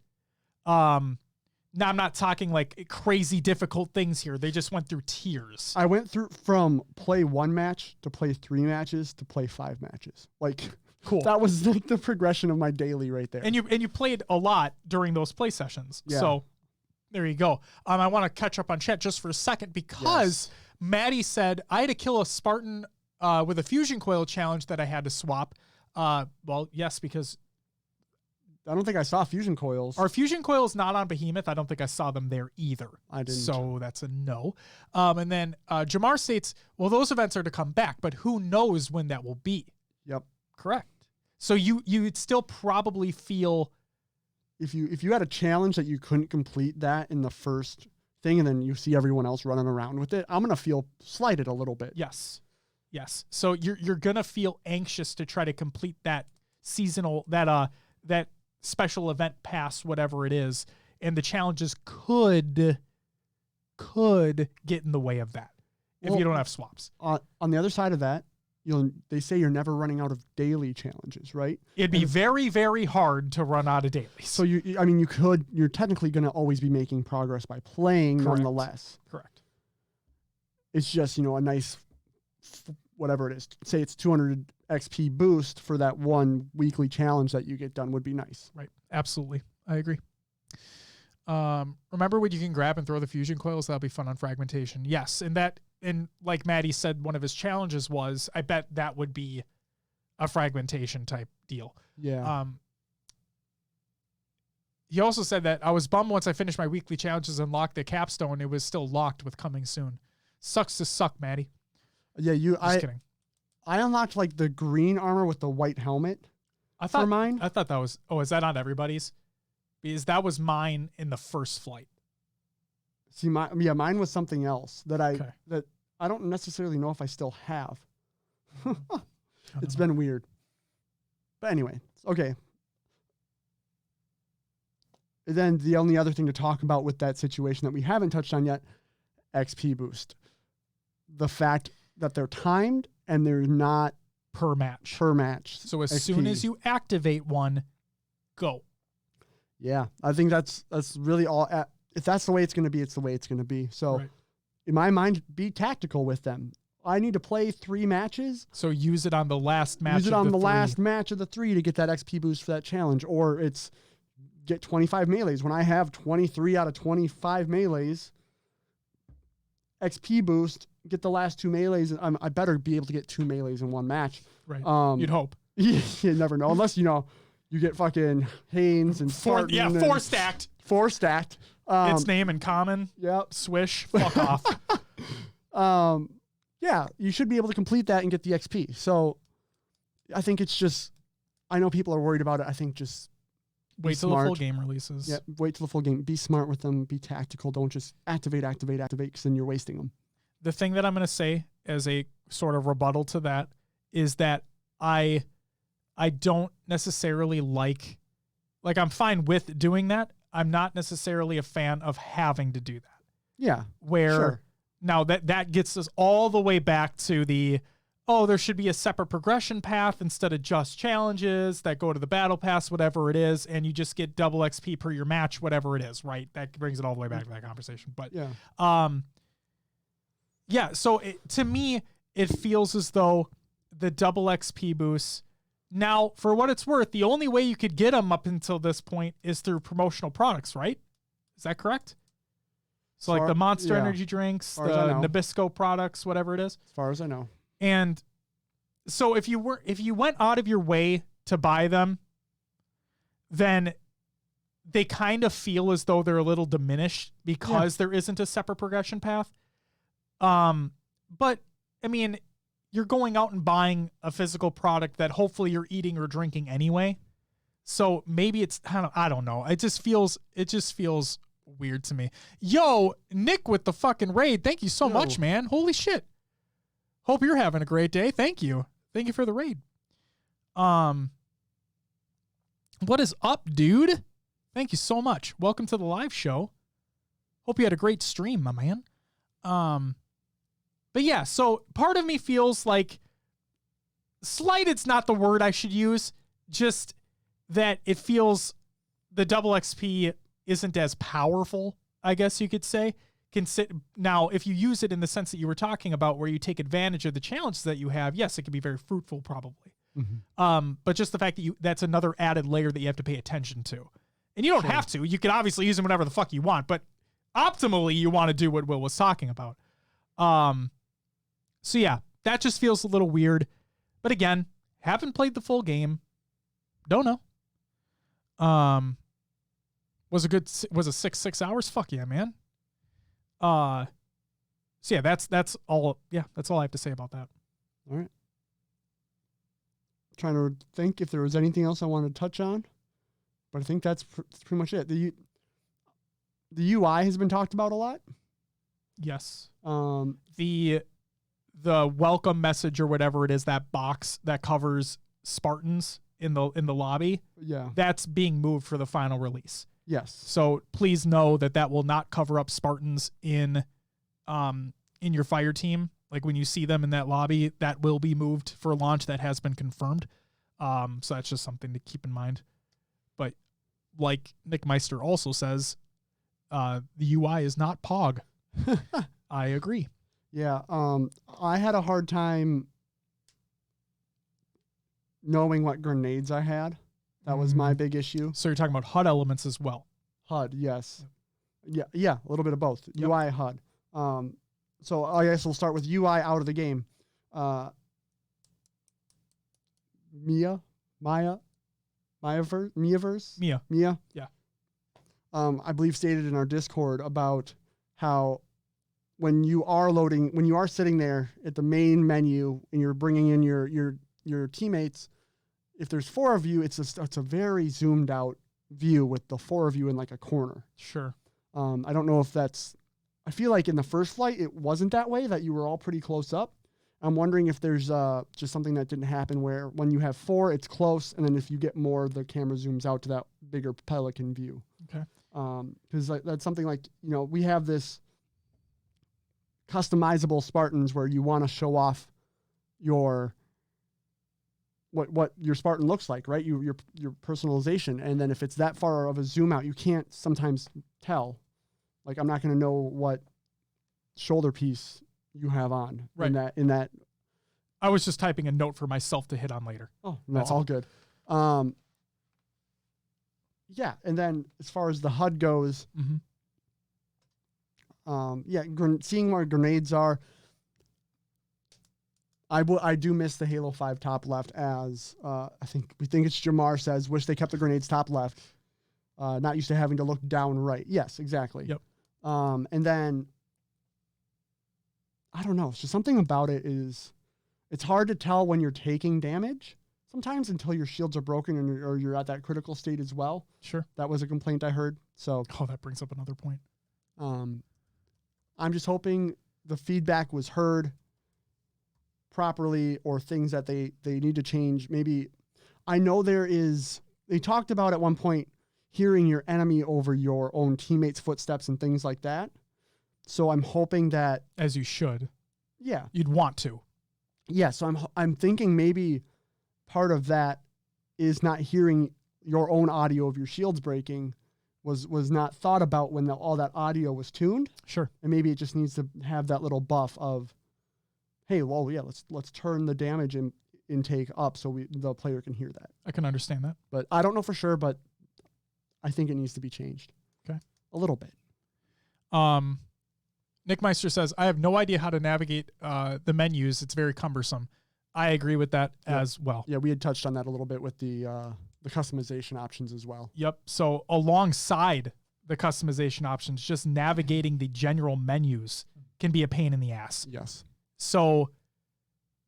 Speaker 1: Now, I'm not talking like crazy difficult things here. They just went through tiers.
Speaker 2: I went through from play 1 match to play 3 matches to play 5 matches. Like,
Speaker 1: cool.
Speaker 2: That was like the progression of my daily right there.
Speaker 1: And you played a lot during those play sessions. Yeah. So there you go. I want to catch up on chat just for a second because Maddie said I had to kill a Spartan with a fusion coil challenge that I had to swap. Well, yes, because
Speaker 2: I don't think I saw fusion coils.
Speaker 1: Are fusion coils not on Behemoth? I don't think I saw them there either.
Speaker 2: I didn't.
Speaker 1: So that's a no. And then Jamar states, well, those events are to come back, but who knows when that will be?
Speaker 2: Yep.
Speaker 1: Correct. So you'd still probably feel
Speaker 2: if you had a challenge that you couldn't complete that in the first thing, and then you see everyone else running around with it, I'm gonna feel slighted a little bit.
Speaker 1: Yes. So you're gonna feel anxious to try to complete that seasonal that special event pass, whatever it is, and the challenges could get in the way of that if you don't have swaps.
Speaker 2: On the other side of that, they say you're never running out of daily challenges, right?
Speaker 1: It'd be very, very hard to run out of dailies.
Speaker 2: So you're technically going to always be making progress by playing.
Speaker 1: Correct.
Speaker 2: Nonetheless.
Speaker 1: Correct.
Speaker 2: It's just, a nice, whatever it is, say it's 200 XP boost for that one weekly challenge that you get done would be nice.
Speaker 1: Right. Absolutely. I agree. Remember when you can grab and throw the fusion coils? That'll be fun on fragmentation. Yes. And like Maddie said, one of his challenges was, I bet that would be a fragmentation type deal.
Speaker 2: Yeah.
Speaker 1: He also said that I was bummed once I finished my weekly challenges and locked the capstone. It was still locked with coming soon. Sucks to suck, Maddie.
Speaker 2: Yeah.
Speaker 1: Just kidding.
Speaker 2: I unlocked like the green armor with the white helmet. For mine.
Speaker 1: I thought that was, is that on everybody's? Because that was mine in the first flight.
Speaker 2: See, mine was something else that I don't necessarily know if I still have. It's been weird. But anyway, okay. And then the only other thing to talk about with that situation that we haven't touched on yet, XP boost. The fact that they're timed and they're not
Speaker 1: per match. So as
Speaker 2: XP.
Speaker 1: soon as you activate one, go.
Speaker 2: Yeah, I think that's really all. If that's the way it's going to be, it's the way it's going to be. So in my mind, be tactical with them. I need to play 3 matches.
Speaker 1: So use it on the last match.
Speaker 2: Use it on the last match of the 3 to get that XP boost for that challenge. Or it's get 25 melees. When I have 23 out of 25 melees, XP boost, get the last 2 melees. I better be able to get 2 melees in one match.
Speaker 1: Right. You'd hope.
Speaker 2: You never know. Unless, you get fucking Haynes and Spartan.
Speaker 1: 4 stacked.
Speaker 2: 4 stacked.
Speaker 1: Its name in common.
Speaker 2: Yep.
Speaker 1: Swish. Fuck off.
Speaker 2: Yeah, you should be able to complete that and get the XP. So I think it's just, I know people are worried about it. I think just
Speaker 1: wait till the full game releases.
Speaker 2: Yeah, wait till the full game. Be smart with them. Be tactical. Don't just activate, because then you're wasting them.
Speaker 1: The thing that I'm going to say as a sort of rebuttal to that is that I don't necessarily like I'm fine with doing that. I'm not necessarily a fan of having to do that.
Speaker 2: Yeah.
Speaker 1: Where now that gets us all the way back to there should be a separate progression path instead of just challenges that go to the battle pass, whatever it is, and you just get double XP per your match, whatever it is, right? That brings it all the way back to that conversation. But so to me, it feels as though the double XP boosts. Now, for what it's worth, the only way you could get them up until this point is through promotional products, right? Is that correct? So like the Monster Energy drinks, the Nabisco products, whatever it is.
Speaker 2: As far as I know.
Speaker 1: And so if you went out of your way to buy them, then they kind of feel as though they're a little diminished because there isn't a separate progression path. But I mean, you're going out and buying a physical product that hopefully you're eating or drinking anyway. So maybe it's, I don't know. It just feels weird to me. Yo, Nick with the fucking raid. Thank you so much, man. Holy shit. Hope you're having a great day. Thank you. Thank you for the raid. What is up, dude? Thank you so much. Welcome to the live show. Hope you had a great stream, my man. But yeah, so part of me feels like slighted's not the word I should use, just that it feels the double XP isn't as powerful, I guess you could say. Now, if you use it in the sense that you were talking about where you take advantage of the challenges that you have, yes, it can be very fruitful probably. Mm-hmm. But just the fact that that's another added layer that you have to pay attention to. And you don't have to. You can obviously use them whenever the fuck you want, but optimally you want to do what Will was talking about. So yeah, that just feels a little weird. But again, haven't played the full game. Don't know. Was a 6 hours? Fuck yeah, man. So yeah, that's all. Yeah, that's all I have to say about that.
Speaker 2: All right. Trying to think if there was anything else I wanted to touch on, but I think that's pretty much it. The UI has been talked about a lot.
Speaker 1: Yes. The welcome message or whatever it is, that box that covers Spartans in the lobby.
Speaker 2: Yeah.
Speaker 1: That's being moved for the final release.
Speaker 2: Yes.
Speaker 1: So please know that will not cover up Spartans in your fire team. Like when you see them in that lobby, that will be moved for launch. That has been confirmed. So that's just something to keep in mind. But like Nick Meister also says, the UI is not POG. I agree.
Speaker 2: Yeah. I had a hard time knowing what grenades I had. That was my big issue.
Speaker 1: So you're talking about HUD elements as well.
Speaker 2: HUD, yes. Yeah, a little bit of both.
Speaker 1: Yep.
Speaker 2: UI, HUD. So I guess we'll start with UI out of the game. Mia. Yeah. I believe stated in our Discord about how when you are sitting there at the main menu and you're bringing in your teammates, if there's 4 of you, it's a very zoomed out view with the 4 of you in like a corner.
Speaker 1: Sure.
Speaker 2: I don't know if I feel like in the first flight, it wasn't that way, that you were all pretty close up. I'm wondering if there's just something that didn't happen where when you have 4, it's close. And then if you get more, the camera zooms out to that bigger pelican view.
Speaker 1: Okay.
Speaker 2: Because that's something like, we have this customizable Spartans where you want to show off what your Spartan looks like, right? Your personalization. And then if it's that far of a zoom out, you can't sometimes tell. Like, I'm not going to know what shoulder piece you have on.
Speaker 1: Right.
Speaker 2: In that.
Speaker 1: I was just typing a note for myself to hit on later.
Speaker 2: Oh, no, that's all good. Yeah. And then as far as the HUD goes, seeing where grenades are, I do miss the Halo 5 top left, as we think it's Jamar says, wish they kept the grenades top left. Not used to having to look down right. Yes, exactly.
Speaker 1: Yep.
Speaker 2: And then I don't know. It's just something about it is it's hard to tell when you're taking damage sometimes until your shields are broken or you're at that critical state as well.
Speaker 1: Sure.
Speaker 2: That was a complaint I heard. So
Speaker 1: that brings up another point.
Speaker 2: I'm just hoping the feedback was heard properly, or things that they need to change. Maybe I know they talked about at one point hearing your enemy over your own teammates' footsteps and things like that. So I'm hoping that,
Speaker 1: as you should.
Speaker 2: Yeah.
Speaker 1: You'd want to.
Speaker 2: Yeah, so I'm thinking maybe part of that is not hearing your own audio of your shields breaking was not thought about when all that audio was tuned.
Speaker 1: Sure.
Speaker 2: And maybe it just needs to have that little buff of, hey, well, yeah, let's turn the damage intake up so the player can hear that.
Speaker 1: I can understand that.
Speaker 2: But I don't know for sure, but I think it needs to be changed.
Speaker 1: Okay.
Speaker 2: A little bit.
Speaker 1: Nick Meister says, I have no idea how to navigate the menus. It's very cumbersome. I agree with that as well.
Speaker 2: Yeah, we had touched on that a little bit with the customization options as well.
Speaker 1: Yep. So alongside the customization options, just navigating the general menus can be a pain in the ass.
Speaker 2: Yes.
Speaker 1: So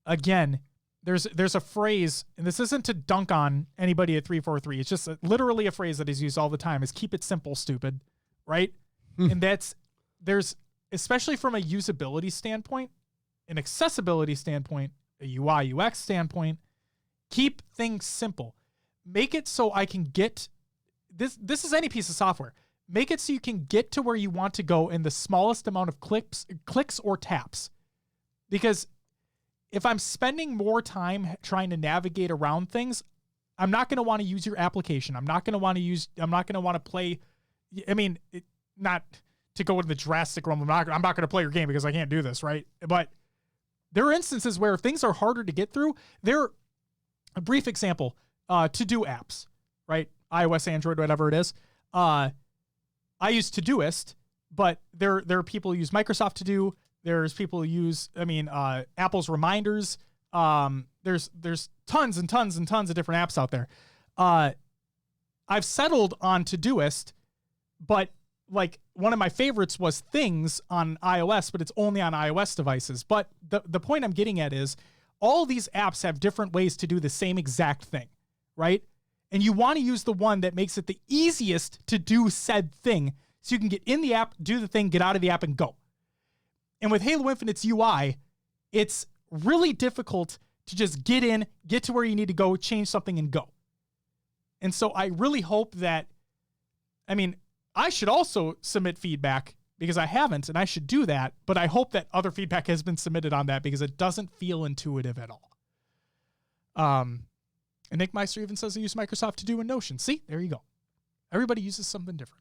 Speaker 1: again, there's a phrase, and this isn't to dunk on anybody at 343. It's just literally a phrase that is used all the time, is keep it simple, stupid. Right? And there's, especially from a usability standpoint, an accessibility standpoint, a UI UX standpoint, keep things simple. Make it so I can get this is any piece of software. Make it so you can get to where you want to go in the smallest amount of clicks or taps. Because if I'm spending more time trying to navigate around things, I'm not going to want to use your application. I'm not going to want to play. I mean, not to go into the drastic realm. I'm not going to play your game because I can't do this, right? But there are instances where things are harder to get through. A brief example, to-do apps, right? iOS, Android, whatever it is. I use Todoist, but there are people who use Microsoft To Do. There's people who use, Apple's reminders. There's tons and tons and tons of different apps out there. I've settled on Todoist, but like one of my favorites was Things on iOS, but it's only on iOS devices. But the point I'm getting at is all these apps have different ways to do the same exact thing, right? And you want to use the one that makes it the easiest to do said thing so you can get in the app, do the thing, get out of the app, and go. And with Halo Infinite's UI, it's really difficult to just get in, get to where you need to go, change something, and go. And so I really hope that, I mean, I should also submit feedback because I haven't, and I should do that, but I hope that other feedback has been submitted on that because it doesn't feel intuitive at all. And Nick Meister even says they use Microsoft To Do in Notion. See, there you go. Everybody uses something different.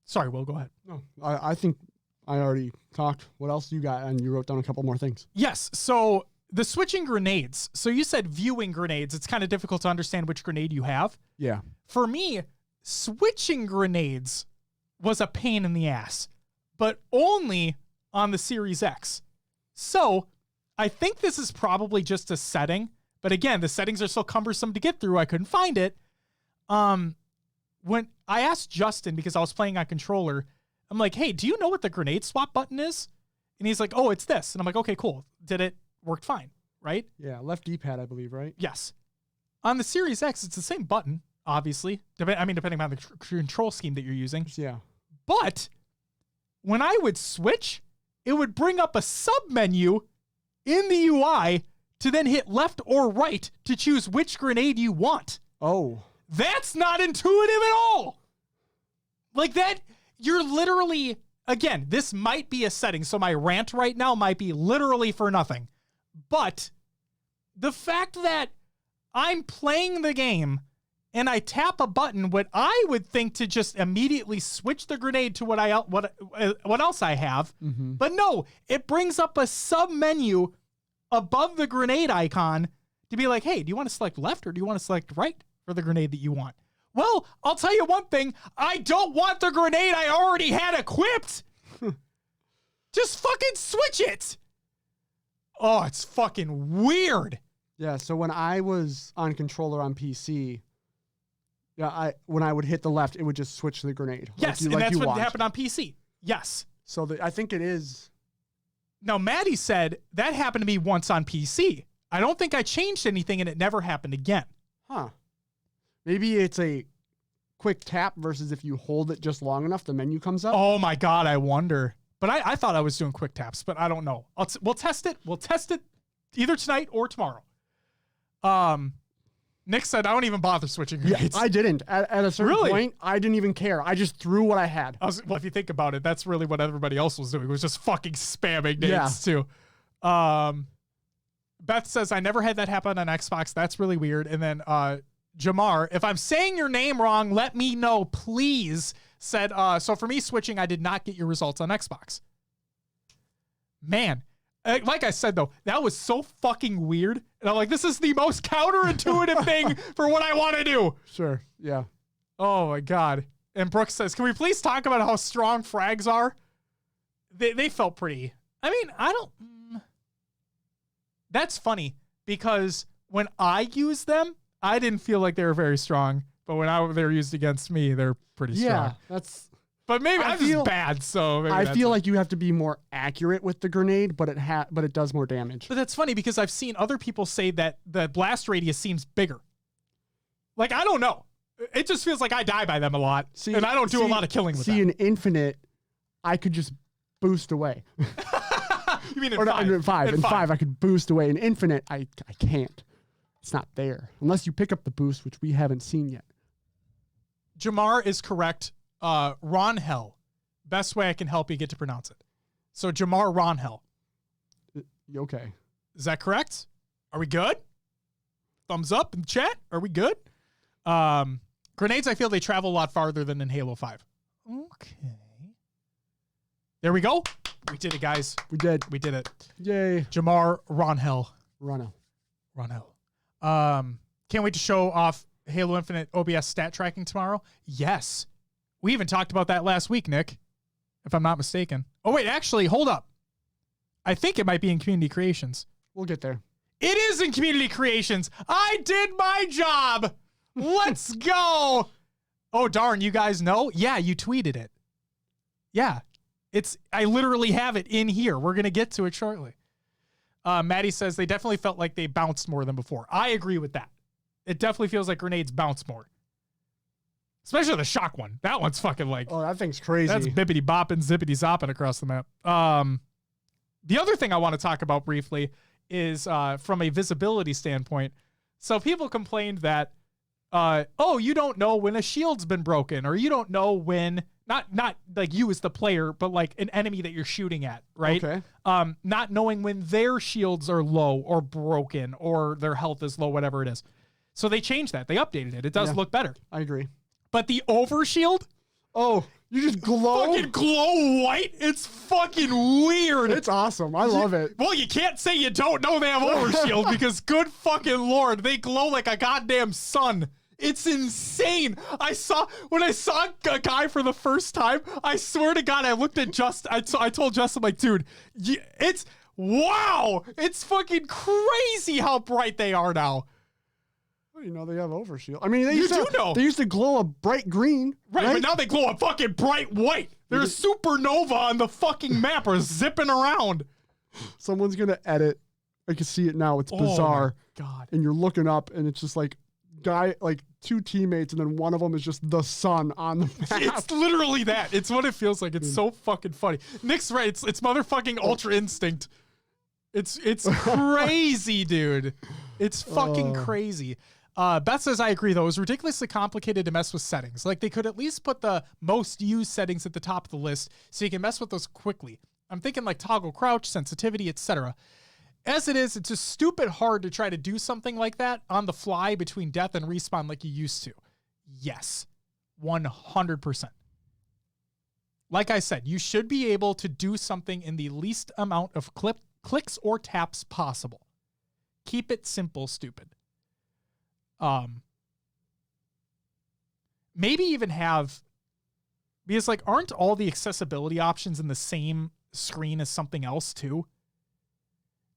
Speaker 1: Sorry, Will, go ahead.
Speaker 2: No, I think I already talked. What else you got? And you wrote down a couple more things.
Speaker 1: Yes, so the switching grenades. So you said viewing grenades. It's kind of difficult to understand which grenade you have.
Speaker 2: Yeah.
Speaker 1: For me, switching grenades was a pain in the ass, but only on the Series X. So I think this is probably just a setting, but again, the settings are so cumbersome to get through, I couldn't find it. When I asked Justin, because I was playing on controller, I'm like, hey, do you know what the grenade swap button is? And he's like, oh, it's this. And I'm like, okay, cool. Did it work fine, right?
Speaker 2: Yeah, left D-pad, I believe, right?
Speaker 1: Yes. On the Series X, it's the same button, obviously. Depending on the control scheme that you're using.
Speaker 2: Yeah.
Speaker 1: But when I would switch, it would bring up a sub-menu in the UI to then hit left or right to choose which grenade you want.
Speaker 2: Oh.
Speaker 1: That's not intuitive at all. Like that, you're literally, again, this might be a setting, so my rant right now might be literally for nothing. But the fact that I'm playing the game and I tap a button, what I would think to just immediately switch the grenade to what else I have. Mm-hmm. But no, it brings up a sub-menu above the grenade icon to be like, hey, do you want to select left or do you want to select right for the grenade that you want? Well, I'll tell you one thing. I don't want the grenade I already had equipped. Just fucking switch it. Oh, it's fucking weird.
Speaker 2: Yeah, so when I was on controller on PC, when I would hit the left, it would just switch the grenade.
Speaker 1: Yes, and that's what happened on PC. Yes.
Speaker 2: So I think it is.
Speaker 1: Now, Maddie said that happened to me once on PC. I don't think I changed anything, and it never happened again.
Speaker 2: Huh. Maybe it's a quick tap versus if you hold it just long enough, the menu comes up.
Speaker 1: Oh, my God, I wonder. But I thought I was doing quick taps, but I don't know. We'll test it. We'll test it either tonight or tomorrow. Nick said, I don't even bother switching grenades.
Speaker 2: Yeah, I didn't. At a certain point, I didn't even care. I just threw what I had.
Speaker 1: Well, if you think about it, that's really what everybody else was doing. It was just fucking spamming nades too. Beth says, I never had that happen on Xbox. That's really weird. And then Jamar, if I'm saying your name wrong, let me know, please. Said, so for me switching, I did not get your results on Xbox. Man, like I said, though, that was so fucking weird. And I'm like, this is the most counterintuitive thing for what I want to do.
Speaker 2: Sure. Yeah.
Speaker 1: Oh, my God. And Brooks says, can we please talk about how strong frags are? They felt pretty. I mean, I don't. That's funny because when I use them, I didn't feel like they were very strong. But when they were used against me, they're pretty strong.
Speaker 2: Yeah, that's.
Speaker 1: But maybe I'm just bad, so maybe
Speaker 2: I feel like you have to be more accurate with the grenade, but it does more damage.
Speaker 1: But that's funny because I've seen other people say that the blast radius seems bigger. Like, I don't know. It just feels like I die by them a lot, and I don't do a lot of killing with them.
Speaker 2: In Infinite, I could just boost away.
Speaker 1: You mean
Speaker 2: in five? In five, I could boost away. In Infinite, I can't. It's not there. Unless you pick up the boost, which we haven't seen yet.
Speaker 1: Jamar is correct. Ronhell. Best way I can help you get to pronounce it. So Jamar Ronhell.
Speaker 2: Okay.
Speaker 1: Is that correct? Are we good? Thumbs up in the chat. Are we good? Grenades, I feel they travel a lot farther than in Halo 5. Okay. There we go. We did it, guys.
Speaker 2: We did.
Speaker 1: We did it.
Speaker 2: Yay.
Speaker 1: Jamar Ronhell.
Speaker 2: Ronhell.
Speaker 1: Can't wait to show off Halo Infinite OBS stat tracking tomorrow. Yes. We even talked about that last week, Nick, if I'm not mistaken. Oh, wait, actually, hold up. I think it might be in Community Creations.
Speaker 2: We'll get there.
Speaker 1: It is in community creations. I did my job. Let's go. Oh, darn. You guys know? Yeah, you tweeted it. Yeah. I literally have it in here. We're going to get to it shortly. Maddie says they definitely felt like they bounced more than before. I agree with that. It definitely feels like grenades bounce more. Especially the shock one. That one's fucking like...
Speaker 2: Oh, that thing's crazy.
Speaker 1: That's bippity bopping, zippity zopping across the map. The other thing I want to talk about briefly is from a visibility standpoint. So people complained that, you don't know when a shield's been broken, or you don't know when... Not like you as the player, but like an enemy that you're shooting at, right?
Speaker 2: Okay.
Speaker 1: Not knowing when their shields are low or broken or their health is low, whatever it is. So they changed that. They updated it. It does look better.
Speaker 2: I agree.
Speaker 1: But the overshield,
Speaker 2: oh, you just glow?
Speaker 1: fucking glow white. It's fucking weird.
Speaker 2: It's awesome. I love it.
Speaker 1: Well, you can't say you don't know they have overshield because good fucking Lord, they glow like a goddamn sun. It's insane. When I saw a guy for the first time, I swear to God, I looked at I told Justin, like, dude, wow. It's fucking crazy how bright they are now.
Speaker 2: Well, you know, they have overshield. I mean, they used to glow a bright green.
Speaker 1: Right, but now they glow a fucking bright white. There's supernova on the fucking map or zipping around.
Speaker 2: Someone's going to edit. I can see it now. It's bizarre.
Speaker 1: Oh, my God.
Speaker 2: And you're looking up, and it's just like, two teammates, and then one of them is just the sun on the map.
Speaker 1: It's literally that. It's what it feels like. It's so fucking funny. Nick's right. It's motherfucking Ultra Instinct. It's crazy, dude. It's fucking crazy. Beth says, I agree, though. It was ridiculously complicated to mess with settings. Like, they could at least put the most used settings at the top of the list so you can mess with those quickly. I'm thinking like toggle crouch, sensitivity, etc. As it is, it's just stupid hard to try to do something like that on the fly between death and respawn like you used to. Yes, 100%. Like I said, you should be able to do something in the least amount of clicks or taps possible. Keep it simple, stupid. Maybe even have, because like, aren't all the accessibility options in the same screen as something else too?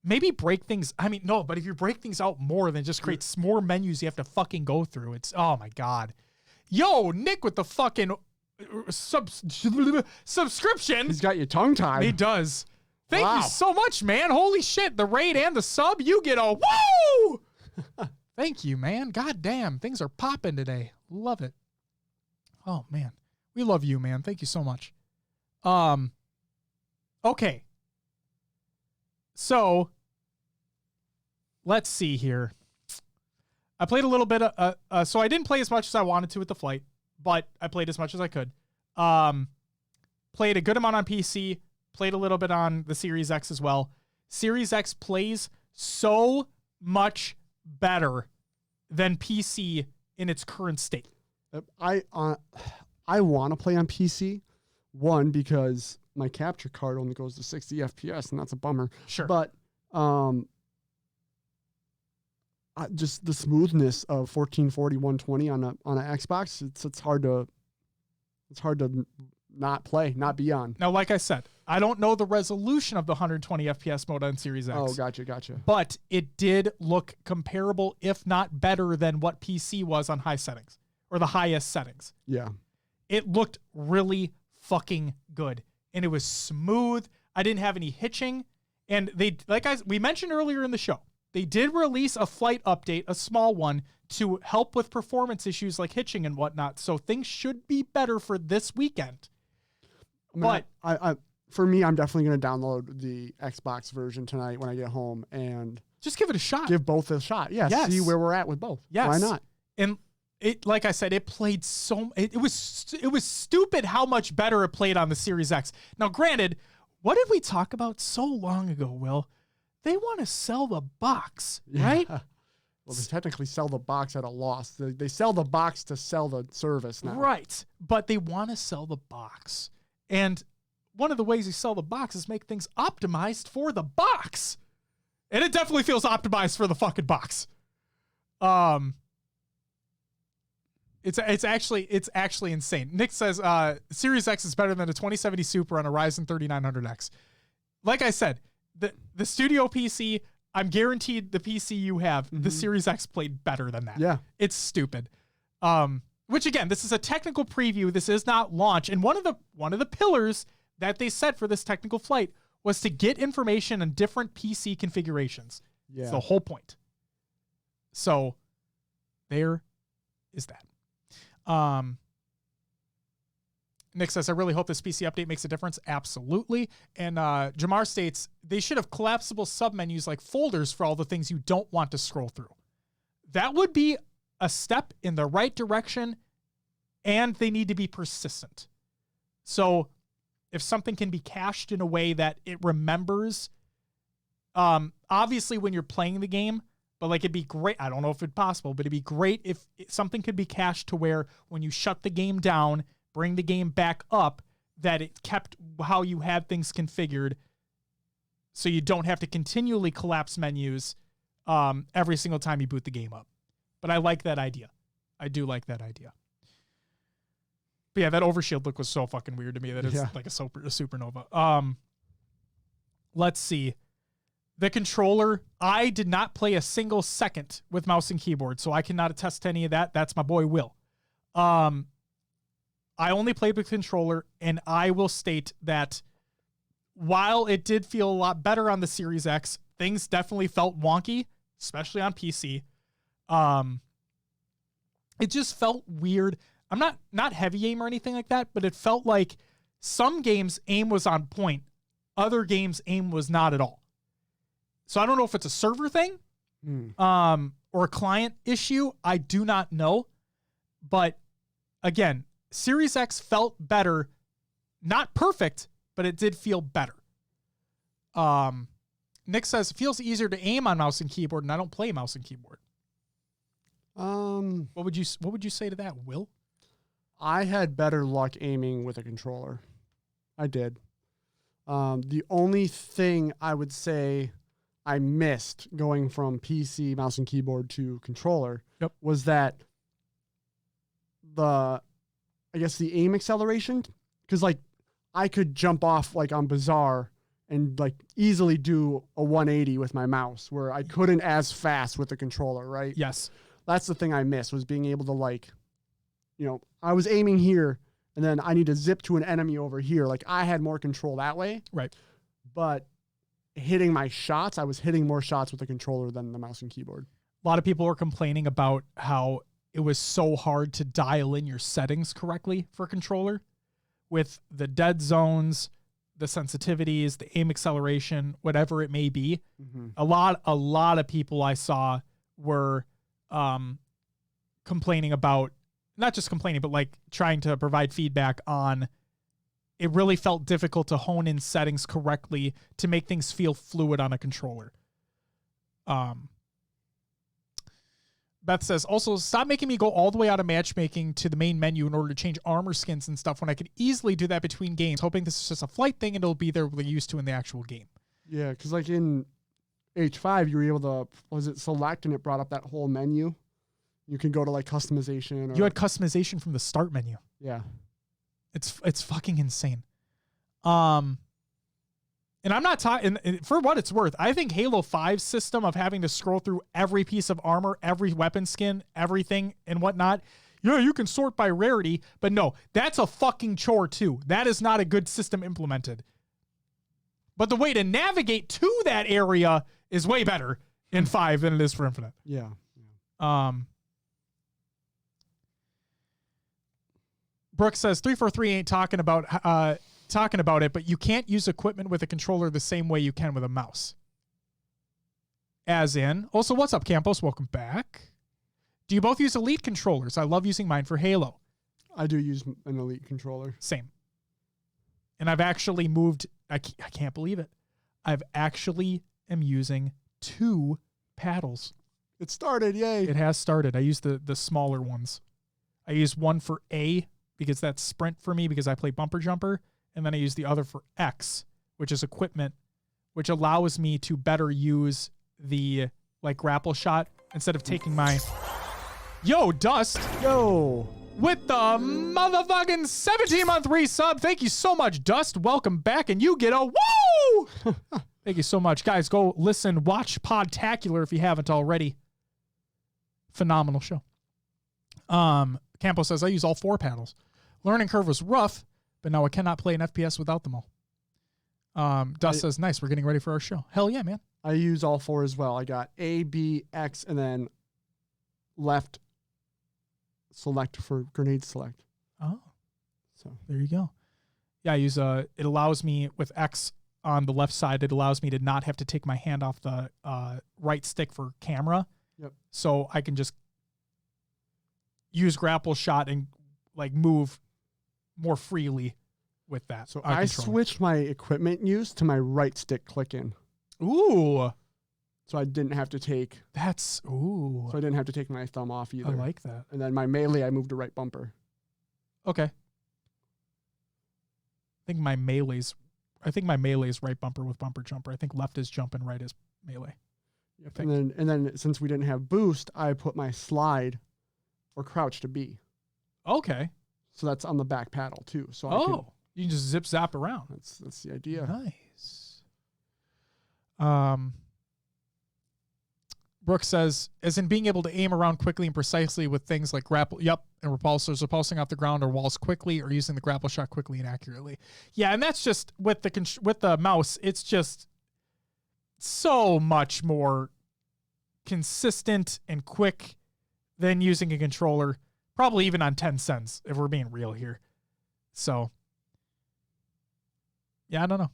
Speaker 1: Maybe break things. I mean, no, but if you break things out more, then just creates more menus you have to fucking go through. It's, oh my God. Yo, Nick with the fucking subscription.
Speaker 2: He's got you tongue tied.
Speaker 1: He does. Thank you so much, man. Holy shit. The raid and the sub, you get a woo! Thank you, man. God damn. Things are popping today. Love it. Oh, man. We love you, man. Thank you so much. Okay. So, let's see here. I played a little bit so I didn't play as much as I wanted to with the flight, but I played as much as I could. Played a good amount on PC, played a little bit on the Series X as well. Series X plays so much better than PC in its current state.
Speaker 2: I want to play on PC, one, because my capture card only goes to 60 FPS, and that's a bummer.
Speaker 1: Sure.
Speaker 2: But just the smoothness of 1440 120 on an Xbox, it's hard to not play, not be on.
Speaker 1: Now, like I said, I don't know the resolution of the 120 FPS mode on Series X.
Speaker 2: Oh, gotcha.
Speaker 1: But it did look comparable, if not better, than what PC was on high settings, or the highest settings.
Speaker 2: Yeah.
Speaker 1: It looked really fucking good. And it was smooth. I didn't have any hitching. And they, we mentioned earlier in the show, they did release a flight update, a small one, to help with performance issues like hitching and whatnot. So things should be better for this weekend. But
Speaker 2: for me, I'm definitely going to download the Xbox version tonight when I get home and
Speaker 1: just give it a shot.
Speaker 2: Give both a shot. Yeah. Yes. See where we're at with both.
Speaker 1: Yes.
Speaker 2: Why not?
Speaker 1: And it, like I said, it played it was stupid how much better it played on the Series X. Now, granted, what did we talk about so long ago, Will? They want to sell the box, right?
Speaker 2: Yeah. Well, they technically sell the box at a loss. They sell the box to sell the service now.
Speaker 1: Right. But they want to sell the box. And one of the ways you sell the box is make things optimized for the box. And it definitely feels optimized for the fucking box. It's actually insane. Nick says Series X is better than a 2070 Super on a Ryzen 3900X. Like I said, the studio PC, I'm guaranteed the PC you have, the Series X played better than that.
Speaker 2: Yeah.
Speaker 1: It's stupid. Which again, this is a technical preview. This is not launch. And one of the pillars that they set for this technical flight was to get information on different PC configurations.
Speaker 2: Yeah.
Speaker 1: It's the whole point. So there is that. Nick says, I really hope this PC update makes a difference. Absolutely. And Jamar states, they should have collapsible submenus like folders for all the things you don't want to scroll through. That would be a step in the right direction, and they need to be persistent. So if something can be cached in a way that it remembers, obviously when you're playing the game, but like it'd be great. I don't know if it's possible, but it'd be great if something could be cached to where when you shut the game down, bring the game back up, that it kept how you had things configured so you don't have to continually collapse menus every single time you boot the game up. But I like that idea. I do like that idea. But yeah, that overshield look was so fucking weird to me that it's like a supernova. Let's see. The controller, I did not play a single second with mouse and keyboard, so I cannot attest to any of that. That's my boy Will. I only played with controller, and I will state that while it did feel a lot better on the Series X, things definitely felt wonky, especially on PC. It just felt weird. I'm not heavy aim or anything like that, but it felt like some games aim was on point. Other games aim was not at all. So I don't know if it's a server thing, or a client issue. I do not know. But again, Series X felt better. Not perfect, but it did feel better. Nick says, it feels easier to aim on mouse and keyboard, and I don't play mouse and keyboard. What would you say to that, Will?
Speaker 2: I had better luck aiming with a controller. I did. The only thing I would say I missed going from PC, mouse and keyboard to controller was that the aim acceleration, because like I could jump off like on Bazaar and like easily do a 180 with my mouse where I couldn't as fast with the controller, right?
Speaker 1: Yes.
Speaker 2: That's the thing I missed, was being able to like, I was aiming here and then I need to zip to an enemy over here. Like I had more control that way.
Speaker 1: Right.
Speaker 2: But hitting my shots, I was hitting more shots with the controller than the mouse and keyboard.
Speaker 1: A lot of people were complaining about how it was so hard to dial in your settings correctly for controller with the dead zones, the sensitivities, the aim acceleration, whatever it may be. Mm-hmm. A lot of people I saw were complaining about, not just complaining, but like trying to provide feedback on it really felt difficult to hone in settings correctly to make things feel fluid on a controller. Beth says, also, stop making me go all the way out of matchmaking to the main menu in order to change armor skins and stuff when I could easily do that between games, hoping this is just a flight thing and it'll be there we're used to in the actual game.
Speaker 2: Yeah, because like in H5, you were able to, select and it brought up that whole menu. You can go to like customization. Or,
Speaker 1: you had customization from the start menu.
Speaker 2: Yeah.
Speaker 1: It's fucking insane. And I'm not talking, for what it's worth, I think Halo 5's system of having to scroll through every piece of armor, every weapon skin, everything and whatnot, you can sort by rarity, but no, that's a fucking chore too. That is not a good system implemented. But the way to navigate to that area is way better in 5 than it is for Infinite.
Speaker 2: Yeah.
Speaker 1: Brooke says 343 ain't talking about it, but you can't use equipment with a controller the same way you can with a mouse. As in, also, what's up, Campos? Welcome back. Do you both use Elite controllers? I love using mine for Halo.
Speaker 2: I do use an Elite controller.
Speaker 1: Same. And I've actually moved, I can't believe it. I've actually am using 2 paddles.
Speaker 2: It started, yay.
Speaker 1: It has started. I use the smaller ones. I use one for A because that's sprint for me because I play bumper jumper. And then I use the other for X, which is equipment, which allows me to better use the like grapple shot instead of taking my... Yo, Dust.
Speaker 2: Yo.
Speaker 1: With the motherfucking 17-month resub. Thank you so much, Dust. Welcome back. And you get a woo! Thank you so much. Guys, go listen, watch Podtacular if you haven't already. Phenomenal show. Campo says, I use all 4 paddles. Learning curve was rough, but now I cannot play an FPS without them all. Dust says, nice, we're getting ready for our show. Hell yeah, man.
Speaker 2: I use all 4 as well. I got A, B, X, and then left select for grenade select.
Speaker 1: Oh.
Speaker 2: So
Speaker 1: there you go. Yeah, I use it allows me with X on the left side, it allows me to not have to take my hand off the right stick for camera.
Speaker 2: Yep.
Speaker 1: So I can just use grapple shot and like move more freely with that.
Speaker 2: So I switched my equipment use to my right stick click in.
Speaker 1: Ooh.
Speaker 2: So I didn't have to take
Speaker 1: ooh.
Speaker 2: So I didn't have to take my thumb off either.
Speaker 1: I like that.
Speaker 2: And then my melee I moved to right bumper.
Speaker 1: Okay. I think my melee is right bumper with bumper jumper. I think left is jump and right is melee.
Speaker 2: Yep. And then since we didn't have boost, I put my slide or crouch to B.
Speaker 1: Okay.
Speaker 2: So that's on the back paddle too. So
Speaker 1: you can just zip zap around.
Speaker 2: That's the idea.
Speaker 1: Nice. Brooks says, as in being able to aim around quickly and precisely with things like grapple, and repulsors, repulsing off the ground or walls quickly, or using the grapple shot quickly and accurately. Yeah, and that's just with the mouse. It's just so much more consistent and quick than using a controller. Probably even on 10 cents, if we're being real here. So, yeah, I don't know.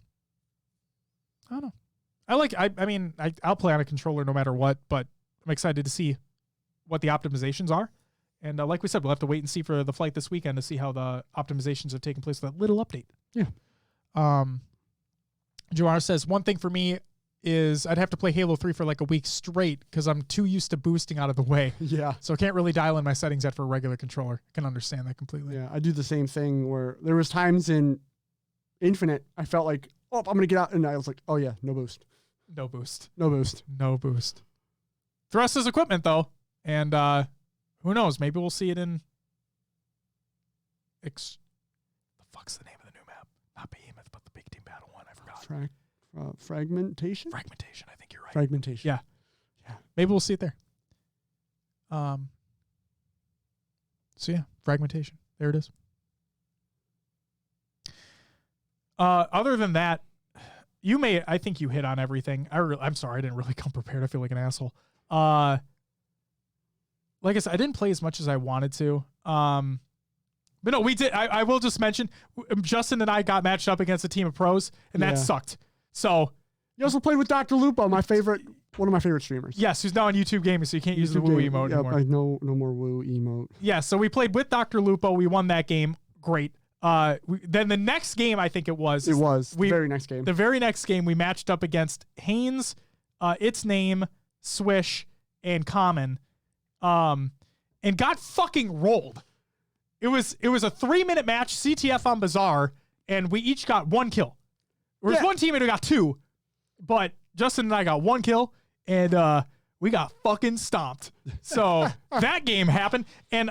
Speaker 1: I'll play on a controller no matter what, but I'm excited to see what the optimizations are. And like we said, we'll have to wait and see for the flight this weekend to see how the optimizations have taken place with that little update.
Speaker 2: Yeah.
Speaker 1: Joanna says, one thing for me is I'd have to play Halo 3 for like a week straight because I'm too used to boosting out of the way.
Speaker 2: Yeah.
Speaker 1: So I can't really dial in my settings yet for a regular controller. I can understand that completely.
Speaker 2: Yeah, I do the same thing where there was times in Infinite I felt like, oh, I'm going to get out. And I was like, oh yeah, no boost.
Speaker 1: No boost.
Speaker 2: No boost.
Speaker 1: No boost. Thrust is equipment, though. And who knows? Maybe we'll see it in... the fuck's the name of the new map? Not Behemoth, but the Big Team Battle one. I forgot.
Speaker 2: Fragmentation?
Speaker 1: Fragmentation. I think you're right.
Speaker 2: Fragmentation.
Speaker 1: Yeah. Maybe we'll see it there. So, yeah. Fragmentation. There it is. Other than that, I think you hit on everything. I'm sorry, I didn't really come prepared. I feel like an asshole. Like I said, I didn't play as much as I wanted to. But no, we did. I will just mention, Justin and I got matched up against a team of pros, and that sucked. So
Speaker 2: you also played with Dr. Lupo, one of my favorite streamers.
Speaker 1: Yes, who's now on YouTube Gaming, so you can't use the woo emote anymore.
Speaker 2: No more woo emote.
Speaker 1: Yeah, so we played with Dr. Lupo. We won that game. Great. Then the next game, I think the very next game. The very next game, we matched up against Haynes, Its Name, Swish, and Common, and got fucking rolled. It was a 3-minute match, CTF on Bazaar, and we each got 1 kill. There was one teammate who got 2, but Justin and I got 1 kill, and we got fucking stomped. So that game happened, and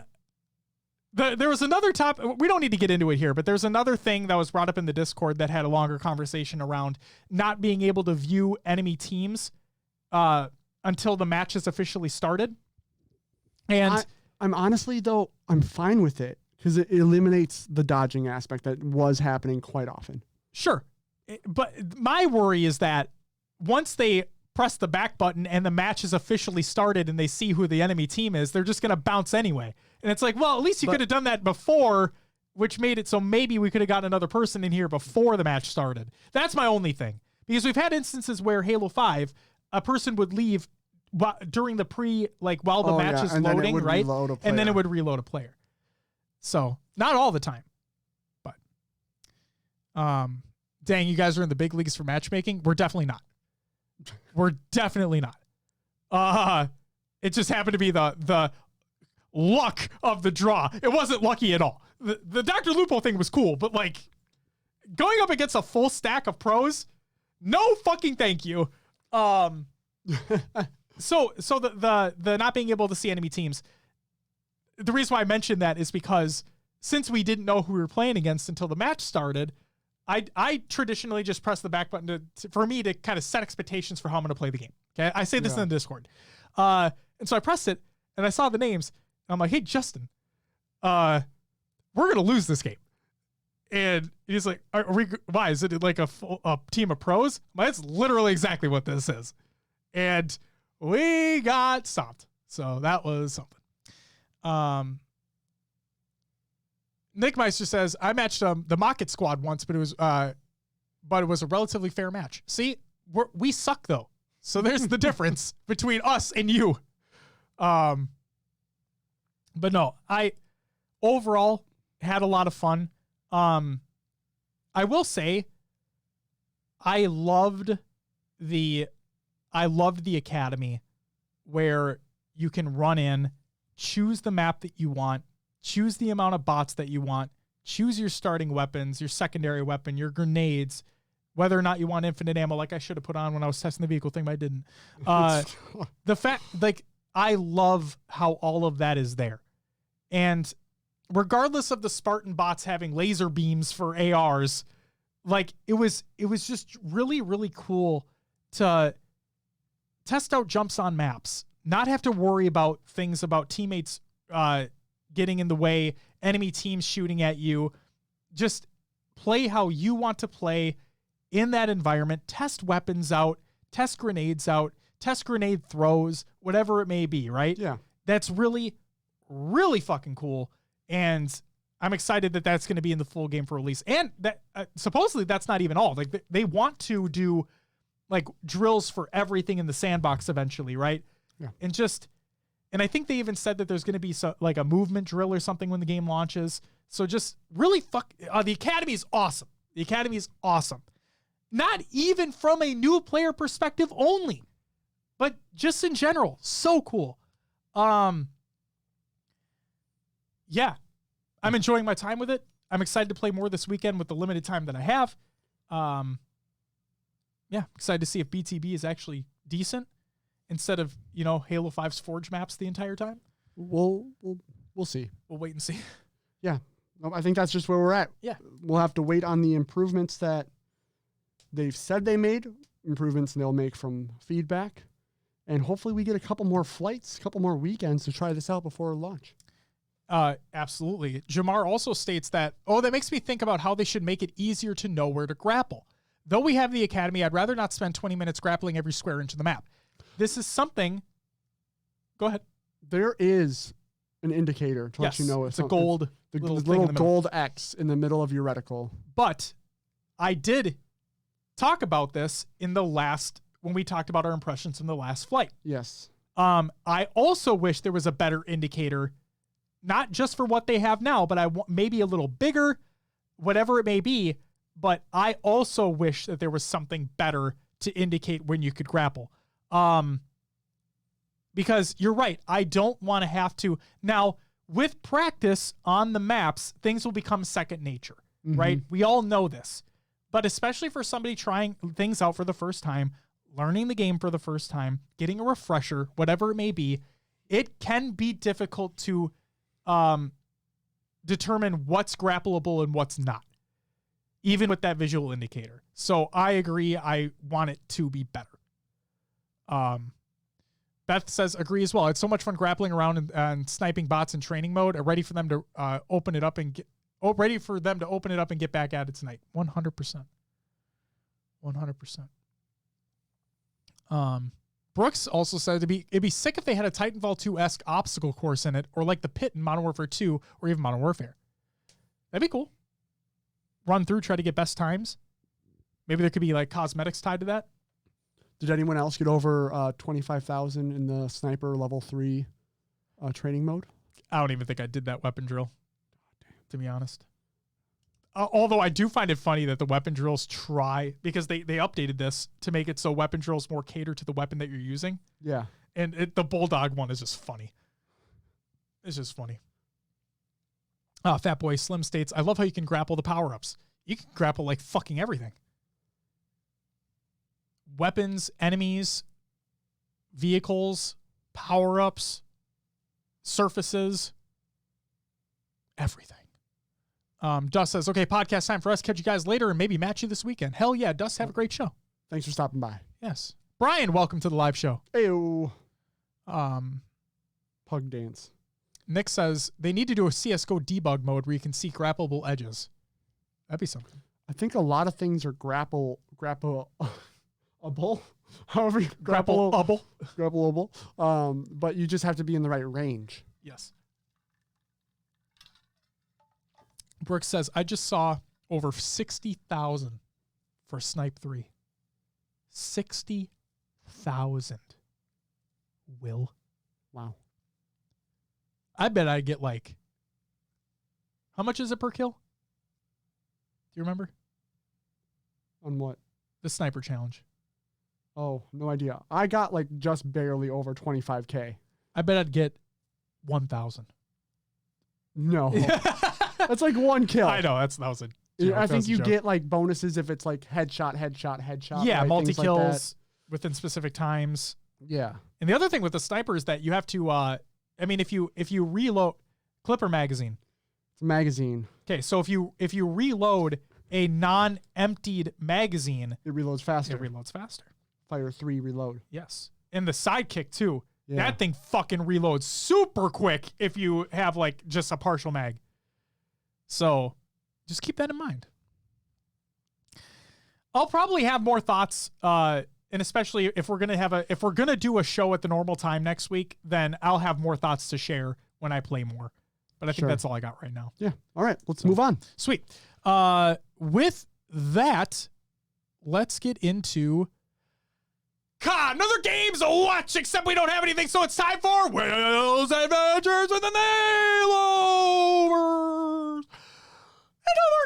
Speaker 1: there was another topic. We don't need to get into it here, but there's another thing that was brought up in the Discord that had a longer conversation around not being able to view enemy teams until the match has officially started. And
Speaker 2: I'm honestly, though, I'm fine with it because it eliminates the dodging aspect that was happening quite often.
Speaker 1: Sure. But my worry is that once they press the back button and the match is officially started and they see who the enemy team is, they're just going to bounce anyway. And it's like, well, at least you could have done that before, which made it so maybe we could have gotten another person in here before the match started. That's my only thing. Because we've had instances where Halo 5, a person would leave during the while the match is loading, right? And then it would reload a player. So, not all the time. But, dang, you guys are in the big leagues for matchmaking? We're definitely not. We're definitely not. It just happened to be the luck of the draw. It wasn't lucky at all. The Dr. Lupo thing was cool, but like going up against a full stack of pros, no fucking thank you. So the not being able to see enemy teams, the reason why I mentioned that is because since we didn't know who we were playing against until the match started, I traditionally just press the back button for me to kind of set expectations for how I'm going to play the game. Okay. I say this in the Discord. And so I pressed it and I saw the names. And I'm like, hey, Justin, we're going to lose this game. And he's like, why? Is it like a team of pros? That's literally exactly what this is. And we got stopped. So that was something. Nick Meister says, I matched the Mocket squad once, but it was a relatively fair match. See, we suck though. So there's the difference between us and you. But no, I overall had a lot of fun. I will say I loved the academy where you can run in, choose the map that you want, choose the amount of bots that you want, choose your starting weapons, your secondary weapon, your grenades, whether or not you want infinite ammo, like I should have put on when I was testing the vehicle thing, but I didn't. The fact, like, I love how all of that is there. And regardless of the Spartan bots having laser beams for ARs, like, it was just really, really cool to test out jumps on maps, not have to worry about things about teammates getting in the way, enemy teams shooting at you. Just play how you want to play in that environment, test weapons out, test grenades out, test grenade throws, whatever it may be, right?
Speaker 2: Yeah.
Speaker 1: That's really, really fucking cool. And I'm excited that that's going to be in the full game for release. And that supposedly that's not even all. Like they want to do like drills for everything in the sandbox eventually, right?
Speaker 2: Yeah.
Speaker 1: And I think they even said that there's going to be like a movement drill or something when the game launches. So just really the Academy is awesome. The Academy is awesome. Not even from a new player perspective only, but just in general. So cool. Yeah, I'm enjoying my time with it. I'm excited to play more this weekend with the limited time that I have. Yeah, excited to see if BTB is actually decent instead of, Halo 5's Forge maps the entire time.
Speaker 2: We'll see.
Speaker 1: We'll wait and see.
Speaker 2: Yeah. No, I think that's just where we're at.
Speaker 1: Yeah.
Speaker 2: We'll have to wait on the improvements that they've said they made, improvements they'll make from feedback, and hopefully we get a couple more flights, a couple more weekends to try this out before launch.
Speaker 1: Absolutely. Jamar also states that, that makes me think about how they should make it easier to know where to grapple. Though we have the Academy, I'd rather not spend 20 minutes grappling every square inch of the map. This is something. Go ahead.
Speaker 2: There is an indicator to let you know.
Speaker 1: It's a gold.
Speaker 2: The little gold X in the middle of your reticle.
Speaker 1: But I did talk about this when we talked about our impressions from the last flight.
Speaker 2: Yes.
Speaker 1: I also wish there was a better indicator, not just for what they have now, but I want maybe a little bigger, whatever it may be. But I also wish that there was something better to indicate when you could grapple. Because you're right. I don't want to have to. Now, with practice on the maps, things will become second nature, right? We all know this. But especially for somebody trying things out for the first time, learning the game for the first time, getting a refresher, whatever it may be, it can be difficult to determine what's grappleable and what's not, even with that visual indicator. So I agree. I want it to be better. Beth says, agree as well. It's so much fun grappling around and sniping bots in training mode. Ready for them to open it up and get back at it tonight. 100%. 100%. Brooks also said it'd be sick if they had a Titanfall 2-esque obstacle course in it, or like the pit in Modern Warfare 2 or even Modern Warfare. That'd be cool. Run through, try to get best times. Maybe there could be like cosmetics tied to that.
Speaker 2: Did anyone else get over 25,000 in the sniper level 3 training mode?
Speaker 1: I don't even think I did that weapon drill, to be honest. Although I do find it funny that the weapon drills because they updated this to make it so weapon drills more cater to the weapon that you're using.
Speaker 2: Yeah.
Speaker 1: And the Bulldog one is just funny. It's just funny. Fat Boy Slim states, I love how you can grapple the power-ups. You can grapple like fucking everything. Weapons, enemies, vehicles, power-ups, surfaces, everything. Dust says, okay, podcast time for us. Catch you guys later and maybe match you this weekend. Hell yeah, Dust, have a great show.
Speaker 2: Thanks for stopping by.
Speaker 1: Yes. Brian, welcome to the live show.
Speaker 2: Ew.
Speaker 1: Um,
Speaker 2: Pug dance.
Speaker 1: Nick says they need to do a CSGO debug mode where you can see grappleable edges. That'd be something.
Speaker 2: I think a lot of things are grappleable. However,
Speaker 1: Grappleable.
Speaker 2: But you just have to be in the right range.
Speaker 1: Yes. Brooks says, I just saw over 60,000 for Snipe 3. 60,000. Will.
Speaker 2: Wow.
Speaker 1: I bet I get like, how much is it per kill? Do you remember?
Speaker 2: On what?
Speaker 1: The sniper challenge.
Speaker 2: Oh, no idea. I got like just barely over 25K.
Speaker 1: I bet I'd get 1,000.
Speaker 2: No. That's like one kill.
Speaker 1: I know. That was a joke.
Speaker 2: I think you get like bonuses if it's like headshot.
Speaker 1: Yeah,
Speaker 2: right?
Speaker 1: multi-kills within specific times.
Speaker 2: Yeah.
Speaker 1: And the other thing with the sniper is that you have to, if you reload Clipper magazine.
Speaker 2: It's a magazine.
Speaker 1: Okay, so if you reload a non-emptied magazine,
Speaker 2: it reloads faster. Fire 3 reload.
Speaker 1: Yes. And the sidekick too.
Speaker 2: Yeah.
Speaker 1: That thing fucking reloads super quick if you have like just a partial mag. So just keep that in mind. I'll probably have more thoughts, and especially if we're gonna do a show at the normal time next week, then I'll have more thoughts to share when I play more. But I think that's all I got right now.
Speaker 2: Yeah. All right. Let's move on.
Speaker 1: Sweet. With that, let's get into another games to watch, except we don't have anything, so it's time for Will's Adventures with the Nailovers and other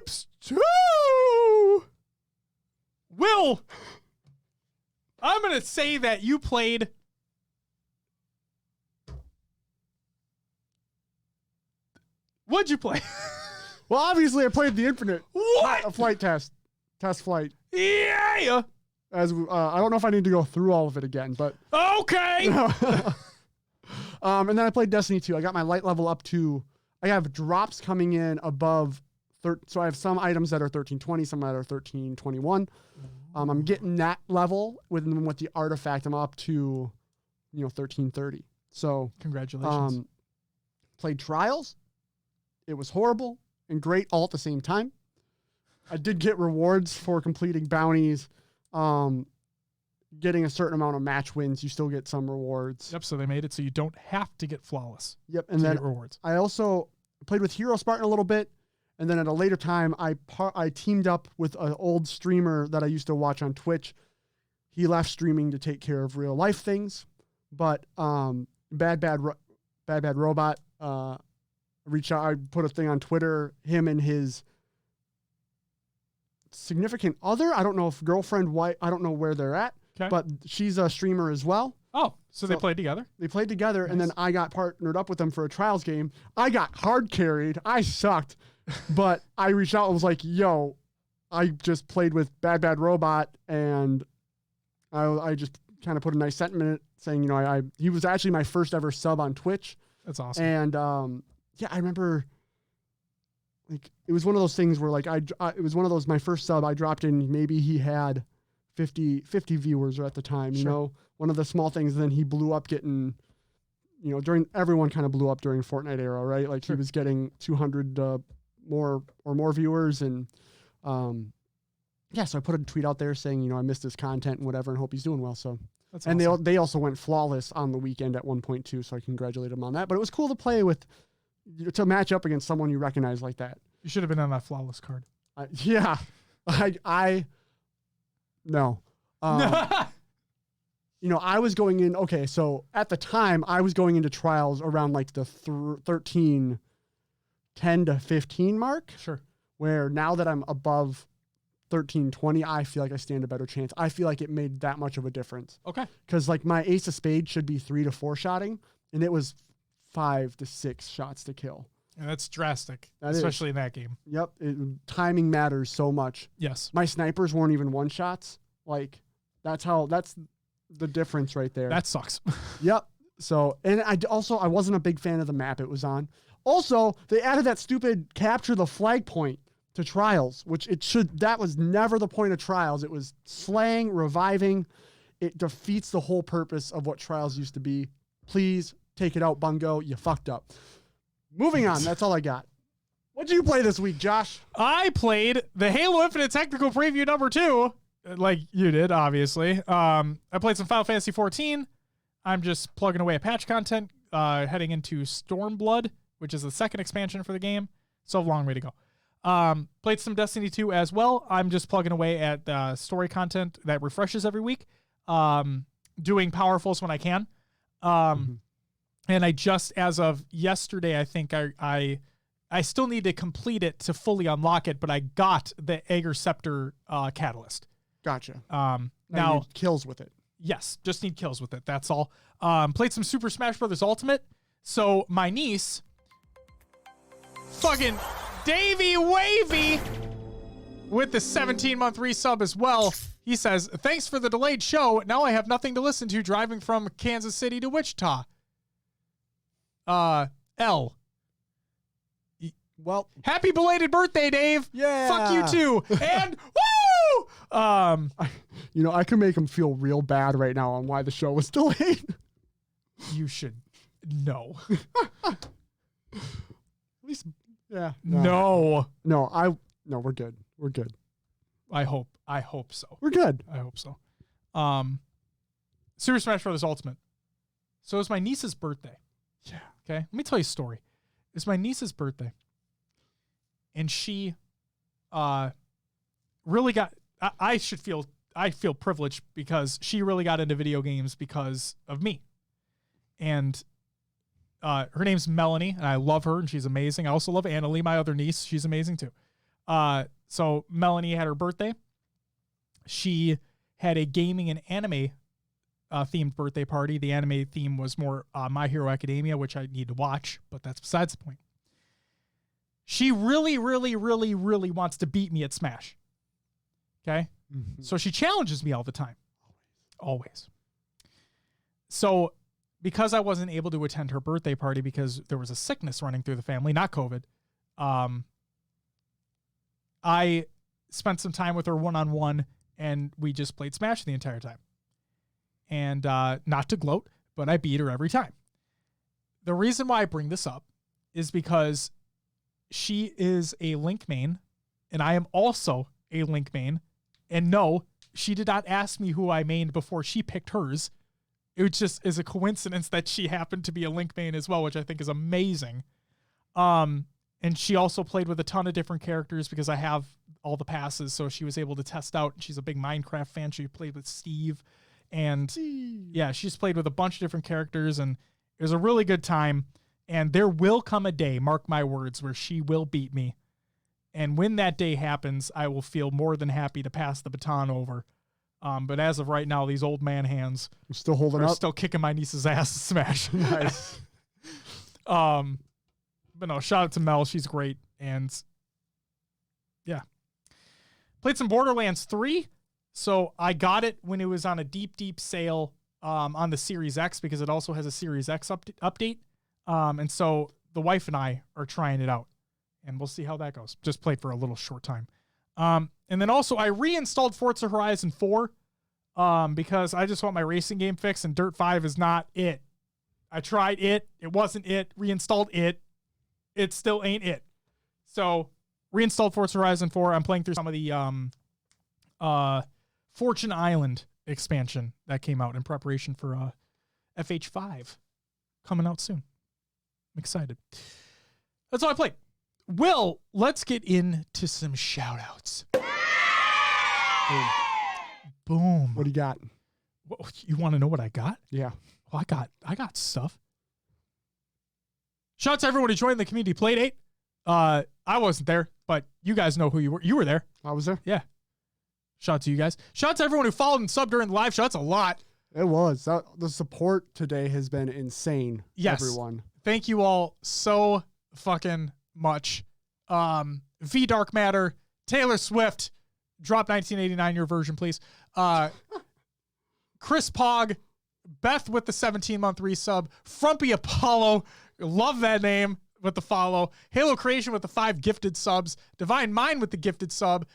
Speaker 1: games too. Will, I'm going to say that you played what'd you play?
Speaker 2: Well, obviously I played the Infinite
Speaker 1: What?
Speaker 2: Test flight.
Speaker 1: Yeah.
Speaker 2: As I don't know if I need to go through all of it again, but
Speaker 1: Okay.
Speaker 2: and then I played Destiny 2. I got my light level up to. I have drops coming in above. So I have some items that are 1320, some that are 1321. I'm getting that level with the artifact. I'm up to, 1330. So
Speaker 1: Congratulations.
Speaker 2: Played Trials. It was horrible and great all at the same time. I did get rewards for completing bounties. Getting a certain amount of match wins, you still get some rewards.
Speaker 1: Yep, so they made it so you don't have to get flawless.
Speaker 2: Yep, and then
Speaker 1: rewards.
Speaker 2: I also played with Hero Spartan a little bit, and then at a later time, I teamed up with an old streamer that I used to watch on Twitch. He left streaming to take care of real life things, but Bad Robot reached out. I put a thing on Twitter. Him and his significant other, I don't know if girlfriend, wife, I don't know where they're at, but she's a streamer as well.
Speaker 1: Oh, so they played together?
Speaker 2: They played together, nice. And then I got partnered up with them for a Trials game. I got hard carried. I sucked, but I reached out and was like, yo, I just played with Bad Robot, and I just kind of put a nice sentiment saying, he was actually my first ever sub on Twitch.
Speaker 1: That's awesome.
Speaker 2: And I remember, like, it was one of those things where, like, it was one of those, my first sub I dropped in, maybe he had 50 viewers at the time, one of the small things. And then he blew up getting, everyone kind of blew up during Fortnite era, right? Like, he was getting 200 more viewers. And, so I put a tweet out there saying, I missed his content and whatever, and hope he's doing well. So, that's and awesome. They also went flawless on the weekend at 1.2. So I congratulate him on that, but it was cool to play with, to match up against someone you recognize like that.
Speaker 1: You should have been on that flawless card.
Speaker 2: No. I was going in, okay, so at the time, I was going into Trials around like the 10 to 15 mark.
Speaker 1: Sure.
Speaker 2: Where now that I'm above 1320, I feel like I stand a better chance. I feel like it made that much of a difference.
Speaker 1: Okay.
Speaker 2: Because like my Ace of Spades should be 3 to 4 shotting, and it was 5 to 6 shots to kill.
Speaker 1: And that's drastic, especially in that game.
Speaker 2: Yep. Timing matters so much.
Speaker 1: Yes.
Speaker 2: My snipers weren't even one shots. Like, that's the difference right there.
Speaker 1: That sucks.
Speaker 2: Yep. So, and I wasn't a big fan of the map it was on. Also, they added that stupid capture the flag point to trials, which that was never the point of trials. It was slaying, reviving. It defeats the whole purpose of what trials used to be. Please take it out, Bungo. You fucked up. Moving on. That's all I got. What did you play this week, Josh?
Speaker 1: I played the Halo Infinite Technical Preview number 2, like you did, obviously. I played some Final Fantasy 14. I'm just plugging away at patch content, heading into Stormblood, which is the second expansion for the game. So a long way to go. Played some Destiny 2 as well. I'm just plugging away at story content that refreshes every week. Doing powerfuls when I can. And I just, as of yesterday, I think I still need to complete it to fully unlock it, but I got the Aegir Scepter catalyst.
Speaker 2: Gotcha.
Speaker 1: Now
Speaker 2: you need kills with it.
Speaker 1: Yes, just need kills with it. That's all. Played some Super Smash Bros. Ultimate. So my niece, fucking Davey Wavy, with the 17-month resub as well. He says, thanks for the delayed show. Now I have nothing to listen to driving from Kansas City to Wichita. L.
Speaker 2: Well,
Speaker 1: happy belated birthday, Dave.
Speaker 2: Yeah.
Speaker 1: Fuck you too. And woo!
Speaker 2: I can make him feel real bad right now on why the show was delayed.
Speaker 1: You should know.
Speaker 2: At least, yeah.
Speaker 1: No,
Speaker 2: we're good. We're good.
Speaker 1: I hope so.
Speaker 2: We're good.
Speaker 1: I hope so. Super Smash Bros. Ultimate. So it's my niece's birthday.
Speaker 2: Yeah.
Speaker 1: Okay. Let me tell you a story. It's my niece's birthday. And she really got, I feel privileged because she really got into video games because of me. And her name's Melanie, and I love her, and she's amazing. I also love Annalie, my other niece. She's amazing too. So Melanie had her birthday. She had a gaming and anime themed birthday party. The anime theme was more My Hero Academia, which I need to watch, but that's besides the point. She really, really, really, really wants to beat me at Smash. Okay?
Speaker 2: Mm-hmm.
Speaker 1: So she challenges me all the time. Always. So because I wasn't able to attend her birthday party because there was a sickness running through the family, not COVID, I spent some time with her one-on-one, and we just played Smash the entire time. And not to gloat, but I beat her every time. The reason why I bring this up is because she is a Link main, and I am also a Link main. And no, she did not ask me who I mained before she picked hers. It just is a coincidence that she happened to be a Link main as well, which I think is amazing. And she also played with a ton of different characters because I have all the passes, so she was able to test out. She's a big Minecraft fan. She played with Steve. And yeah, she's played with a bunch of different characters, and it was a really good time. And there will come a day, mark my words, where she will beat me. And when that day happens, I will feel more than happy to pass the baton over. But as of right now, these old man hands
Speaker 2: are still holding
Speaker 1: up,
Speaker 2: up,
Speaker 1: still kicking my niece's ass at Smash.
Speaker 2: Nice.
Speaker 1: But no, shout out to Mel. She's great. And yeah, played some Borderlands 3. So I got it when it was on a deep sale on the Series X, because it also has a Series X update. And so the wife and I are trying it out, and we'll see how that goes. Just played for a little short time. And then also I reinstalled Forza Horizon 4 because I just want my racing game fixed, and Dirt 5 is not it. I tried it. It wasn't it. Reinstalled it. It still ain't it. So reinstalled Forza Horizon 4. I'm playing through some of the Fortune Island expansion that came out in preparation for FH5 coming out soon. I'm excited. That's all I played. Will, let's get into some shout-outs. Boom.
Speaker 2: What do you got?
Speaker 1: You want to know what I got?
Speaker 2: Yeah.
Speaker 1: Oh, I got stuff. Shout out to everyone who joined the community playdate. I wasn't there, but you guys know who you were. You were there.
Speaker 2: I was there.
Speaker 1: Yeah. Shout out to you guys. Shout out to everyone who followed and subbed during the live show. That's a lot.
Speaker 2: It was. The support today has been insane.
Speaker 1: Yes.
Speaker 2: Everyone.
Speaker 1: Thank you all so fucking much. V Dark Matter, Taylor Swift, drop 1989 your version, please. Chris Pog, Beth with the 17-month resub, Frumpy Apollo, love that name. with the follow. Halo Creation with the 5 gifted subs. Divine Mind with the gifted sub.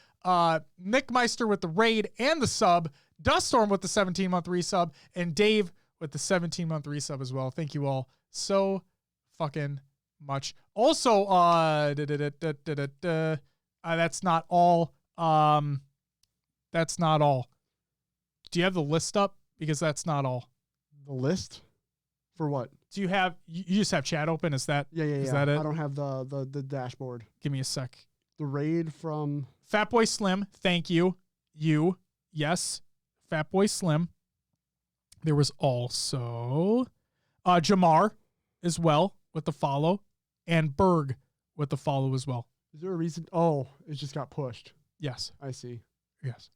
Speaker 1: Nick Meister with the raid and the sub. Duststorm with the 17-month resub. And Dave with the 17-month resub as well. Thank you all so fucking much. Also, that's not all. That's not all. Do you have the list up? Because that's not all.
Speaker 2: The list? For what?
Speaker 1: Do you have, you just have chat open? Is that, is that it?
Speaker 2: I don't have the dashboard.
Speaker 1: Give me a sec.
Speaker 2: The raid from
Speaker 1: Fatboy Slim. Thank you. You. Yes. Fatboy Slim. There was also Jamar as well with the follow, and Berg with the follow as well.
Speaker 2: Is there a reason? Oh, it just got pushed.
Speaker 1: Yes.
Speaker 2: I see.
Speaker 1: Yes.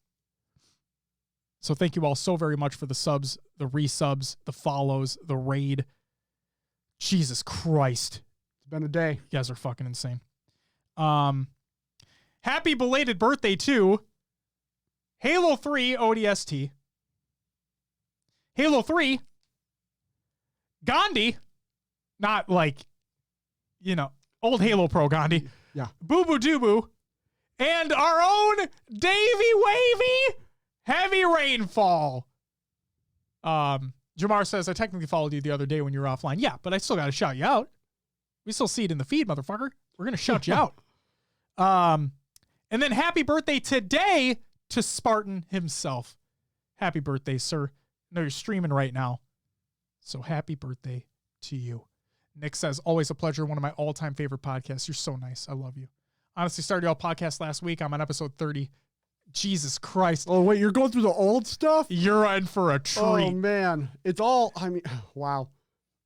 Speaker 1: So thank you all so very much for the subs, the resubs, the follows, the raid. Jesus Christ.
Speaker 2: It's been a day.
Speaker 1: You guys are fucking insane. Happy belated birthday to Halo 3 ODST. Halo 3 Gandhi. Not like, old Halo Pro Gandhi.
Speaker 2: Yeah.
Speaker 1: Boo Boo Doo Boo. And our own Davy Wavy Heavy Rainfall. Jamar says, I technically followed you the other day when you were offline. Yeah, but I still got to shout you out. We still see it in the feed, motherfucker. We're going to shout you out. And then happy birthday today to Spartan himself. Happy birthday, sir. I know you're streaming right now. So happy birthday to you. Nick says, always a pleasure. One of my all-time favorite podcasts. You're so nice. I love you. Honestly, started y'all podcast last week. I'm on episode 30. Jesus Christ.
Speaker 2: Oh, wait, you're going through the old stuff?
Speaker 1: You're in for a treat.
Speaker 2: Oh, man. It's all, wow.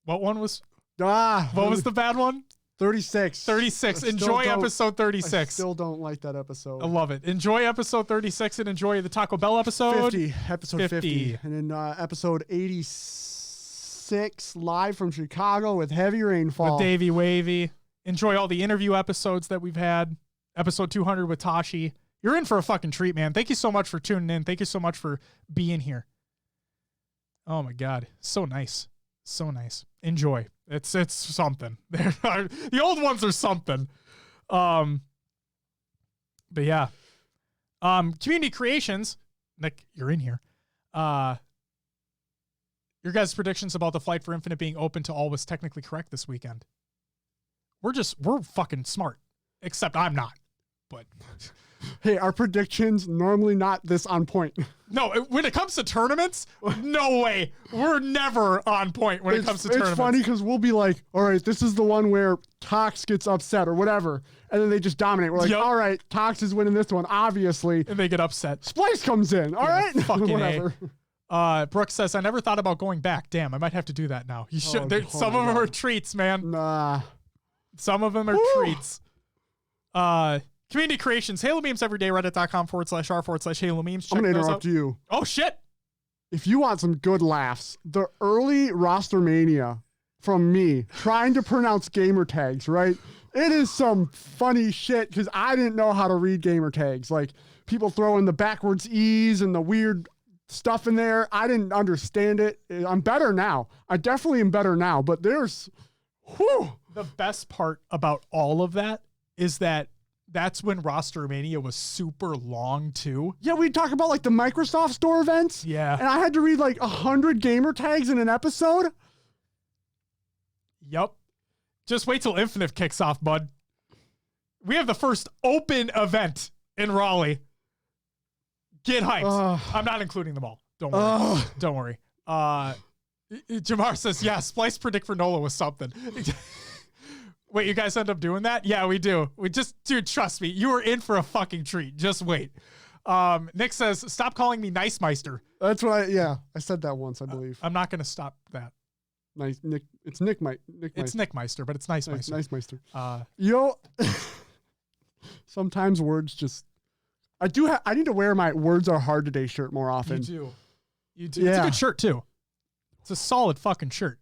Speaker 1: What one was?
Speaker 2: What
Speaker 1: was the bad one?
Speaker 2: 36.
Speaker 1: 36. Enjoy episode 36.
Speaker 2: I still don't like that episode.
Speaker 1: I love it. Enjoy episode 36 and enjoy the Taco Bell episode.
Speaker 2: Episode 50. And then episode 86, live from Chicago with Heavy Rainfall.
Speaker 1: With Davey Wavy. Enjoy all the interview episodes that we've had. Episode 200 with Tashi. You're in for a fucking treat, man. Thank you so much for tuning in. Thank you so much for being here. Oh my God. So nice. So nice. Enjoy. It's something. The old ones are something. But yeah. Community Creations. Nick, you're in here. Your guys' predictions about the Flight for Infinite being open to all was technically correct this weekend. We're fucking smart. Except I'm not. But
Speaker 2: hey, our predictions normally not this on point.
Speaker 1: No, when it comes to tournaments, no way. We're never on point when it comes to tournaments.
Speaker 2: It's funny because we'll be like, all right, this is the one where Tox gets upset or whatever. And then they just dominate. We're like, all right, Tox is winning this one, obviously.
Speaker 1: And they get upset.
Speaker 2: Splice comes in. All right.
Speaker 1: Fucking
Speaker 2: whatever.
Speaker 1: Brooke says, I never thought about going back. Damn, I might have to do that now. You should. Some of them are treats, man.
Speaker 2: Nah.
Speaker 1: Some of them are treats. Community Creations, Halo Memes every day, reddit.com/r/Halo Memes.
Speaker 2: I'm going to interrupt you.
Speaker 1: Oh, shit.
Speaker 2: If you want some good laughs, the early Rostermania from me trying to pronounce gamer tags, right? It is some funny shit because I didn't know how to read gamer tags. Like people throwing the backwards E's and the weird stuff in there. I didn't understand it. I'm better now. I definitely am better now, but there's, whew.
Speaker 1: The best part about all of that is that's when Rostermania was super long too.
Speaker 2: Yeah, we talk about like the Microsoft Store events.
Speaker 1: Yeah.
Speaker 2: And I had to read like 100 gamer tags in an episode.
Speaker 1: Yep. Just wait till Infinite kicks off, bud. We have the first open event in Raleigh. Get hyped. I'm not including them all. Don't worry. Don't worry. Jamar says, yeah, Splice predict for Nola was something. Wait, you guys end up doing that? Yeah, we do. Dude, trust me, you are in for a fucking treat. Just wait. Nick says, stop calling me Nice Meister.
Speaker 2: That's what I said that once, I believe.
Speaker 1: I'm not going to stop that.
Speaker 2: Nice, Nick. It's Nick Meister.
Speaker 1: It's Nick Meister, but it's Nice Meister.
Speaker 2: Nice Meister. Sometimes words just, I need to wear my Words Are Hard Today shirt more often.
Speaker 1: You do. Yeah. It's a good shirt too. It's a solid fucking shirt.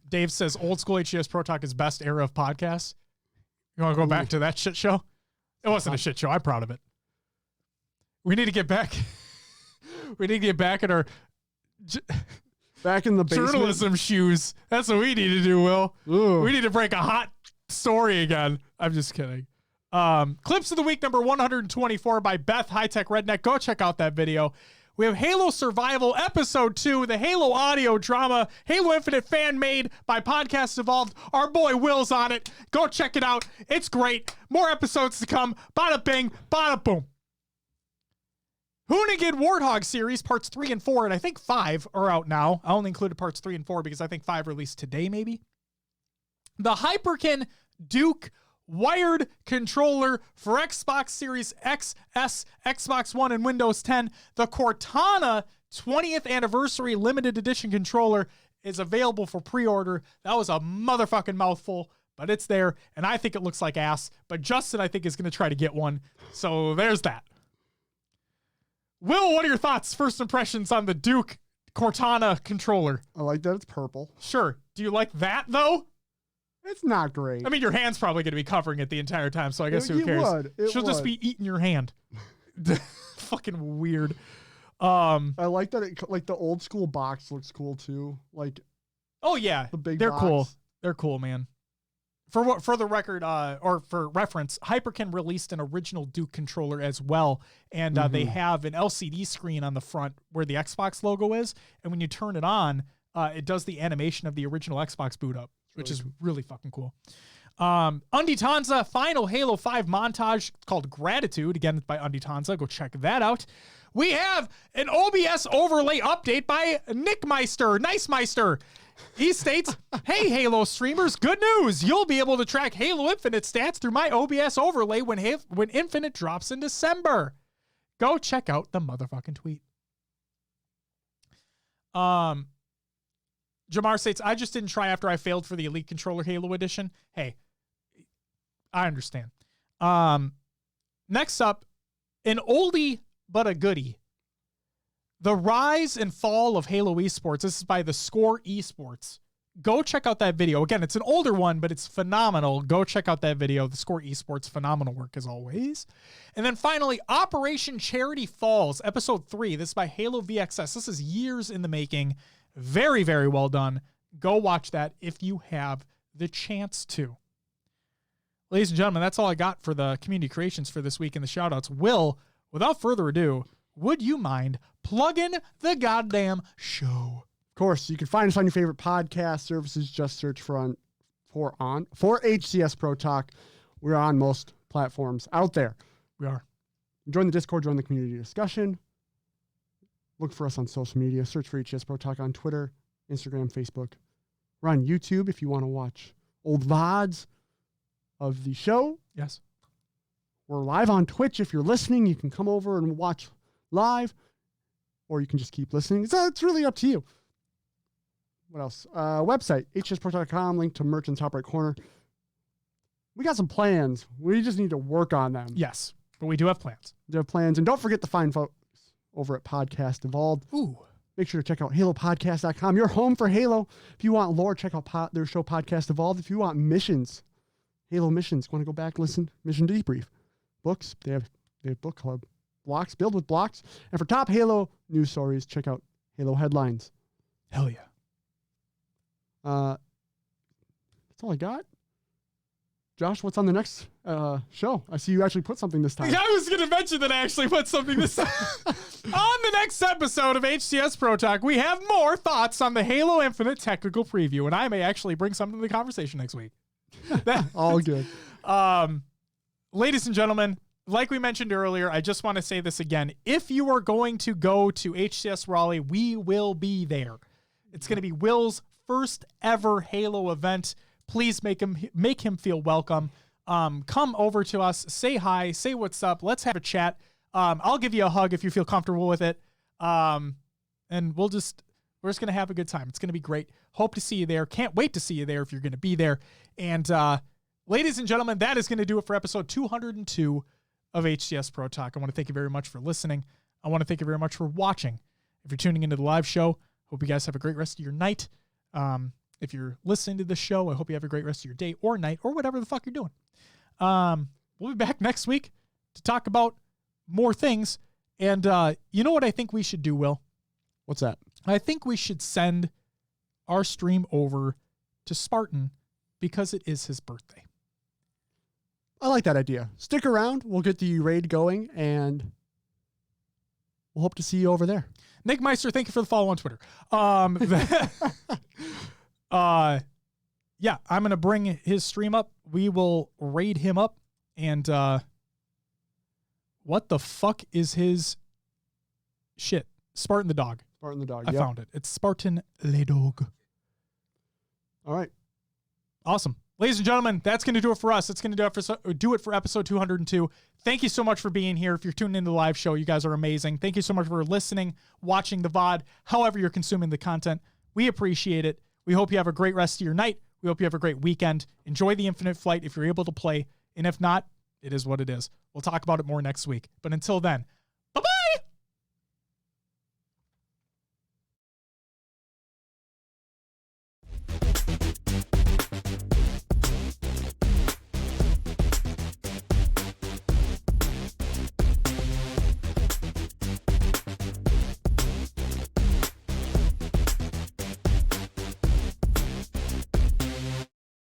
Speaker 1: Dave says old school HCS Pro Talk is best era of podcasts. You want to go back to that shit show? It wasn't a shit show. I'm proud of it. We need to get back. We need to get back in our
Speaker 2: back in the basement.
Speaker 1: Journalism shoes. That's what we need to do, Will.
Speaker 2: Ooh.
Speaker 1: We need to break a hot story again. I'm just kidding. Clips of the week number 124 by Beth High Tech Redneck. Go check out that video. We have Halo Survival Episode 2, the Halo audio drama, Halo Infinite fan made by Podcast Evolved. Our boy Will's on it. Go check it out. It's great. More episodes to come. Bada bing, bada boom. Hoonigan Warthog series, parts 3 and 4, and I think 5 are out now. I only included parts 3 and 4 because I think 5 released today, maybe. The Hyperkin Duke wired controller for Xbox Series XS, Xbox One, and Windows 10. The Cortana 20th Anniversary Limited Edition controller is available for pre-order. That was a motherfucking mouthful, but it's there, and I think it looks like ass. But Justin, I think, is going to try to get one. So there's that. Will, what are your thoughts, first impressions on the Duke Cortana controller?
Speaker 2: I like that it's purple.
Speaker 1: Sure. Do you like that, though?
Speaker 2: It's not great.
Speaker 1: I mean, your hand's probably going to be covering it the entire time, so I guess who cares? She'll just be eating your hand. Fucking weird.
Speaker 2: I like that it, like, the old school box looks cool too. Like,
Speaker 1: oh yeah,
Speaker 2: the big
Speaker 1: they're
Speaker 2: box.
Speaker 1: cool. They're cool, man. For the record, or for reference, Hyperkin released an original Duke controller as well, and they have an LCD screen on the front where the Xbox logo is, and when you turn it on, it does the animation of the original Xbox boot up, which is really fucking cool. Undi Tanza final Halo 5 montage called Gratitude, again by Undi Tanza. Go check that out. We have an OBS overlay update by Nick Meister, Nice Meister. He states, hey, Halo streamers, good news. You'll be able to track Halo Infinite stats through my OBS overlay when Infinite drops in December. Go check out the motherfucking tweet. Jamar states, I just didn't try after I failed for the Elite Controller Halo Edition. Hey, I understand. Next up, an oldie but a goodie. The Rise and Fall of Halo Esports. This is by the Score Esports. Go check out that video. Again, it's an older one, but it's phenomenal. Go check out that video. The Score Esports, phenomenal work as always. And then finally, Operation Charity Falls, Episode 3. This is by Halo VXS. This is years in the making. Very, very well done. Go watch that if you have the chance to. Ladies and gentlemen, that's all I got for the community creations for this week in the shoutouts. Will, without further ado, would you mind plugging the goddamn show?
Speaker 2: Of course, you can find us on your favorite podcast services. Just search for HCS Pro Talk. We're on most platforms out there.
Speaker 1: We are.
Speaker 2: Join the Discord, join the community discussion. Look for us on social media. Search for HCS Pro Talk on Twitter, Instagram, Facebook. We're on YouTube if you want to watch old VODs of the show.
Speaker 1: Yes.
Speaker 2: We're live on Twitch. If you're listening, you can come over and watch live, or you can just keep listening. It's really up to you. What else? Website, hcsprotalk.com, link to merch in the top right corner. We got some plans. We just need to work on them.
Speaker 1: Yes, but we do have plans.
Speaker 2: And don't forget to find folks over at Podcast Evolved.
Speaker 1: Ooh.
Speaker 2: Make sure to check out halopodcast.com, your home for Halo. If you want lore, check out their show Podcast Evolved. If you want missions, Halo missions, want to go back, listen, Mission Debrief. Books, they have book club. Blocks, build with blocks. And for top Halo news stories, check out Halo Headlines.
Speaker 1: Hell yeah.
Speaker 2: That's all I got. Josh, what's on the next show? I see you actually put something this time.
Speaker 1: Yeah, I was going to mention that I actually put something this time. On the next episode of HCS Pro Talk, we have more thoughts on the Halo Infinite technical preview, and I may actually bring something to the conversation next week.
Speaker 2: All good.
Speaker 1: Ladies and gentlemen, like we mentioned earlier, I just want to say this again. If you are going to go to HCS Raleigh, we will be there. It's going to be Will's first ever Halo event. Please make him feel welcome. Come over to us, say hi, say what's up. Let's have a chat. I'll give you a hug if you feel comfortable with it. And we're just going to have a good time. It's going to be great. Hope to see you there. Can't wait to see you there if you're going to be there. And ladies and gentlemen, that is going to do it for episode 202 of HCS Pro Talk. I want to thank you very much for listening. I want to thank you very much for watching. If you're tuning into the live show, hope you guys have a great rest of your night. If you're listening to the show, I hope you have a great rest of your day or night or whatever the fuck you're doing. We'll be back next week to talk about more things. And you know what I think we should do, Will?
Speaker 2: What's that?
Speaker 1: I think we should send our stream over to Spartan because it is his birthday.
Speaker 2: I like that idea. Stick around. We'll get the raid going, and we'll hope to see you over there.
Speaker 1: Nick Meister, thank you for the follow on Twitter. Yeah, I'm going to bring his stream up. We will raid him up. And what the fuck is his shit? Spartan the dog.
Speaker 2: Spartan the dog.
Speaker 1: I found it. It's Spartan le dog.
Speaker 2: All right.
Speaker 1: Awesome. Ladies and gentlemen, that's going to do it for us. It's going to do it for episode 202. Thank you so much for being here. If you're tuning into the live show, you guys are amazing. Thank you so much for listening, watching the VOD, however you're consuming the content. We appreciate it. We hope you have a great rest of your night. We hope you have a great weekend. Enjoy the Infinite Flight if you're able to play. And if not, it is what it is. We'll talk about it more next week. But until then,